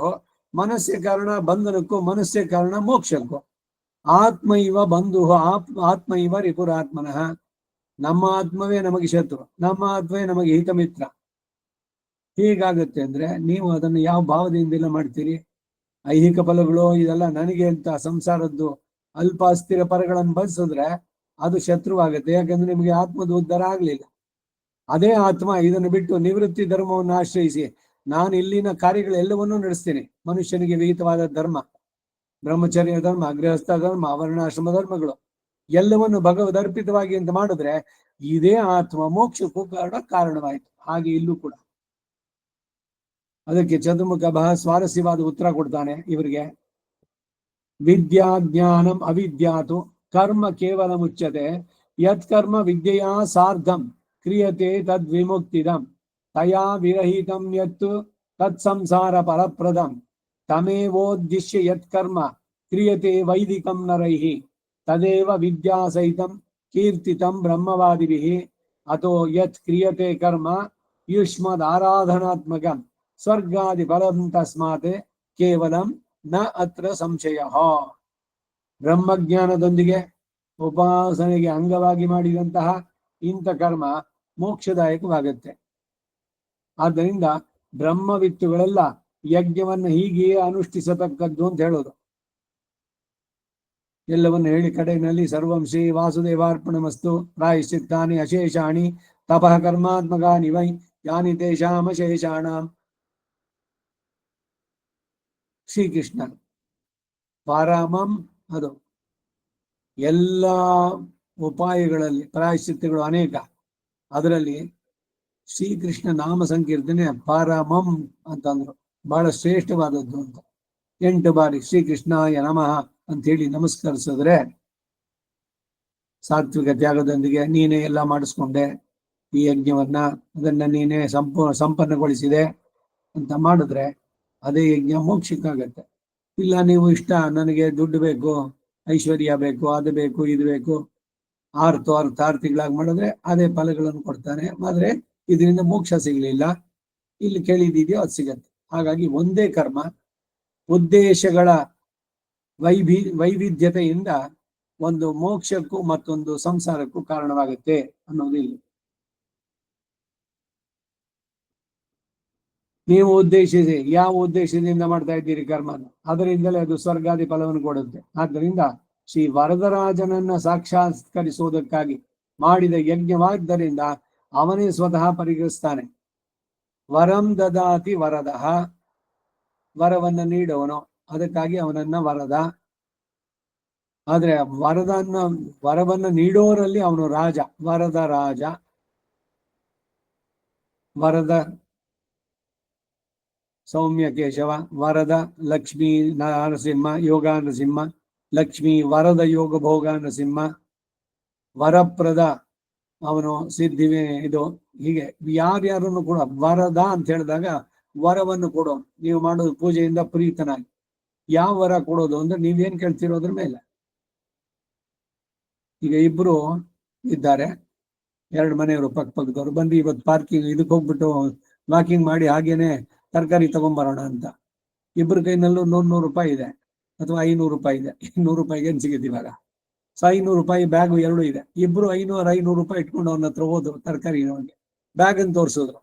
ಮನಸ್ಸೇ ಕಾರಣ ಬಂಧನಕ್ಕೂ ಮನಸ್ಸೇ ಕಾರಣ ಮೋಕ್ಷಕ್ಕೂ. ಆತ್ಮ ಇವ ಬಂಧು ಆತ್ಮ ಇವ ರಿಪುರಾತ್ಮನಃ. ನಮ್ಮ ಆತ್ಮವೇ ನಮಗೆ ಶತ್ರು, ನಮ್ಮ ಆತ್ಮವೇ ನಮಗೆ ಹಿತಮಿತ್ರ. ಹೀಗಾಗುತ್ತೆ ಅಂದ್ರೆ ನೀವು ಅದನ್ನು ಯಾವ ಭಾವದಿಂದೆಲ್ಲ ಮಾಡ್ತೀರಿ? ಐಹಿಕ ಫಲಗಳು ಇದೆಲ್ಲ ನನಗೆ ಅಂತ ಸಂಸಾರದ್ದು ಅಲ್ಪ ಅಸ್ಥಿರ ಪರಗಳನ್ನು ಬಯಸಿದ್ರೆ ಅದು ಶತ್ರುವಾಗುತ್ತೆ. ಯಾಕಂದ್ರೆ ನಿಮಗೆ ಆತ್ಮದ ಉದ್ಧಾರ ಆಗ್ಲಿಲ್ಲ. ಅದೇ ಆತ್ಮ ಇದನ್ನು ಬಿಟ್ಟು ನಿವೃತ್ತಿ ಧರ್ಮವನ್ನು ಆಶ್ರಯಿಸಿ ನಾನು ಇಲ್ಲಿನ ಕಾರ್ಯಗಳೆಲ್ಲವನ್ನೂ ನಡೆಸ್ತೇನೆ. ಮನುಷ್ಯನಿಗೆ ವಿಹಿತವಾದ ಧರ್ಮ, ಬ್ರಹ್ಮಚರ್ಯ ಧರ್ಮ, ಗೃಹಸ್ಥ ಧರ್ಮ, ವರ್ಣಾಶ್ರಮ ಧರ್ಮಗಳು ಎಲ್ಲವನ್ನು ಭಗವದರ್ಪಿತವಾಗಿ ಅಂತ ಮಾಡಿದ್ರೆ ಇದೇ ಆತ್ಮ ಮೋಕ್ಷಕ್ಕೂ ಕಾರಣವಾಯಿತು. ಹಾಗೆ ಇಲ್ಲೂ ಕೂಡ. ಅದಕ್ಕೆ ಚತುರ್ಮುಖ ಬಹಳ ಸ್ವಾರಸ್ಯವಾದ ಉತ್ತರ ಕೊಡ್ತಾನೆ ಇವರಿಗೆ. ವಿದ್ಯಾ ಜ್ಞಾನಂ ಅವಿದ್ಯಾತು ಕರ್ಮ ಕೇವಲ ಮುಚ್ಚತೆ ಯತ್ ಕರ್ಮ ವಿದ್ಯೆಯ ಸಾರ್ಧಂ ಕ್ರಿಯತೆ ತದ್ ವಿಮುಕ್ತಿದಂ ತಯಾ ವಿರಹಿತಂ ಯತ್ ತತ್ ಸಂಸಾರ ಫಲಪ್ರದಂ ತಮೇವೋದ್ದಿಶ್ಯ ಯತ್ ಕರ್ಮ ಕ್ರಿಯತೆ ವೈದಿಕಂ ನರೈಹಿ ತದೇವ ವಿದ್ಯಾ ಸಹಿತಂ ಕೀರ್ತಿತಂ ಬ್ರಹ್ಮವಾದಿಭಿಃ ಅಥೋ ಯತ್ ಕ್ರಿಯತೆ ಕರ್ಮ ಯುಷ್ಮದ್ ಆರಾಧನಾತ್ಮಕಂ ಸ್ವರ್ಗಾದಿ ಫಲಂ ತಸ್ಮಾತ್ ಕೇವಲಂ ನ ಅತ್ರ ಸಂಶಯ. ಬ್ರಹ್ಮಜ್ಞಾನದೊಂದಿಗೆ ಉಪಾಸನೆಗೆ ಅಂಗವಾಗಿ ಮಾಡಿದಂತಹ ಇಂಥ ಕರ್ಮ ಮೋಕ್ಷದಾಯಕವಾಗುತ್ತೆ. ಆದ್ದರಿಂದ ಬ್ರಹ್ಮವಿತ್ತುಗಳೆಲ್ಲ ಯಜ್ಞವನ್ನು ಹೀಗೆಯೇ ಅನುಷ್ಠಿಸತಕ್ಕದ್ದು ಅಂತ ಹೇಳೋದು. ಎಲ್ಲವನ್ನು ಹೇಳಿ ಕಡೆಯಲ್ಲಿ ಸರ್ವಂ ಶ್ರೀ ವಾಸುದೇವಾರ್ಪಣಮಸ್ತು ಪ್ರಾಯಶ್ಚಿತ್ತಾನಿ ಅಶೇಷಾಣಿ ತಪಃ ಕರ್ಮಾತ್ಮಕಾನಿ ವೈ ಯಾನಿ ತೇಷಾಂ ಅಶೇಷಾಣಾಂ. ಶ್ರೀಕೃಷ್ಣ ಪಾರಾಮಂ ಅದು ಎಲ್ಲ ಉಪಾಯಗಳಲ್ಲಿ ಪ್ರಾಯಶ್ಚಿತ್ತಗಳು ಅನೇಕ. ಅದರಲ್ಲಿ ಶ್ರೀಕೃಷ್ಣ ನಾಮ ಸಂಕೀರ್ತನೆ ಪಾರಾಮಂ ಅಂತಂದ್ರು, ಬಹಳ ಶ್ರೇಷ್ಠವಾದದ್ದು ಅಂತ. 8 ಬಾರಿ ಶ್ರೀಕೃಷ್ಣಾಯ ನಮಃ ಅಂತ ಹೇಳಿ ನಮಸ್ಕರಿಸಿದ್ರೆ ಸಾತ್ವಿಕ ತ್ಯಾಗದೊಂದಿಗೆ ನೀನೇ ಎಲ್ಲ ಮಾಡಿಸ್ಕೊಂಡೆ ಈ ಯಜ್ಞವನ್ನ, ಅದನ್ನ ನೀನೇ ಸಂಪನ್ನಗೊಳಿಸಿದೆ ಅಂತ ಮಾಡಿದ್ರೆ ಅದೇ ಯಜ್ಞ ಮೋಕ್ಷಕ್ಕಾಗತ್ತೆ. ಇಲ್ಲ ನೀವು ಇಷ್ಟ ನನಗೆ ದುಡ್ಡು ಬೇಕು, ಐಶ್ವರ್ಯ ಬೇಕು, ಅದು ಬೇಕು, ಇದು ಬೇಕು, ಅರ್ಥಾರ್ಥಿಗಳಾಗಿ ಮಾಡಿದ್ರೆ ಅದೇ ಫಲಗಳನ್ನು ಕೊಡ್ತಾನೆ. ಆದ್ರೆ ಇದರಿಂದ ಮೋಕ್ಷ ಸಿಗ್ಲಿಲ್ಲ, ಇಲ್ಲಿ ಕೇಳಿದೆಯೋ ಅದು ಸಿಗತ್ತೆ. ಹಾಗಾಗಿ ಒಂದೇ ಕರ್ಮ ಉದ್ದೇಶಗಳ ವೈವಿಧ್ಯತೆಯಿಂದ ಒಂದು ಮೋಕ್ಷಕ್ಕೂ ಮತ್ತೊಂದು ಸಂಸಾರಕ್ಕೂ ಕಾರಣವಾಗುತ್ತೆ ಅನ್ನೋದು ಇಲ್ಲಿ. ನೀವು ಉದ್ದೇಶಿಸಿ ಯಾವ ಉದ್ದೇಶದಿಂದ ಮಾಡ್ತಾ ಇದ್ದೀರಿ ಕರ್ಮನ, ಅದರಿಂದಲೇ ಅದು ಸ್ವರ್ಗಾದಿ ಫಲವನ್ನು ಕೊಡುತ್ತೆ. ಆದ್ದರಿಂದ ಶ್ರೀ ವರದರಾಜನನ್ನ ಸಾಕ್ಷಾತ್ಕರಿಸುವುದಕ್ಕಾಗಿ ಮಾಡಿದ ಯಜ್ಞವಾದ್ದರಿಂದ ಅವನೇ ಸ್ವತಃ ಪರಿಗಣಿಸ್ತಾನೆ. ವರಂ ದದಾತಿ ವರದಃ, ವರವನ್ನು ನೀಡುವನು. ಅದಕ್ಕಾಗಿ ಅವನನ್ನ ವರದ. ಆದ್ರೆ ವರವನ್ನ ನೀಡೋರಲ್ಲಿ ಅವನು ರಾಜ, ವರದ ರಾಜ. ವರದ ಸೌಮ್ಯ ಕೇಶವ, ವರದ ಲಕ್ಷ್ಮೀ ನರಸಿಂಹ, ಯೋಗ ನರಸಿಂಹ, ಲಕ್ಷ್ಮೀ ವರದ ಯೋಗ ಭೋಗ ನರಸಿಂಹ, ವರಪ್ರದ ಅವನು ಸಿದ್ಧಿವೇ ಇದು. ಹೀಗೆ ಯಾರ್ಯಾರನ್ನು ಕೂಡ ವರದ ಅಂತ ಹೇಳಿದಾಗ ವರವನ್ನು ಕೊಡೋ, ನೀವು ಮಾಡೋದು ಪೂಜೆಯಿಂದ ಪ್ರೀತನಾಗಿ. ಯಾವ ವರ ಕೊಡೋದು ಅಂದ್ರೆ ನೀವೇನ್ ಕೇಳ್ತಿರೋದ್ರ ಮೇಲೆ. ಈಗ ಇಬ್ರು ಇದ್ದಾರೆ, ಎರಡು ಮನೆಯವರು ಪಕ್ಕದವರು ಬಂದು ಇವತ್ತು ಪಾರ್ಕಿಂಗ್ ಇದಕ್ಕೆ ಹೋಗ್ಬಿಟ್ಟು ವಾಕಿಂಗ್ ಮಾಡಿ ಹಾಗೇನೆ ತರಕಾರಿ ತಗೊಂಡ್ಬರೋಣ ಅಂತ. ಇಬ್ಬರ ಕೈನಲ್ಲೂ 100 ರೂಪಾಯಿ ಇದೆ ಅಥವಾ 500 ರೂಪಾಯಿ ಇದೆ. 100 ರೂಪಾಯಿಗೆ ಏನ್ ಸಿಗುತ್ತೆ ಇವಾಗ? ಸೊ 500 ರೂಪಾಯಿ ಬ್ಯಾಗ್ ಎರಡು ಇದೆ. ಇಬ್ರು 500 ರೂಪಾಯಿ ಇಟ್ಕೊಂಡು ಅವನ ಹತ್ರ ಹೋದ್ರು ತರಕಾರಿ ಬ್ಯಾಗ್ ಅನ್ನು ತೋರಿಸಿದ್ರು.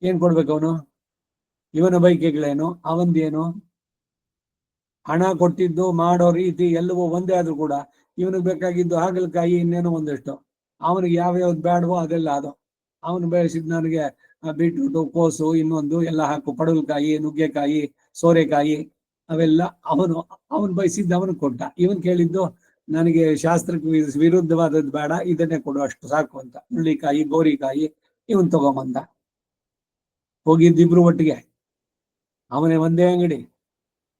ಏನ್ ಕೊಡ್ಬೇಕು ಅವನು? ಇವನ ಬೈಕೆಗಳೇನು, ಅವಂದೇನು, ಹಣ ಕೊಟ್ಟಿದ್ದು ಮಾಡೋ ರೀತಿ ಎಲ್ಲವೂ ಒಂದೇ ಆದ್ರೂ ಕೂಡ ಇವನಿಗೆ ಬೇಕಾಗಿದ್ದು ಹಾಗಲಕಾಯಿ ಇನ್ನೇನೋ ಒಂದಷ್ಟು, ಅವನಿಗೆ ಯಾವ್ಯಾವ್ದು ಬೇಡವೋ ಅದೆಲ್ಲ ಅದು. ಅವನು ಬೆಳೆಸಿದ್ ನನಗೆ ಬೀಟ್ರೂಟು, ಕೋಸು, ಇನ್ನೊಂದು ಎಲ್ಲ ಹಾಕು, ಪಡವಲಕಾಯಿ, ನುಗ್ಗೆಕಾಯಿ, ಸೋರೆಕಾಯಿ ಅವೆಲ್ಲ ಅವನು ಬಯಸಿದ್ದು ಅವನು ಕೊಟ್ಟ. ಇವನ್ ಕೇಳಿದ್ದು ನನಗೆ ಶಾಸ್ತ್ರಕ್ಕೆ ವಿರುದ್ಧವಾದದ್ದು ಬೇಡ, ಇದನ್ನೇ ಕೊಡು ಅಷ್ಟು ಸಾಕು ಅಂತ. ಹುಳ್ಳಿಕಾಯಿ, ಗೋರಿಕಾಯಿ ಇವನ್ ತಗೊಂಬಂದ. ಹೋಗಿದ್ದಿಬ್ರು ಒಟ್ಟಿಗೆ, ಅವನೇ ಒಂದೇ ಅಂಗಡಿ.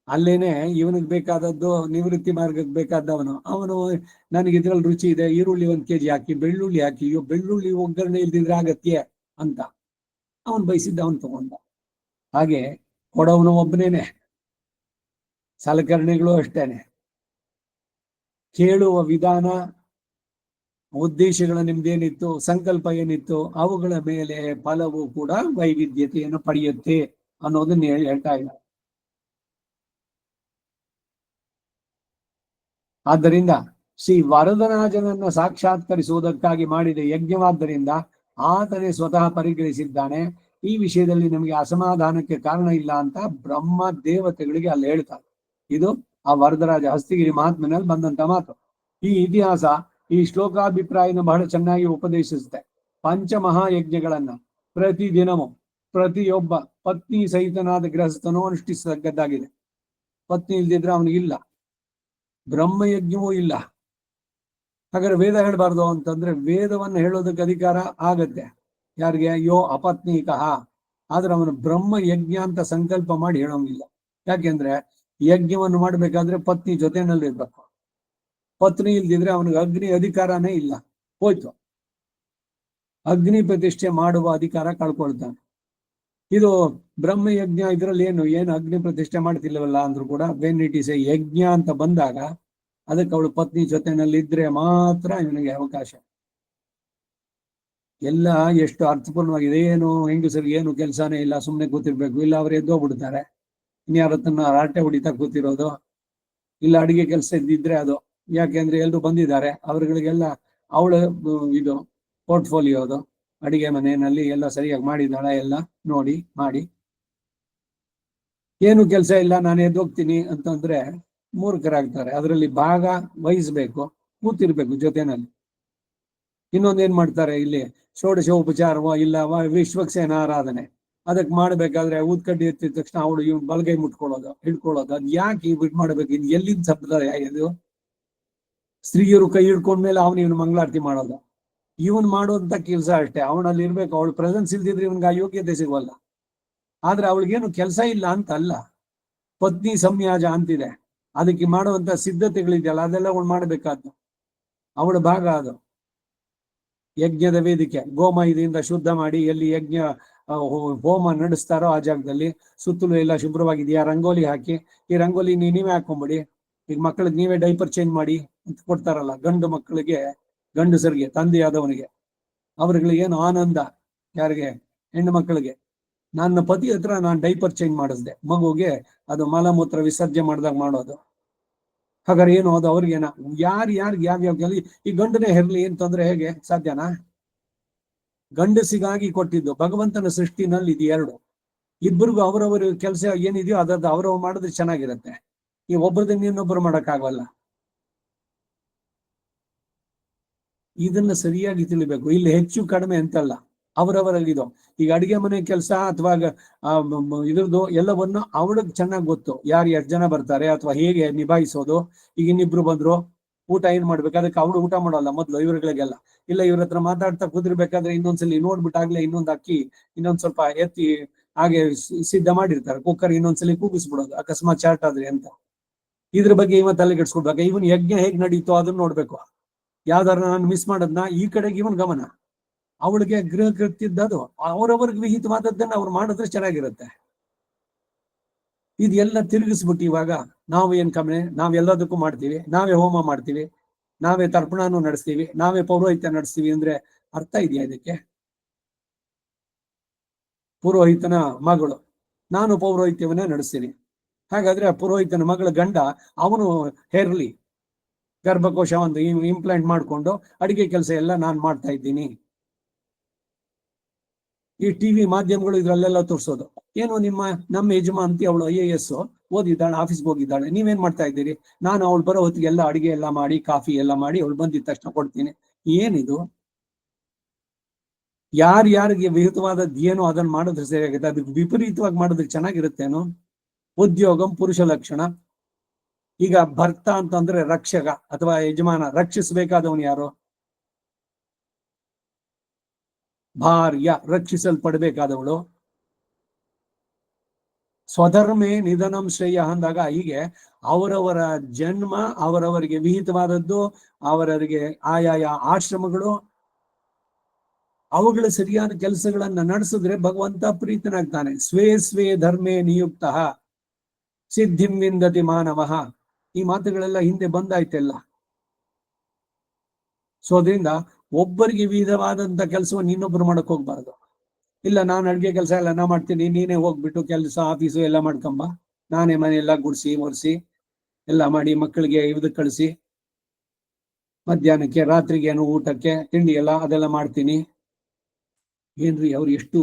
ಅಲ್ಲೇನೆ ಇವನಿಗೆ ಬೇಕಾದದ್ದು ನಿವೃತ್ತಿ ಮಾರ್ಗಕ್ಕೆ ಬೇಕಾದವನು ಅವನು ನನಗೆ ಇದ್ರಲ್ಲಿ ರುಚಿ ಇದೆ, ಈರುಳ್ಳಿ 1 kg ಹಾಕಿ, ಬೆಳ್ಳುಳ್ಳಿ ಹಾಕಿ, ಬೆಳ್ಳುಳ್ಳಿ ಒಗ್ಗರಣೆ ಇಲ್ದಿದ್ರೆ ಆಗತ್ಯೆ ಅಂತ ಅವನು ಬಯಸಿದ್ದ ಅವನು ತಗೊಂಡ. ಹಾಗೆ ಕೊಡವನು ಒಬ್ಬನೇನೆ, ಸಲಕರಣೆಗಳು ಅಷ್ಟೇನೆ. ಕೇಳುವ ವಿಧಾನ, ಉದ್ದೇಶಗಳ ನಿಮ್ದೇನಿತ್ತು, ಸಂಕಲ್ಪ ಏನಿತ್ತು, ಅವುಗಳ ಮೇಲೆ ಫಲವು ಕೂಡ ವೈವಿಧ್ಯತೆಯನ್ನು ಪಡೆಯುತ್ತೆ ಅನ್ನೋದನ್ನ ಹೇಳ್ತಾ ಇದ್ದಾರೆ. ಆದ್ದರಿಂದ ಶ್ರೀ ವರದರಾಜನನ್ನ ಸಾಕ್ಷಾತ್ಕರಿಸುವುದಕ್ಕಾಗಿ ಮಾಡಿದ ಯಜ್ಞವಾದ್ದರಿಂದ ಆತನೇ ಸ್ವತಃ ಪರಿಗ್ರಹಿಸಿದ್ದಾನೆ. ಈ ವಿಷಯದಲ್ಲಿ ನಮಗೆ ಅಸಮಾಧಾನಕ್ಕೆ ಕಾರಣ ಇಲ್ಲ ಅಂತ ಬ್ರಹ್ಮ ದೇವತೆಗಳಿಗೆ ಅಲ್ಲಿ ಹೇಳ್ತಾರೆ. ಇದು ಆ ವರದರಾಜ ಹಸ್ತಿಗಿರಿ ಮಹಾತ್ಮನಲ್ಲಿ ಬಂದಂತ ಮಾತು. ಈ ಇತಿಹಾಸ ಈ ಶ್ಲೋಕಾಭಿಪ್ರಾಯನ ಬಹಳ ಚೆನ್ನಾಗಿ ಉಪದೇಶಿಸುತ್ತೆ. ಪಂಚಮಹಾಯಜ್ಞಗಳನ್ನ ಪ್ರತಿದಿನವೂ ಪ್ರತಿಯೊಬ್ಬ ಪತ್ನಿ ಸಹಿತನಾದ ಗೃಹಸ್ಥನೂ ಅನುಷ್ಠಿಸತಕ್ಕದ್ದಾಗಿದೆ. ಪತ್ನಿ ಇಲ್ದಿದ್ರೆ ಅವನಿಗಿಲ್ಲ, ಬ್ರಹ್ಮಯಜ್ಞವೂ ಇಲ್ಲ. ಹಾಗಾದ್ರೆ ವೇದ ಹೇಳಬಾರ್ದು ಅಂತಂದ್ರೆ ವೇದವನ್ನು ಹೇಳೋದಕ್ಕೆ ಅಧಿಕಾರ ಆಗತ್ತೆ ಯಾರಿಗೆ? ಯೋ ಅಪತ್ನೀಕಃ. ಆದ್ರೆ ಅವನು ಬ್ರಹ್ಮ ಯಜ್ಞ ಅಂತ ಸಂಕಲ್ಪ ಮಾಡಿ ಹೇಳೋಂಗಿಲ್ಲ. ಯಾಕೆಂದ್ರೆ ಯಜ್ಞವನ್ನು ಮಾಡ್ಬೇಕಾದ್ರೆ ಪತ್ನಿ ಜೊತೆನಲ್ಲಿರ್ಬೇಕು. ಪತ್ನಿ ಇಲ್ದಿದ್ರೆ ಅವನಿಗೆ ಅಗ್ನಿ ಅಧಿಕಾರನೇ ಇಲ್ಲ, ಹೋಯ್ತು. ಅಗ್ನಿ ಪ್ರತಿಷ್ಠೆ ಮಾಡುವ ಅಧಿಕಾರ ಕಳ್ಕೊಳ್ತಾನೆ. ಇದು ಬ್ರಹ್ಮಯಜ್ಞ, ಇದ್ರಲ್ಲಿ ಏನು ಅಗ್ನಿ ಪ್ರತಿಷ್ಠೆ ಮಾಡ್ತಿಲ್ಲವಲ್ಲ ಅಂದ್ರೂ ಕೂಡ ವೆನ್ ಇಟ್ ಇಸ್ ಎ ಯಜ್ಞ ಅಂತ ಬಂದಾಗ ಅದಕ್ಕೆ ಅವಳು ಪತ್ನಿ ಜೊತೆನಲ್ಲಿ ಇದ್ರೆ ಮಾತ್ರ ಇವನಿಗೆ ಅವಕಾಶ. ಎಲ್ಲ ಎಷ್ಟು ಅರ್ಥಪೂರ್ಣವಾಗಿದೆ. ಏನು ಹೆಂಗಸರಿಗೆ ಏನು ಕೆಲಸನೇ ಇಲ್ಲ, ಸುಮ್ಮನೆ ಕೂತಿರ್ಬೇಕು, ಇಲ್ಲ ಅವ್ರು ಎದ್ದೋಗ್ಬಿಡ್ತಾರೆ, ಇನ್ಯಾರತ್ತನ್ನ ರಾಟೆ ಹೊಡಿತಾ ಕೂತಿರೋದು, ಇಲ್ಲ ಅಡಿಗೆ ಕೆಲಸ ಇದ್ದಿದ್ರೆ ಅದು. ಯಾಕೆಂದ್ರೆ ಎಲ್ರು ಬಂದಿದ್ದಾರೆ, ಅವ್ರಗಳಿಗೆಲ್ಲ ಅವಳ ಇದು ಪೋರ್ಟ್ಫೋಲಿಯೋ ಅದು, ಅಡಿಗೆ ಮನೆಯಲ್ಲಿ ಎಲ್ಲ ಸರಿಯಾಗಿ ಮಾಡಿದಾಳ ಎಲ್ಲ ನೋಡಿ ಮಾಡಿ. ಏನು ಕೆಲಸ ಇಲ್ಲ, ನಾನು ಎದ್ದೋಗ್ತೀನಿ ಅಂತಂದ್ರೆ ಮೂರ್ಖರಾಗ್ತಾರೆ. ಅದರಲ್ಲಿ ಭಾಗ ವಹಿಸ್ಬೇಕು, ಕೂತಿರ್ಬೇಕು ಜೊತೆನಲ್ಲಿ. ಇನ್ನೊಂದೇನ್ ಮಾಡ್ತಾರೆ ಇಲ್ಲಿ, ಷೋಡಶ ಉಪಚಾರವೋ ಇಲ್ಲ ವಿಶ್ವಕ್ಸೇನ ಆರಾಧನೆ, ಅದಕ್ಕೆ ಮಾಡ್ಬೇಕಾದ್ರೆ ಊದ್ಕಡ್ಡಿ ಎತ್ತಿದ ತಕ್ಷಣ ಅವಳು ಇವ್ ಬಲಗೈ ಮುಟ್ಕೊಳ್ಳೋದು, ಹಿಡ್ಕೊಳ್ಳೋದು. ಅದ್ ಯಾಕೆ ಇದ್ ಮಾಡ್ಬೇಕು? ಇದು ಎಲ್ಲಿಂದ ಸಂಪ್ರದಾಯ ಇದು? ಸ್ತ್ರೀಯರು ಕೈ ಹಿಡ್ಕೊಂಡ್ಮೇಲೆ ಅವನು ಇವನು ಮಂಗಳಾರತಿ ಮಾಡೋದು. ಇವನ್ ಮಾಡೋದಂತ ಕೆಲಸ ಅಷ್ಟೇ, ಅವನಲ್ಲಿ ಇರ್ಬೇಕು. ಅವಳು ಪ್ರೆಸೆನ್ಸ್ ಇಲ್ದಿದ್ರೆ ಇವನ್ಗೆ ಆ ಯೋಗ್ಯತೆ ಸಿಗೋಲ್ಲ. ಆದ್ರೆ ಅವಳಿಗೇನು ಕೆಲಸ ಇಲ್ಲ ಅಂತ ಅಲ್ಲ, ಪತ್ನಿ ಸಂಯಾಜ ಅಂತಿದೆ, ಅದಕ್ಕೆ ಮಾಡುವಂತ ಸಿದ್ಧತೆಗಳಿದೆಯಲ್ಲ ಅದೆಲ್ಲ ಅವಳು ಮಾಡ್ಬೇಕಾದ್ದು, ಅವಳ ಭಾಗ ಅದು. ಯಜ್ಞದ ವೇದಿಕೆ ಗೋಮಯದಿಂದ ಶುದ್ಧ ಮಾಡಿ, ಎಲ್ಲಿ ಯಜ್ಞ ಹೋಮ ನಡೆಸ್ತಾರೋ ಆ ಜಾಗದಲ್ಲಿ ಸುತ್ತಲೂ ಎಲ್ಲ ಶುಭ್ರವಾಗಿದೆಯಾ ರಂಗೋಲಿ ಹಾಕಿ, ಈ ರಂಗೋಲಿ ನೀವೇ ಹಾಕೊಂಬಿಡಿ, ಈಗ ಮಕ್ಕಳಿಗೆ ನೀವೇ ಡೈಪರ್ ಚೇಂಜ್ ಮಾಡಿ ಅಂತ ಕೊಡ್ತಾರಲ್ಲ, ಗಂಡು ಮಕ್ಕಳಿಗೆ, ಗಂಡಸರಿಗೆ, ತಂದೆಯಾದವನಿಗೆ, ಅವ್ರಿಗೆ ಏನು ಆನಂದ. ಯಾರಿಗೆ? ಹೆಣ್ಣು ಮಕ್ಕಳಿಗೆ. ನನ್ನ ಪತಿ ಹತ್ರ ನಾನು ಡೈಪರ್ ಚೇಂಜ್ ಮಾಡಿಸ್ದೆ, ಮಗುಗೆ ಅದು ಮಲಮೂತ್ರ ವಿಸರ್ಜನೆ ಮಾಡಿದಾಗ ಮಾಡೋದು. ಹಾಗಾದ್ರೆ ಏನು ಅದು ಅವ್ರಿಗೇನ? ಯಾರ್ಯಾರಿಗೆ ಯಾವ್ಯಾವ ಕೆಲ, ಈ ಗಂಡನೇ ಹೆರ್ಲಿ ಅಂತಂದ್ರೆ ಹೇಗೆ ಸಾಧ್ಯನಾ? ಗಂಡಸಿಗಾಗಿ ಕೊಟ್ಟಿದ್ದು. ಭಗವಂತನ ಸೃಷ್ಟಿನಲ್ಲಿ ಇದು ಎರಡು, ಇಬ್ಬರಿಗೂ ಅವರವರ ಕೆಲಸ ಏನಿದೆಯೋ ಅದದ್ದು ಅವರವ್ರು ಮಾಡಿದ್ರೆ ಚೆನ್ನಾಗಿರುತ್ತೆ. ಈ ಒಬ್ಬರದನ್ನ ಇನ್ನೊಬ್ಬರು ಮಾಡಕ್ಕಾಗಲ್ಲ. ಇದನ್ನ ಸರಿಯಾಗಿ ತಿಳಿಬೇಕು. ಇಲ್ಲಿ ಹೆಚ್ಚು ಕಡಿಮೆ ಅಂತಲ್ಲ, ಅವರವರಲ್ಲಿದು. ಈಗ ಅಡಿಗೆ ಮನೆ ಕೆಲಸ ಅಥವಾ ಇದ್ರದ್ದು ಎಲ್ಲವನ್ನು ಅವಳಿಗೆ ಚೆನ್ನಾಗಿ ಗೊತ್ತು, ಯಾರು ಎಷ್ಟು ಜನ ಬರ್ತಾರೆ ಅಥವಾ ಹೇಗೆ ನಿಭಾಯಿಸೋದು. ಈಗ ಇನ್ನಿಬ್ರು ಬಂದ್ರು, ಊಟ ಏನ್ ಮಾಡ್ಬೇಕು, ಅದಕ್ಕೆ ಅವಳು ಊಟ ಮಾಡೋಲ್ಲ ಮೊದ್ಲು ಇವ್ರಗಳಿಗೆಲ್ಲ. ಇಲ್ಲ, ಇವ್ರ ಹತ್ರ ಮಾತಾಡ್ತಾ ಕುದಿರ್ಬೇಕಾದ್ರೆ ಇನ್ನೊಂದ್ಸಲಿ ನೋಡ್ಬಿಟ್ಟಾಗ್ಲೇ ಇನ್ನೊಂದು ಅಕ್ಕಿ ಇನ್ನೊಂದ್ ಸ್ವಲ್ಪ ಎತ್ತಿ ಹಾಗೆ ಸಿದ್ಧ ಮಾಡಿರ್ತಾರೆ. ಕುಕ್ಕರ್ ಇನ್ನೊಂದ್ಸಲಿ ಕೂಗಿಸ್ಬಿಡೋದು ಅಕಸ್ಮಾತ್ ಚಾರ್ಟ್ ಆದ್ರೆ ಅಂತ. ಇದ್ರ ಬಗ್ಗೆ ಇವನ್ ತಲೆ ಕೆಡ್ಸ್ಕೊಡ್ಬೇಕು. ಇವನ್ ಯಜ್ಞ ಹೇಗ್ ನಡೀತೋ ಅದನ್ನ ನೋಡ್ಬೇಕು. ಯಾವ್ದಾರ ನಾನು ಮಿಸ್ ಮಾಡದ್ನ ಈ ಕಡೆಗೆ ಇವನ್ ಗಮನ. ಅವಳಿಗೆ ಗೃಹ ಕೃತ್ಯದ್ದು ಅವರವ್ರಿಗೆ ವಿಹಿತವಾದದ್ದನ್ನ ಅವ್ರು ಮಾಡಿದ್ರೆ ಚೆನ್ನಾಗಿರುತ್ತೆ. ಇದೆಲ್ಲ ತಿರುಗಿಸ್ಬಿಟ್ಟು ಇವಾಗ ನಾವು ಏನ್ ಕಮ್ಮಿ, ನಾವೆಲ್ಲದಕ್ಕೂ ಮಾಡ್ತೀವಿ, ನಾವೇ ಹೋಮ ಮಾಡ್ತೀವಿ, ನಾವೇ ತರ್ಪಣಾನು ನಡೆಸ್ತೀವಿ, ನಾವೇ ಪೌರೋಹಿತ್ಯ ನಡೆಸ್ತೀವಿ ಅಂದ್ರೆ ಅರ್ಥ ಇದೆಯಾ ಇದಕ್ಕೆ? ಪುರೋಹಿತನ ಮಗಳು, ನಾನು ಪೌರೋಹಿತ್ಯವನ್ನೇ ನಡೆಸ್ತೀನಿ. ಹಾಗಾದ್ರೆ ಆ ಪುರೋಹಿತನ ಮಗಳ ಗಂಡ ಅವನು ಹೇರ್ಲಿ, ಗರ್ಭಕೋಶ ಒಂದು ಇಂಪ್ಲಾಂಟ್ ಮಾಡ್ಕೊಂಡು ಅಡಿಗೆ ಕೆಲಸ ಎಲ್ಲ ನಾನು ಮಾಡ್ತಾ ಇದ್ದೀನಿ. ಈ ಟಿವಿ ಮಾಧ್ಯಮಗಳು ಇದ್ರಲ್ಲೆಲ್ಲ ತೋರಿಸೋದು ಏನು, ನಮ್ಮ ಯಜಮಾಂತಿ ಅವಳು IAS ಓದಿದ್ದಾಳೆ, ಆಫೀಸ್ಗೆ ಹೋಗಿದ್ದಾಳೆ, ನೀವೇನ್ ಮಾಡ್ತಾ ಇದ್ದೀರಿ? ನಾನು ಅವಳು ಬರೋ ಹೊತ್ತಿಗೆ ಎಲ್ಲ ಅಡಿಗೆ ಎಲ್ಲ ಮಾಡಿ, ಕಾಫಿ ಎಲ್ಲ ಮಾಡಿ ಅವಳು ಬಂದಿದ್ದ ತಕ್ಷಣ ಕೊಡ್ತೀನಿ. ಏನಿದು? ಯಾರ್ಯಾರಿಗೆ ವಿಹಿತವಾದದ್ದು ಏನೋ ಅದನ್ನ ಮಾಡಿದ್ರೆ ಸರಿಯಾಗುತ್ತೆ, ಅದಕ್ಕೆ ವಿಪರೀತವಾಗಿ ಮಾಡಿದ್ರೆ ಚೆನ್ನಾಗಿರುತ್ತೇನೋ? ಉದ್ಯೋಗಂ ಪುರುಷ ಲಕ್ಷಣ. ಈಗ ಭರ್ತ ಅಂತಂದ್ರೆ ರಕ್ಷಕ ಅಥವಾ ಯಜಮಾನ, ರಕ್ಷಿಸಬೇಕಾದವನು ಯಾರು? ಭಾರ್ಯ, ರಕ್ಷಿಸಲ್ಪಡಬೇಕಾದವಳು. ಸ್ವಧರ್ಮೇ ನಿಧನಂ ಶ್ರೇಯ ಅಂದಾಗ ಹೀಗೆ ಅವರವರ ಜನ್ಮ, ಅವರವರಿಗೆ ವಿಹಿತವಾದದ್ದು, ಅವರವರಿಗೆ ಆಯಾಯ ಆಶ್ರಮಗಳು, ಅವುಗಳ ಸರಿಯಾದ ಕೆಲಸಗಳನ್ನ ನಡೆಸಿದ್ರೆ ಭಗವಂತ ಪ್ರೀತನಾಗ್ತಾನೆ. ಸ್ವೇ ಸ್ವೇ ಧರ್ಮೇ ನಿಯುಕ್ತ ಸಿದ್ಧಿಂ ವಿಂದತಿ ಮಾನವಃ. ಈ ಮಾತುಗಳೆಲ್ಲ ಹಿಂದೆ ಬಂದಾಯ್ತೆಲ್ಲ. ಸೊ ಅದರಿಂದ ಒಬ್ಬರಿಗೆ ವಿಧವಾದಂತ ಕೆಲಸವನ್ನು ಇನ್ನೊಬ್ರು ಮಾಡಕ್ ಹೋಗ್ಬಾರ್ದು. ಇಲ್ಲ, ನಾನು ಅಡ್ಗೆ ಕೆಲಸ ಎಲ್ಲ ನಾ ಮಾಡ್ತೀನಿ, ನೀನೇ ಹೋಗ್ಬಿಟ್ಟು ಕೆಲಸ ಆಫೀಸು ಎಲ್ಲ ಮಾಡ್ಕೊಂಬ, ನಾನೇ ಮನೆಯೆಲ್ಲ ಗುಡಿಸಿ ಒರೆಸಿ ಎಲ್ಲ ಮಾಡಿ ಮಕ್ಕಳಿಗೆ ಇದಕ್ಕೆ ಕಳಿಸಿ, ಮಧ್ಯಾಹ್ನಕ್ಕೆ ರಾತ್ರಿಗೆ ಏನು ಊಟಕ್ಕೆ ತಿಂಡಿ ಎಲ್ಲ ಅದೆಲ್ಲ ಮಾಡ್ತೀನಿ. ಏನ್ರಿ ಅವ್ರು ಎಷ್ಟು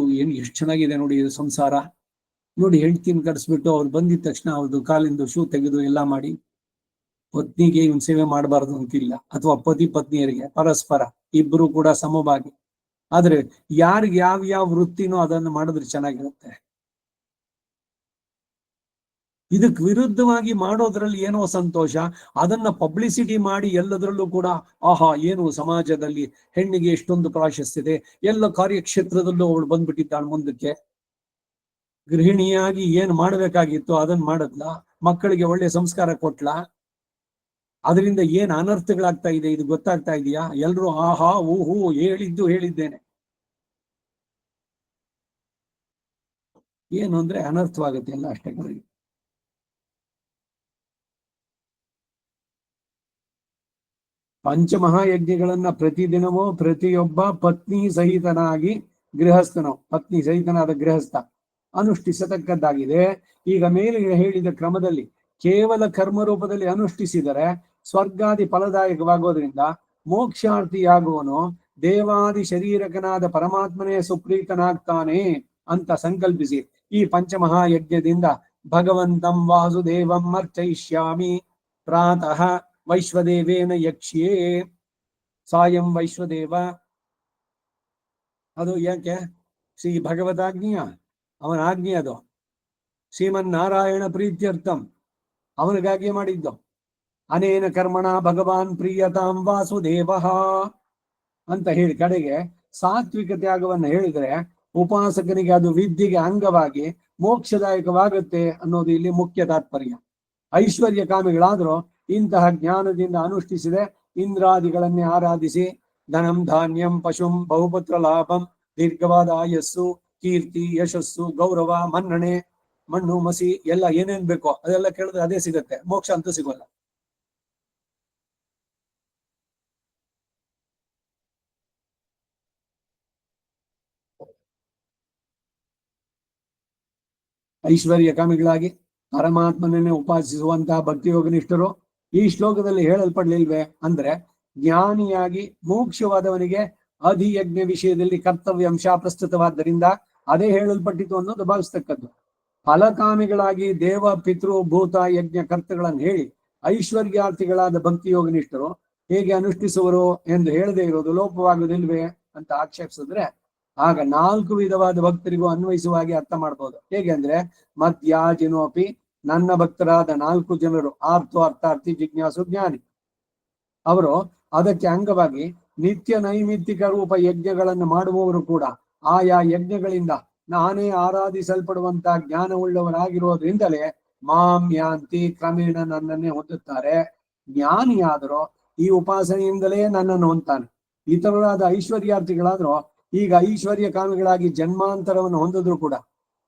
ಚೆನ್ನಾಗಿದೆ ನೋಡಿ ಸಂಸಾರ. ನೋಡಿ, ಹೆಂಡ್ತಿನ ಕರೆಸ್ಬಿಟ್ಟು ಅವ್ರು ಬಂದಿದ ತಕ್ಷಣ ಅವ್ರದ್ದು ಕಾಲಿಂದು ಶೂ ತೆಗೆದು ಎಲ್ಲ ಮಾಡಿ, ಪತ್ನಿಗೆ ಇವನ್ ಸೇವೆ ಮಾಡಬಾರ್ದು ಅಂತಿಲ್ಲ, ಅಥವಾ ಪತಿ ಪತ್ನಿಯರಿಗೆ ಪರಸ್ಪರ ಇಬ್ರು ಕೂಡ ಸಮವಾಗಿ. ಆದ್ರೆ ಯಾರಿಗೆ ಯಾವ ವೃತ್ತಿನೋ ಅದನ್ನು ಮಾಡಿದ್ರೆ ಚೆನ್ನಾಗಿರುತ್ತೆ. ಇದಕ್ಕೆ ವಿರುದ್ಧವಾಗಿ ಮಾಡೋದ್ರಲ್ಲಿ ಏನೋ ಸಂತೋಷ, ಅದನ್ನ ಪಬ್ಲಿಸಿಟಿ ಮಾಡಿ ಎಲ್ಲದರಲ್ಲೂ ಕೂಡ ಆಹಾ ಏನು ಸಮಾಜದಲ್ಲಿ ಹೆಣ್ಣಿಗೆ ಎಷ್ಟೊಂದು ಪ್ರಾಶಸ್ತ್ಯತೆ, ಎಲ್ಲ ಕಾರ್ಯಕ್ಷೇತ್ರದಲ್ಲೂ ಅವಳು ಬಂದ್ಬಿಟ್ಟಿದ್ದಾಳೆ ಮುಂದಕ್ಕೆ. ಗೃಹಿಣಿಯಾಗಿ ಏನ್ ಮಾಡ್ಬೇಕಾಗಿತ್ತು ಅದನ್ನ ಮಾಡದ್ಲ, ಮಕ್ಕಳಿಗೆ ಒಳ್ಳೆ ಸಂಸ್ಕಾರ ಕೊಟ್ಲ. ಅದರಿಂದ ಏನ್ ಅನರ್ಥಗಳಾಗ್ತಾ ಇದೆ ಇದು ಗೊತ್ತಾಗ್ತಾ ಇದೆಯಾ? ಎಲ್ರು ಆಹಾ ಊಹು ಹೇಳಿದ್ದೇನೆ. ಏನು ಅಂದ್ರೆ ಅನರ್ಥವಾಗುತ್ತೆ ಎಲ್ಲ ಅಷ್ಟೇ. ಪಂಚಮಹಾಯಜ್ಞಗಳನ್ನ ಪ್ರತಿದಿನವೂ ಪ್ರತಿಯೊಬ್ಬ ಪತ್ನಿ ಸಹಿತನಾಗಿ ಪತ್ನಿ ಸಹಿತನಾದ ಗೃಹಸ್ಥ ಅನುಷ್ಠಿಸತಕ್ಕದ್ದಾಗಿದೆ. ಈಗ ಮೇಲೆ ಹೇಳಿದ ಕ್ರಮದಲ್ಲಿ ಕೇವಲ ಕರ್ಮ ರೂಪದಲ್ಲಿ ಅನುಷ್ಠಿಸಿದರೆ ಸ್ವರ್ಗಾದಿ ಫಲದಾಯಕವಾಗೋದ್ರಿಂದ ಮೋಕ್ಷಾರ್ಥಿಯಾಗುವನು ದೇವಾದಿ ಶರೀರಕನಾದ ಪರಮಾತ್ಮನೇ ಸುಪ್ರೀತನಾಗ್ತಾನೆ ಅಂತ ಸಂಕಲ್ಪಿಸಿ ಈ ಪಂಚಮಹಾಯಜ್ಞದಿಂದ ಭಗವಂತಂ ವಾಸುದೇವಂ ಅರ್ಚಯಿಷ್ಯಾಮಿ ಪ್ರಾತಃ ವೈಶ್ವದೇವೇನ ಯಕ್ಷ್ಯೇ. ಸಾಯಂ ವೈಶ್ವದೇವ, ಅದು ಯಾಕೆ? ಶ್ರೀ ಭಗವದಾಜ್ಞೆಯ ಅವನ ಆಜ್ಞೆ, ಅದು ಶ್ರೀಮನ್ನಾರಾಯಣ ಪ್ರೀತ್ಯರ್ಥಂ ಅವನಿಗಾಗಿ ಮಾಡಿದ್ದು. ಅನೇನ ಕರ್ಮಣ ಭಗವಾನ್ ಪ್ರಿಯತಾಂ ವಾಸುದೇವ ಅಂತ ಹೇಳಿ ಕಡೆಗೆ ಸಾತ್ವಿಕ ತ್ಯಾಗವನ್ನು ಹೇಳಿದ್ರೆ ಉಪಾಸಕನಿಗೆ ಅದು ವಿದ್ಯೆಗೆ ಅಂಗವಾಗಿ ಮೋಕ್ಷದಾಯಕವಾಗುತ್ತೆ ಅನ್ನೋದು ಇಲ್ಲಿ ಮುಖ್ಯ ತಾತ್ಪರ್ಯ. ಐಶ್ವರ್ಯ ಕಾಮಿಗಳಾದ್ರೂ ಇಂತಹ ಜ್ಞಾನದಿಂದ ಅನುಷ್ಠಿಸಿದೆ ಇಂದ್ರಾದಿಗಳನ್ನೇ ಆರಾಧಿಸಿ ಧನಂ ಧಾನ್ಯಂ ಪಶುಂ ಬಹುಪುತ್ರ ಲಾಭಂ ದೀರ್ಘವಾದ ಆಯಸ್ಸು ಕೀರ್ತಿ ಯಶಸ್ಸು ಗೌರವ ಮನ್ನಣೆ ಮಣ್ಣು ಮಸಿ ಎಲ್ಲ ಏನೇನ್ ಬೇಕೋ ಅದೆಲ್ಲ ಕೇಳಿದ್ರೆ ಅದೇ ಸಿಗತ್ತೆ, ಮೋಕ್ಷ ಅಂತೂ ಸಿಗೋಲ್ಲ. ಐಶ್ವರ್ಯ ಕಾಮಿಗಳಾಗಿ ಪರಮಾತ್ಮನನ್ನೇ ಉಪಾಸಿಸುವಂತಹ ಭಕ್ತಿಯೋಗನಿಷ್ಠರು ಈ ಶ್ಲೋಕದಲ್ಲಿ ಹೇಳಲ್ಪಡ್ಲಿಲ್ವೇ ಅಂದ್ರೆ, ಜ್ಞಾನಿಯಾಗಿ ಮೋಕ್ಷವಾದವನಿಗೆ ಅಧಿಯಜ್ಞ ವಿಷಯದಲ್ಲಿ ಕರ್ತವ್ಯಾಂಶ ಪ್ರಸ್ತುತವಾದ್ದರಿಂದ ಅದೇ ಹೇಳಲ್ಪಟ್ಟಿತು ಅನ್ನೋದು ಭಾವಿಸ್ತಕ್ಕದ್ದು. ಫಲಕಾಮಿಗಳಾಗಿ ದೇವ ಪಿತೃ ಭೂತ ಯಜ್ಞ ಕರ್ತಗಳನ್ನು ಹೇಳಿ ಐಶ್ವರ್ಯಾರ್ಥಿಗಳಾದ ಭಕ್ತಿಯೋಗನಿಷ್ಠರು ಹೇಗೆ ಅನುಷ್ಠಿಸುವರು ಎಂದು ಹೇಳದೇ ಇರೋದು ಲೋಪವಾಗುವುದಿಲ್ವೇ ಅಂತ ಆಕ್ಷೇಪಿಸಿದ್ರೆ ಆಗ 4 ವಿಧವಾದ ಭಕ್ತರಿಗೂ ಅನ್ವಯಿಸುವ ಹಾಗೆ ಅರ್ಥ ಮಾಡ್ಬೋದು. ಹೇಗೆ ಅಂದ್ರೆ ಮದ್ಯಾಜಿನೋಪಿ, ನನ್ನ ಭಕ್ತರಾದ 4 ಜನರು, ಆರ್ತು ಅರ್ಥಾರ್ಥಿ ಜಿಜ್ಞಾಸು ಜ್ಞಾನಿ. ಅವರು ಅದಕ್ಕೆ ಅಂಗವಾಗಿ ನಿತ್ಯ ನೈಮಿತ್ತಿಕ ರೂಪ ಯಜ್ಞಗಳನ್ನು ಮಾಡುವವರು ಕೂಡ ಆಯಾ ಯಜ್ಞಗಳಿಂದ ನಾನೇ ಆರಾಧಿಸಲ್ಪಡುವಂತ ಜ್ಞಾನವುಳ್ಳವರಾಗಿರೋದ್ರಿಂದಲೇ ಮಾಂ ಯಾಂತಿ, ಕ್ರಮೇಣ ನನ್ನನ್ನೇ ಹೊಂದುತ್ತಾರೆ. ಜ್ಞಾನಿಯಾದರೂ ಈ ಉಪಾಸನೆಯಿಂದಲೇ ನನ್ನನ್ನು ಹೊಂದ್ತಾನೆ. ಇತರರಾದ ಐಶ್ವರ್ಯಾರ್ಥಿಗಳಾದ್ರೂ ಈಗ ಐಶ್ವರ್ಯ ಕಾಮಿಗಳಾಗಿ ಜನ್ಮಾಂತರವನ್ನು ಹೊಂದಿದ್ರು ಕೂಡ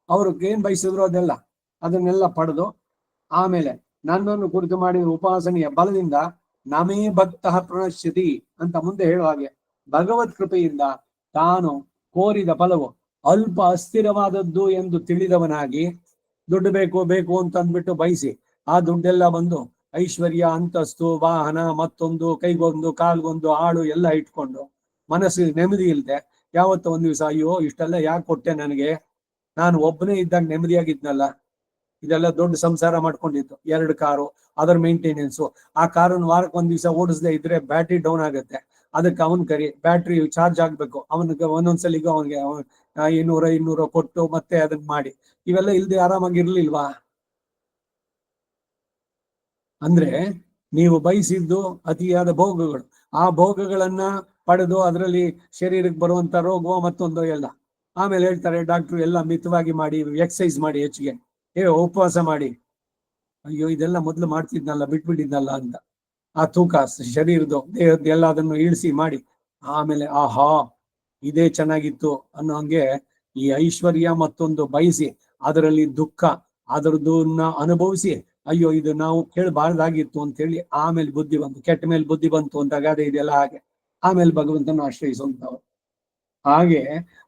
ಅವರು ಏನ್ ಬಯಸಿದ್ರು ಅದನ್ನೆಲ್ಲ ಪಡೆದು ಆಮೇಲೆ ನನ್ನನ್ನು ಕುರಿತು ಮಾಡಿದ ಉಪಾಸನೆಯ ಬಲದಿಂದ ನಮೇ ಭಕ್ತ ಪ್ರಣಶ್ಯತಿ ಅಂತ ಮುಂದೆ ಹೇಳುವ ಹಾಗೆ ಭಗವತ್ ಕೃಪೆಯಿಂದ ತಾನು ಕೋರಿದ ಫಲವು ಅಲ್ಪ ಅಸ್ಥಿರವಾದದ್ದು ಎಂದು ತಿಳಿದವನಾಗಿ, ದುಡ್ಡು ಬೇಕು ಬೇಕು ಅಂತ ಅಂದ್ಬಿಟ್ಟು ಬಯಸಿ ಆ ದುಡ್ಡೆಲ್ಲ ಬಂದು ಐಶ್ವರ್ಯ, ಅಂತಸ್ತು, ವಾಹನ, ಮತ್ತೊಂದು, ಕೈಗೊಂದು ಕಾಲ್ಗೊಂದು ಆಳು ಎಲ್ಲ ಇಟ್ಕೊಂಡು ಮನಸ್ಸಿಗೆ ನೆಮ್ಮದಿ ಇಲ್ಲದೆ ಯಾವತ್ತ ಒಂದ್ ದಿವಸ ಅಯ್ಯೋ ಇಷ್ಟೆಲ್ಲ ಯಾಕೆ ಕೊಟ್ಟೆ, ನನಗೆ ನಾನು ಒಬ್ಬನೇ ಇದ್ದಾಗ ನೆಮ್ಮದಿಯಾಗಿದ್ನಲ್ಲ, ಇದೆಲ್ಲ ದೊಡ್ಡ ಸಂಸಾರ ಮಾಡ್ಕೊಂಡಿತ್ತು, 2 ಕಾರು, ಅದರ ಮೇಂಟೆನೆನ್ಸು, ಆ ಕಾರನ್ನು ವಾರಕ್ಕೆ ಒಂದ್ ದಿವಸ ಓಡಿಸದೆ ಇದ್ರೆ ಬ್ಯಾಟ್ರಿ ಡೌನ್ ಆಗುತ್ತೆ, ಅದಕ್ಕೆ ಅವನ್ ಕರಿ ಬ್ಯಾಟ್ರಿ ಚಾರ್ಜ್ ಆಗ್ಬೇಕು, ಅವನಿಗೆ ಒಂದೊಂದ್ಸಲಿಗೂ ಅವನಿಗೆ 200 ಕೊಟ್ಟು ಮತ್ತೆ ಅದನ್ನ ಮಾಡಿ, ಇವೆಲ್ಲ ಇಲ್ದೆ ಆರಾಮಾಗಿರ್ಲಿಲ್ವಾ? ಅಂದ್ರೆ ನೀವು ಬಯಸಿದ್ದು ಅತಿಯಾದ ಭೋಗಗಳು, ಆ ಭೋಗಗಳನ್ನ ಪಡೆದು ಅದರಲ್ಲಿ ಶರೀರಕ್ಕೆ ಬರುವಂತ ರೋಗವೋ ಮತ್ತೊಂದು ಎಲ್ಲ. ಆಮೇಲೆ ಹೇಳ್ತಾರೆ ಡಾಕ್ಟ್ರು ಎಲ್ಲ ಮಿತವಾಗಿ ಮಾಡಿ, ಎಕ್ಸಸೈಸ್ ಮಾಡಿ, ಹೆಚ್ಚಿಗೆ ಉಪವಾಸ ಮಾಡಿ. ಅಯ್ಯೋ ಇದೆಲ್ಲ ಮೊದಲು ಮಾಡ್ತಿದ್ನಲ್ಲ, ಬಿಟ್ಬಿಟ್ಟಿದ್ನಲ್ಲ ಅಂತ ಆ ತೂಕ ಶರೀರದ್ದು ದೇಹದ್ದು ಎಲ್ಲ ಅದನ್ನು ಇಳಿಸಿ ಮಾಡಿ ಆಮೇಲೆ ಆಹಾ ಇದೇ ಚೆನ್ನಾಗಿತ್ತು ಅನ್ನೋ ಹಂಗೆ ಈ ಐಶ್ವರ್ಯ ಮತ್ತೊಂದು ಬಯಸಿ ಅದರಲ್ಲಿ ದುಃಖ ಅದರದನ್ನ ಅನುಭವಿಸಿ ಅಯ್ಯೋ ಇದು ನಾವು ಕೇಳಬಾರ್ದಾಗಿತ್ತು ಅಂತ ಹೇಳಿ ಆಮೇಲೆ ಬುದ್ಧಿ ಬಂತು, ಕೆಟ್ಟ ಮೇಲೆ ಬುದ್ಧಿ ಬಂತು ಅಂತಾಗ ಅದೇ ಇದೆಲ್ಲ ಹಾಗೆ ಆಮೇಲೆ ಭಗವಂತನ ಆಶ್ರಯಿಸುವಂತವ್ರು. ಹಾಗೆ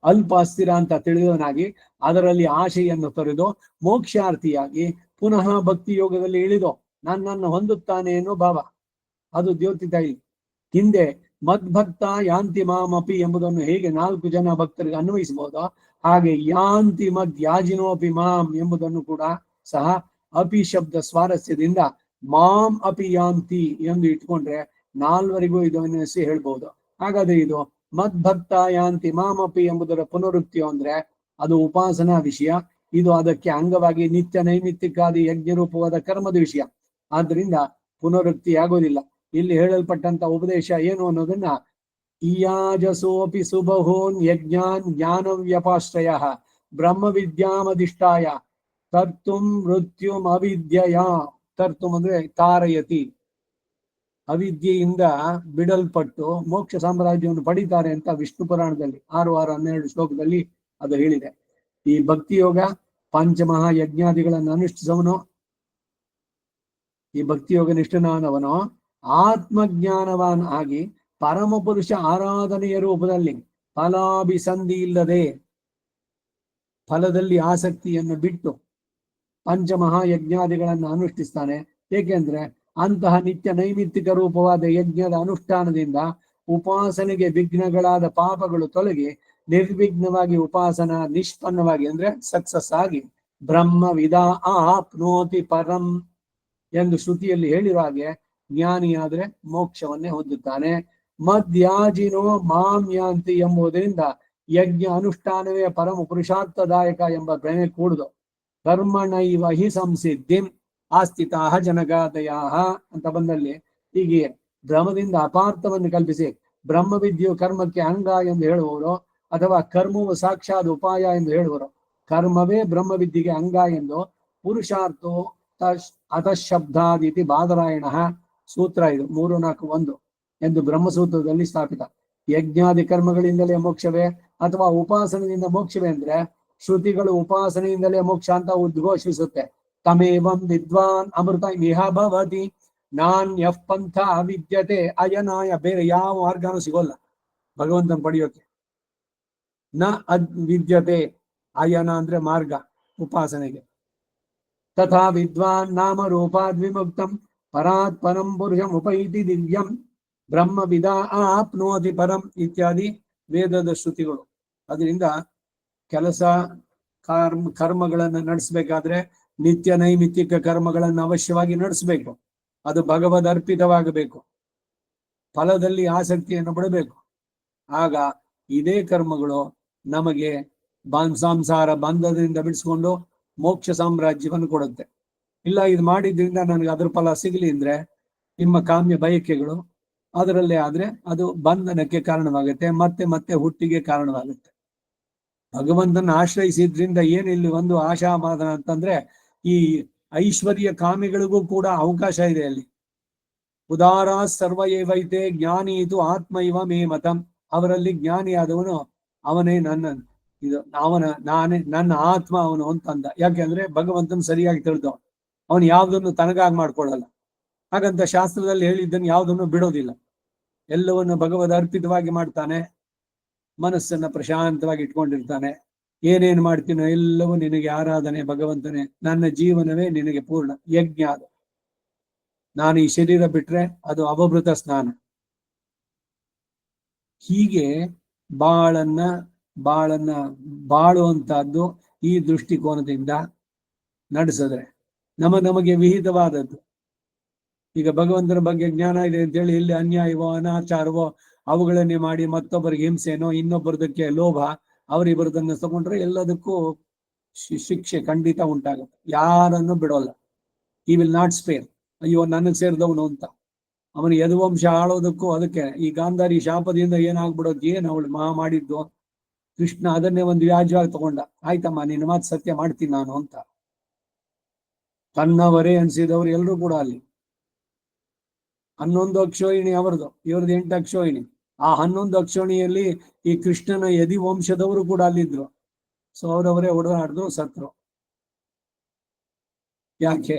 ಅಲ್ಪ ಅಸ್ಥಿರ ಅಂತ ತಿಳಿದವನಾಗಿ ಅದರಲ್ಲಿ ಆಶೆಯನ್ನು ತೊರೆದು ಮೋಕ್ಷಾರ್ಥಿಯಾಗಿ ಪುನಃ ಭಕ್ತಿ ಯೋಗದಲ್ಲಿ ಇಳಿದು ನನ್ನನ್ನು ಹೊಂದುತ್ತಾನೆ ಅನ್ನೋ ಭಾವ, ಅದು ದ್ಯೋತಿತ. ಹಿಂದೆ ಮದ್ಭಕ್ತ ಯಾಂತಿ ಮಾಮಪಿ ಎಂಬುದನ್ನು ಹೇಗೆ 4 ಜನ ಭಕ್ತರಿಗೆ ಅನ್ವಯಿಸಬಹುದೋ ಹಾಗೆ ಯಾಂತಿ ಮದ್ ಯಾಜಿನೋಪಿ ಮಾಂ ಎಂಬುದನ್ನು ಕೂಡ ಸಹ ಅಪಿ ಶಬ್ದ ಸ್ವಾರಸ್ಯದಿಂದ ಮಾಂ ಅಪಿ ಯಾಂತಿ ಎಂದು ಇಟ್ಕೊಂಡ್ರೆ 4ವರಿಗೂ ಇದನ್ನು ಹೇಳ್ಬಹುದು. ಹಾಗಾದ್ರೆ ಇದು ಮದ್ಭಕ್ತ ಯಾಂತಿ ಮಾಮಪಿ ಎಂಬುದರ ಪುನರುಕ್ತಿ ಅಂದ್ರೆ ಅದು ಉಪಾಸನಾ ವಿಷಯ, ಇದು ಅದಕ್ಕೆ ಅಂಗವಾಗಿ ನಿತ್ಯ ನೈಮಿತ್ತಿಕಾದಿ ಯಜ್ಞರೂಪವಾದ ಕರ್ಮದ ವಿಷಯ. ಆದ್ರಿಂದ ಪುನರುಕ್ತಿ ಆಗೋದಿಲ್ಲ. ಇಲ್ಲಿ ಹೇಳಲ್ಪಟ್ಟಂತ ಉಪದೇಶ ಏನು ಅನ್ನೋದನ್ನ ಇಯಾಜಸೋಪಿ ಸುಬಹುನ್ ಯಜ್ಞಾನ್ ಜ್ಞಾನವ್ಯಪಾಶ್ರಯ ಬ್ರಹ್ಮ ವಿದ್ಯಾಮಧಿಷ್ಠಾಯ ತರ್ತುಂ ಮೃತ್ಯುಂ ಅವಿದ್ಯೆಯ. ತರ್ತುಂ ಅಂದ್ರೆ ತಾರಯತಿ, ಅವಿದ್ಯೆಯಿಂದ ಬಿಡಲ್ಪಟ್ಟು ಮೋಕ್ಷ ಸಾಮ್ರಾಜ್ಯವನ್ನು ಪಡಿತಾರೆ ಅಂತ ವಿಷ್ಣು ಪುರಾಣದಲ್ಲಿ 6, 6, 12 ಶ್ಲೋಕದಲ್ಲಿ ಅದು ಹೇಳಿದೆ. ಈ ಭಕ್ತಿ ಯೋಗ ಪಂಚಮಹಾ ಯಜ್ಞಾದಿಗಳನ್ನು ಅನುಷ್ಠಿಸವನು, ಈ ಭಕ್ತಿ ಯೋಗ ನಿಷ್ಠನಾದವನು ಆತ್ಮಜ್ಞಾನವಾನ್ ಆಗಿ ಪರಮಪುರುಷ ಆರಾಧನೆಯ ರೂಪದಲ್ಲಿ ಫಲಾಭಿಸಂಧಿ ಇಲ್ಲದೆ ಫಲದಲ್ಲಿ ಆಸಕ್ತಿಯನ್ನು ಬಿಟ್ಟು ಪಂಚಮಹಾ ಯಜ್ಞಾದಿಗಳನ್ನು ಅನುಷ್ಠಿಸ್ತಾನೆ. ಏಕೆಂದ್ರೆ ಅಂತಹ ನಿತ್ಯ ನೈಮಿತ್ತಿಕ ರೂಪವಾದ ಯಜ್ಞದ ಅನುಷ್ಠಾನದಿಂದ ಉಪಾಸನೆಗೆ ವಿಘ್ನಗಳಾದ ಪಾಪಗಳು ತೊಲಗಿ ನಿರ್ವಿಘ್ನವಾಗಿ ಉಪಾಸನ ನಿಷ್ಪನ್ನವಾಗಿ ಅಂದ್ರೆ ಸಕ್ಸಸ್ ಆಗಿ ಬ್ರಹ್ಮವಿದ ಆಪ್ನೋತಿ ಪರಂ ಎಂದು ಶ್ರುತಿಯಲ್ಲಿ ಹೇಳಿರೋ ಹಾಗೆ ಜ್ಞಾನಿಯಾದ್ರೆ ಮೋಕ್ಷವನ್ನೇ ಹೊಂದುತ್ತಾನೆ. ಮದ್ಯಾಜಿನೋ ಮಾಂ ಯಾಂತಿ ಎಂಬುದರಿಂದ ಯಜ್ಞ ಅನುಷ್ಠಾನವೇ ಪರಮ ಪುರುಷಾರ್ಥದಾಯಕ ಎಂಬ ಭ್ರಮೆ ಕೂಡುದು. ಕರ್ಮಣೈವ ಹಿ ಸಂಸಿದ್ಧಿಂ ಆಸ್ಥಿತಾಹ ಜನಗಾದಯಾಹ ಅಂತ ಬಂದಲ್ಲಿ ಹೀಗೆ ಭ್ರಮದಿಂದ ಅಪಾರ್ಥವನ್ನು ಕಲ್ಪಿಸಿ ಬ್ರಹ್ಮವಿದ್ಯೆಯು ಕರ್ಮಕ್ಕೆ ಅಂಗ ಎಂದು ಹೇಳುವವರು ಅಥವಾ ಕರ್ಮವು ಸಾಕ್ಷಾತ್ ಉಪಾಯ ಎಂದು ಹೇಳುವರು. ಕರ್ಮವೇ ಬ್ರಹ್ಮವಿದ್ಯೆಗೆ ಅಂಗ ಎಂದು ಪುರುಷಾರ್ಥೋ ಅತಃಶಬ್ದಾದಿತಿ ಬಾದರಾಯಣ ಸೂತ್ರ ಇದು 341 ಎಂದು ಬ್ರಹ್ಮಸೂತ್ರದಲ್ಲಿ ಸ್ಥಾಪಿತ. ಯಜ್ಞಾದಿ ಕರ್ಮಗಳಿಂದಲೇ ಮೋಕ್ಷವೇ ಅಥವಾ ಉಪಾಸನೆಯಿಂದ ಮೋಕ್ಷವೇ ಅಂದ್ರೆ ಶ್ರುತಿಗಳು ಉಪಾಸನೆಯಿಂದಲೇ ಮೋಕ್ಷ ಅಂತ ಉದ್ಘೋಷಿಸುತ್ತೆ. ತಮೇವಂ ವಿದ್ವಾನ್ ಅಮೃತ ಇಹ ಭವತಿ ನಾನ್ಯಃ ಪಂಥ ವಿದ್ಯತೆ ಅಯನಾಯ. ಬೇರೆ ಯಾವ ಮಾರ್ಗನೂ ಸಿಗೋಲ್ಲ ಭಗವಂತನ ಪಡೆಯೋಕೆ. ನ ವಿದ್ಯತೆ, ಅಯನ ಅಂದ್ರೆ ಮಾರ್ಗ ಉಪಾಸನೆಗೆ. ತಥಾ ವಿದ್ವಾನ್ ನಾಮ ರೂಪಾದ್ ವಿಮುಕ್ತಂ ಪರಾತ್ ಪರಂ ಪುರುಷಂ ಉಪೈತಿ ದಿವ್ಯಂ ಬ್ರಹ್ಮವಿದ ಆಪ್ನೋತಿ ಪರಂ ಇತ್ಯಾದಿ ವೇದದ ಶ್ರುತಿಗಳು. ಅದರಿಂದ ಕೆಲಸ ಕರ್ಮಗಳನ್ನು ನಡೆಸಬೇಕಾದ್ರೆ ನಿತ್ಯ ನೈಮಿತ್ತಿಕ ಕರ್ಮಗಳನ್ನು ಅವಶ್ಯವಾಗಿ ನಡೆಸಬೇಕು. ಅದು ಭಗವದ್ ಅರ್ಪಿತವಾಗಬೇಕು. ಫಲದಲ್ಲಿ ಆಸಕ್ತಿಯನ್ನು ಬಿಡಬೇಕು. ಆಗ ಇದೇ ಕರ್ಮಗಳು ನಮಗೆ ಸಂಸಾರ ಬಂಧದಿಂದ ಬಿಡಿಸ್ಕೊಂಡು ಮೋಕ್ಷ ಸಾಮ್ರಾಜ್ಯವನ್ನು ಕೊಡುತ್ತೆ. ಇಲ್ಲ ಇದು ಮಾಡಿದ್ರಿಂದ ನನಗೆ ಅದ್ರ ಫಲ ಸಿಗಲಿ ಅಂದ್ರೆ ನಿಮ್ಮ ಕಾಮ್ಯ ಬಯಕೆಗಳು ಅದರಲ್ಲೇ ಆದ್ರೆ ಅದು ಬಂಧನಕ್ಕೆ ಕಾರಣವಾಗುತ್ತೆ, ಮತ್ತೆ ಮತ್ತೆ ಹುಟ್ಟಿಗೆ ಕಾರಣವಾಗುತ್ತೆ. ಭಗವಂತನ ಆಶ್ರಯಿಸಿದ್ರಿಂದ ಏನಿಲ್ಲಿ ಒಂದು ಆಶಾವಾದನ ಅಂತಂದ್ರೆ ಈ ಐಶ್ವರ್ಯ ಕಾಮಿಗಳಿಗೂ ಕೂಡ ಅವಕಾಶ ಇದೆ ಅಲ್ಲಿ. ಉದಾರ ಸರ್ವ ಏವೈತೆ ಜ್ಞಾನಿ ಇದು ಆತ್ಮ ಇವ ಮೇ ಮತಂ. ಅವರಲ್ಲಿ ಜ್ಞಾನಿಯಾದವನು ಅವನೇ ನನ್ನ ಆತ್ಮ ಅವನು ಅಂತಂದ. ಯಾಕೆಂದ್ರೆ ಭಗವಂತನ ಸರಿಯಾಗಿ ತಿಳಿದವ, ಅವನು ಯಾವ್ದನ್ನು ತನಗಾಗಿ ಮಾಡ್ಕೊಳ್ಳಲ್ಲ. ಹಾಗಂತ ಶಾಸ್ತ್ರದಲ್ಲಿ ಹೇಳಿದ್ದನ್ನು ಯಾವುದನ್ನು ಬಿಡೋದಿಲ್ಲ, ಎಲ್ಲವನ್ನು ಭಗವದ್ ಅರ್ಪಿತವಾಗಿ ಮಾಡ್ತಾನೆ. ಮನಸ್ಸನ್ನ ಪ್ರಶಾಂತವಾಗಿ ಇಟ್ಕೊಂಡಿರ್ತಾನೆ. ಏನೇನು ಮಾಡ್ತೀನೋ ಎಲ್ಲವೂ ನಿನಗೆ ಆರಾಧನೆ ಭಗವಂತನೇ, ನನ್ನ ಜೀವನವೇ ನಿನಗೆ ಪೂರ್ಣ ಯಜ್ಞ. ಅದು ನಾನು ಈ ಶರೀರ ಬಿಟ್ರೆ ಅದು ಅವಭೃತ ಸ್ನಾನ. ಹೀಗೆ ಬಾಳನ್ನ ಬಾಳುವಂತಹದ್ದು ಈ ದೃಷ್ಟಿಕೋನದಿಂದ ನಡೆಸಿದ್ರೆ ನಮಗೆ ವಿಹಿತವಾದದ್ದು. ಈಗ ಭಗವಂತನ ಬಗ್ಗೆ ಜ್ಞಾನ ಇದೆ ಅಂತೇಳಿ ಇಲ್ಲಿ ಅನ್ಯಾಯವೋ ಅನಾಚಾರವೋ ಅವುಗಳನ್ನೇ ಮಾಡಿ ಮತ್ತೊಬ್ಬರಿಗೆ ಹಿಂಸೆನೋ ಇನ್ನೊಬ್ಬರದಕ್ಕೆ ಲೋಭ ಅವರಿಬ್ಬರದನ್ನ ತಗೊಂಡ್ರೆ ಎಲ್ಲದಕ್ಕೂ ಶಿಕ್ಷೆ ಖಂಡಿತ ಉಂಟಾಗುತ್ತೆ. ಯಾರನ್ನು ಬಿಡೋಲ್ಲ. ಈ ವಿಲ್ ನಾಟ್ ಸ್ಪೇರ್. ಅಯ್ಯೋ ನನಗೆ ಸೇರಿದವನು ಅಂತ ಅವನು ಯದುವಂಶ ಆಳೋದಕ್ಕೂ ಅದಕ್ಕೆ ಈ ಗಾಂಧಾರಿ ಶಾಪದಿಂದ ಏನಾಗ್ಬಿಡೋದು, ಏನ್ ಅವಳು ಮಾಡಿದ್ದು. ಕೃಷ್ಣ ಅದನ್ನೇ ಒಂದು ವ್ಯಾಜ್ಯವಾಗಿ ತಗೊಂಡ. ಆಯ್ತಮ್ಮ ನಿನ್ನ ಮಾತು ಸತ್ಯ ಮಾಡ್ತೀನಿ ನಾನು ಅಂತ. ತನ್ನವರೇ ಅನ್ಸಿದವರು ಎಲ್ಲರೂ ಕೂಡ ಅಲ್ಲಿ 11 ಅಕ್ಷೋಹಿಣಿ ಅವರದು, ಇವ್ರದ್ದು 8 ಅಕ್ಷೋಹಿಣಿ. ಆ 11 ಅಕ್ಷೋಹಿಣಿಯಲ್ಲಿ ಈ ಕೃಷ್ಣನ ಯದಿ ವಂಶದವರು ಕೂಡ ಅಲ್ಲಿದ್ರು. ಸೊ ಅವರವರೇ ಹೊಡೆದಾಡ್ದು ಸತ್ರು. ಯಾಕೆ?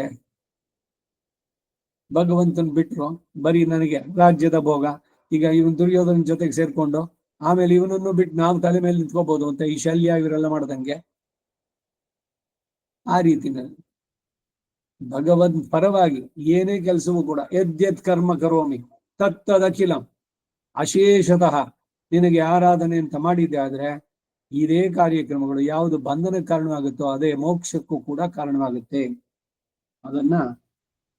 ಭಗವಂತನ್ ಬಿಟ್ರು ಬರೀ ನನಗೆ ರಾಜ್ಯದ ಭೋಗ. ಈಗ ಇವನ್ ದುರ್ಯೋಧನ ಜೊತೆಗೆ ಸೇರ್ಕೊಂಡು ಆಮೇಲೆ ಇವನನ್ನು ಬಿಟ್ಟು ನಾವು ತಲೆ ಮೇಲೆ ನಿಂತ್ಕೋಬಹುದು ಅಂತ ಈ ಶಲ್ಯ ಇವರೆಲ್ಲ ಮಾಡ್ದಂಗೆ. ಆ ರೀತಿನಲ್ಲಿ ಭಗವದ್ ಪರವಾಗಿ ಏನೇ ಕೆಲಸವೂ ಕೂಡ ಯದ್ಯತ್ ಕರ್ಮ ಕರೋಮಿ ತತ್ತದಖಿಲಂ ಅಶೇಷತಃ ನಿನಗೆ ಆರಾಧನೆ ಅಂತ ಮಾಡಿದ್ದೆ ಆದ್ರೆ ಇದೇ ಕಾರ್ಯಕ್ರಮಗಳು ಯಾವುದು ಬಂಧನಕ್ಕೆ ಕಾರಣವಾಗುತ್ತೋ ಅದೇ ಮೋಕ್ಷಕ್ಕೂ ಕೂಡ ಕಾರಣವಾಗುತ್ತೆ. ಅದನ್ನ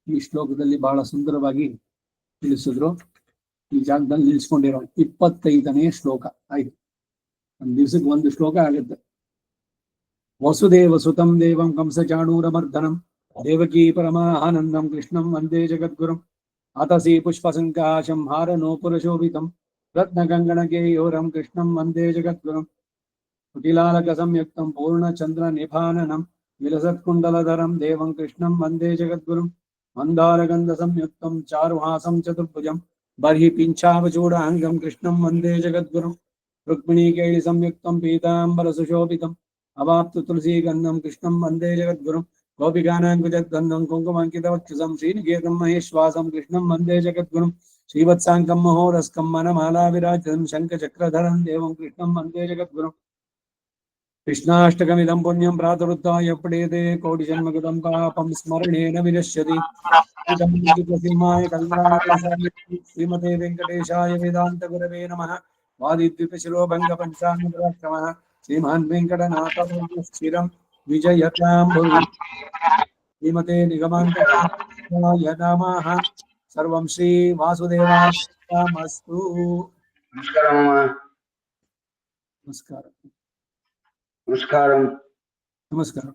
ಈ ಶ್ಲೋಕದಲ್ಲಿ ಬಹಳ ಸುಂದರವಾಗಿ ತಿಳಿಸಿದ್ರು. ಈ ಜಾಗದಲ್ಲಿ ನಿಲ್ಸ್ಕೊಂಡಿರೋ 25ನೇ ಶ್ಲೋಕ ಆಯ್ತು. ಒಂದ್ ದಿವ್ಸಕ್ಕೆ ಒಂದು ಶ್ಲೋಕ ಆಗುತ್ತೆ. ವಸುದೇವ ಸುತಂ ದೇವಂ ಕಂಸಚಾಣೂರಮರ್ದನಂ ದೇವಕೀ ಪರಮಾನಂದಂ ಕೃಷ್ಣಂ ವಂದೇ ಜಗದ್ಗುರುಂ ಅತಸಿ ಪುಷ್ಪಸಂಕಾಶಂ ಹಾರನೋಪುರಶೋಭಿತಂ ರತ್ನಗಂಗಣಗೇಯೋರಂ ಕೃಷ್ಣಂ ವಂದೇ ಜಗದ್ಗುರುಂ ಕುಟಿಲಾಲಕ ಸಂಯುಕ್ತಂ ಪೂರ್ಣಚಂದ್ರ ನಿಭಾನನಂ ವಿಲಸತ್ಕುಂಡಲಧರಂ ದೇವಂ ಕೃಷ್ಣಂ ವಂದೇ ಜಗದ್ಗುರುಂ ಮಂದಾರಗಂಧ ಸಂಯುಕ್ತಂ ಚಾರುಹಾಸಂ ಚತುರ್ಭುಜಂ ಬರ್ಹಿ ಪಿಂಚಾವಚೂಡಾಂಗಂ ಕೃಷ್ಣಂ ವಂದೇ ಜಗದ್ಗುರುಂ ರುಕ್ಮಿಣೀಕೈಳಿ ಸಂಯುಕ್ತಂ ಪೀತಾಂಬರ ಸುಶೋಭಿತಂ ಅವಾಪ್ತು ತುಳಸಿ ಗಂಧಂ ಕೃಷ್ಣಂ ವಂದೇ ಜಗದ್ಗುರುಂ ಗೋಪಿಕಾನಾಂಕುಜದ್ಗಂಧಂ ಕುಂಕುಮಾಂಕಿತವಕ್ಷಸಂ ಶ್ರೀನಿಕೇತಂ ಮಹೇಶ್ವಾಸಂ ಕೃಷ್ಣಂ ವಂದೇ ಜಗದ್ಗುರುಂ ಶ್ರೀವತ್ಸಾಂಕಂ ಮಹೋರಸ್ಕಂ ಮನಮಾಲಾ ವಿರಾಜಿತಂ ಶಂಖಚಕ್ರಧರಂ ದೇವಂ ಕೃಷ್ಣಂ ವಂದೇ ಜಗದ್ಗುರುಂ ಕೃಷ್ಣಾಷ್ಟಕಮಿದಂ ಪುಣ್ಯಂ ಪ್ರಾತರುತ್ತಾಯ ಪಡೇತೆ ಕೋಟಿ ಜನ್ಮಗತಂ ಪಾಪಂ ಸ್ಮರಣೇನ ವಿನಶ್ಯತಿ. ಶ್ರೀಮತೆ ವೆಂಕಟೇಶಾಯ ವೇದಾಂತ ಗುರವೇ ನಮಃ. ವಾದಿದ್ವಿಪಶಿರೋ ಭಂಗ ಪಂಚಾಮೃತಕ್ರಮಃ ಶ್ರೀಮಾನ್ ವೆಂಕಟನಾಥಾರ್ಯ ಸ್ಥಿರಂ ವಿಜಯತಾಂ ಭುವಿ. ಶ್ರೀಮತೆ ನಿಗಮಾಂತಾಯ ನಮಃ. ಸರ್ವಂ ಶ್ರೀ ವಾಸುದೇವಾರ್ಪಣಮಸ್ತು. ನಮಸ್ಕಾರ. ನಮಸ್ಕಾರಂ. ನಮಸ್ಕಾರ.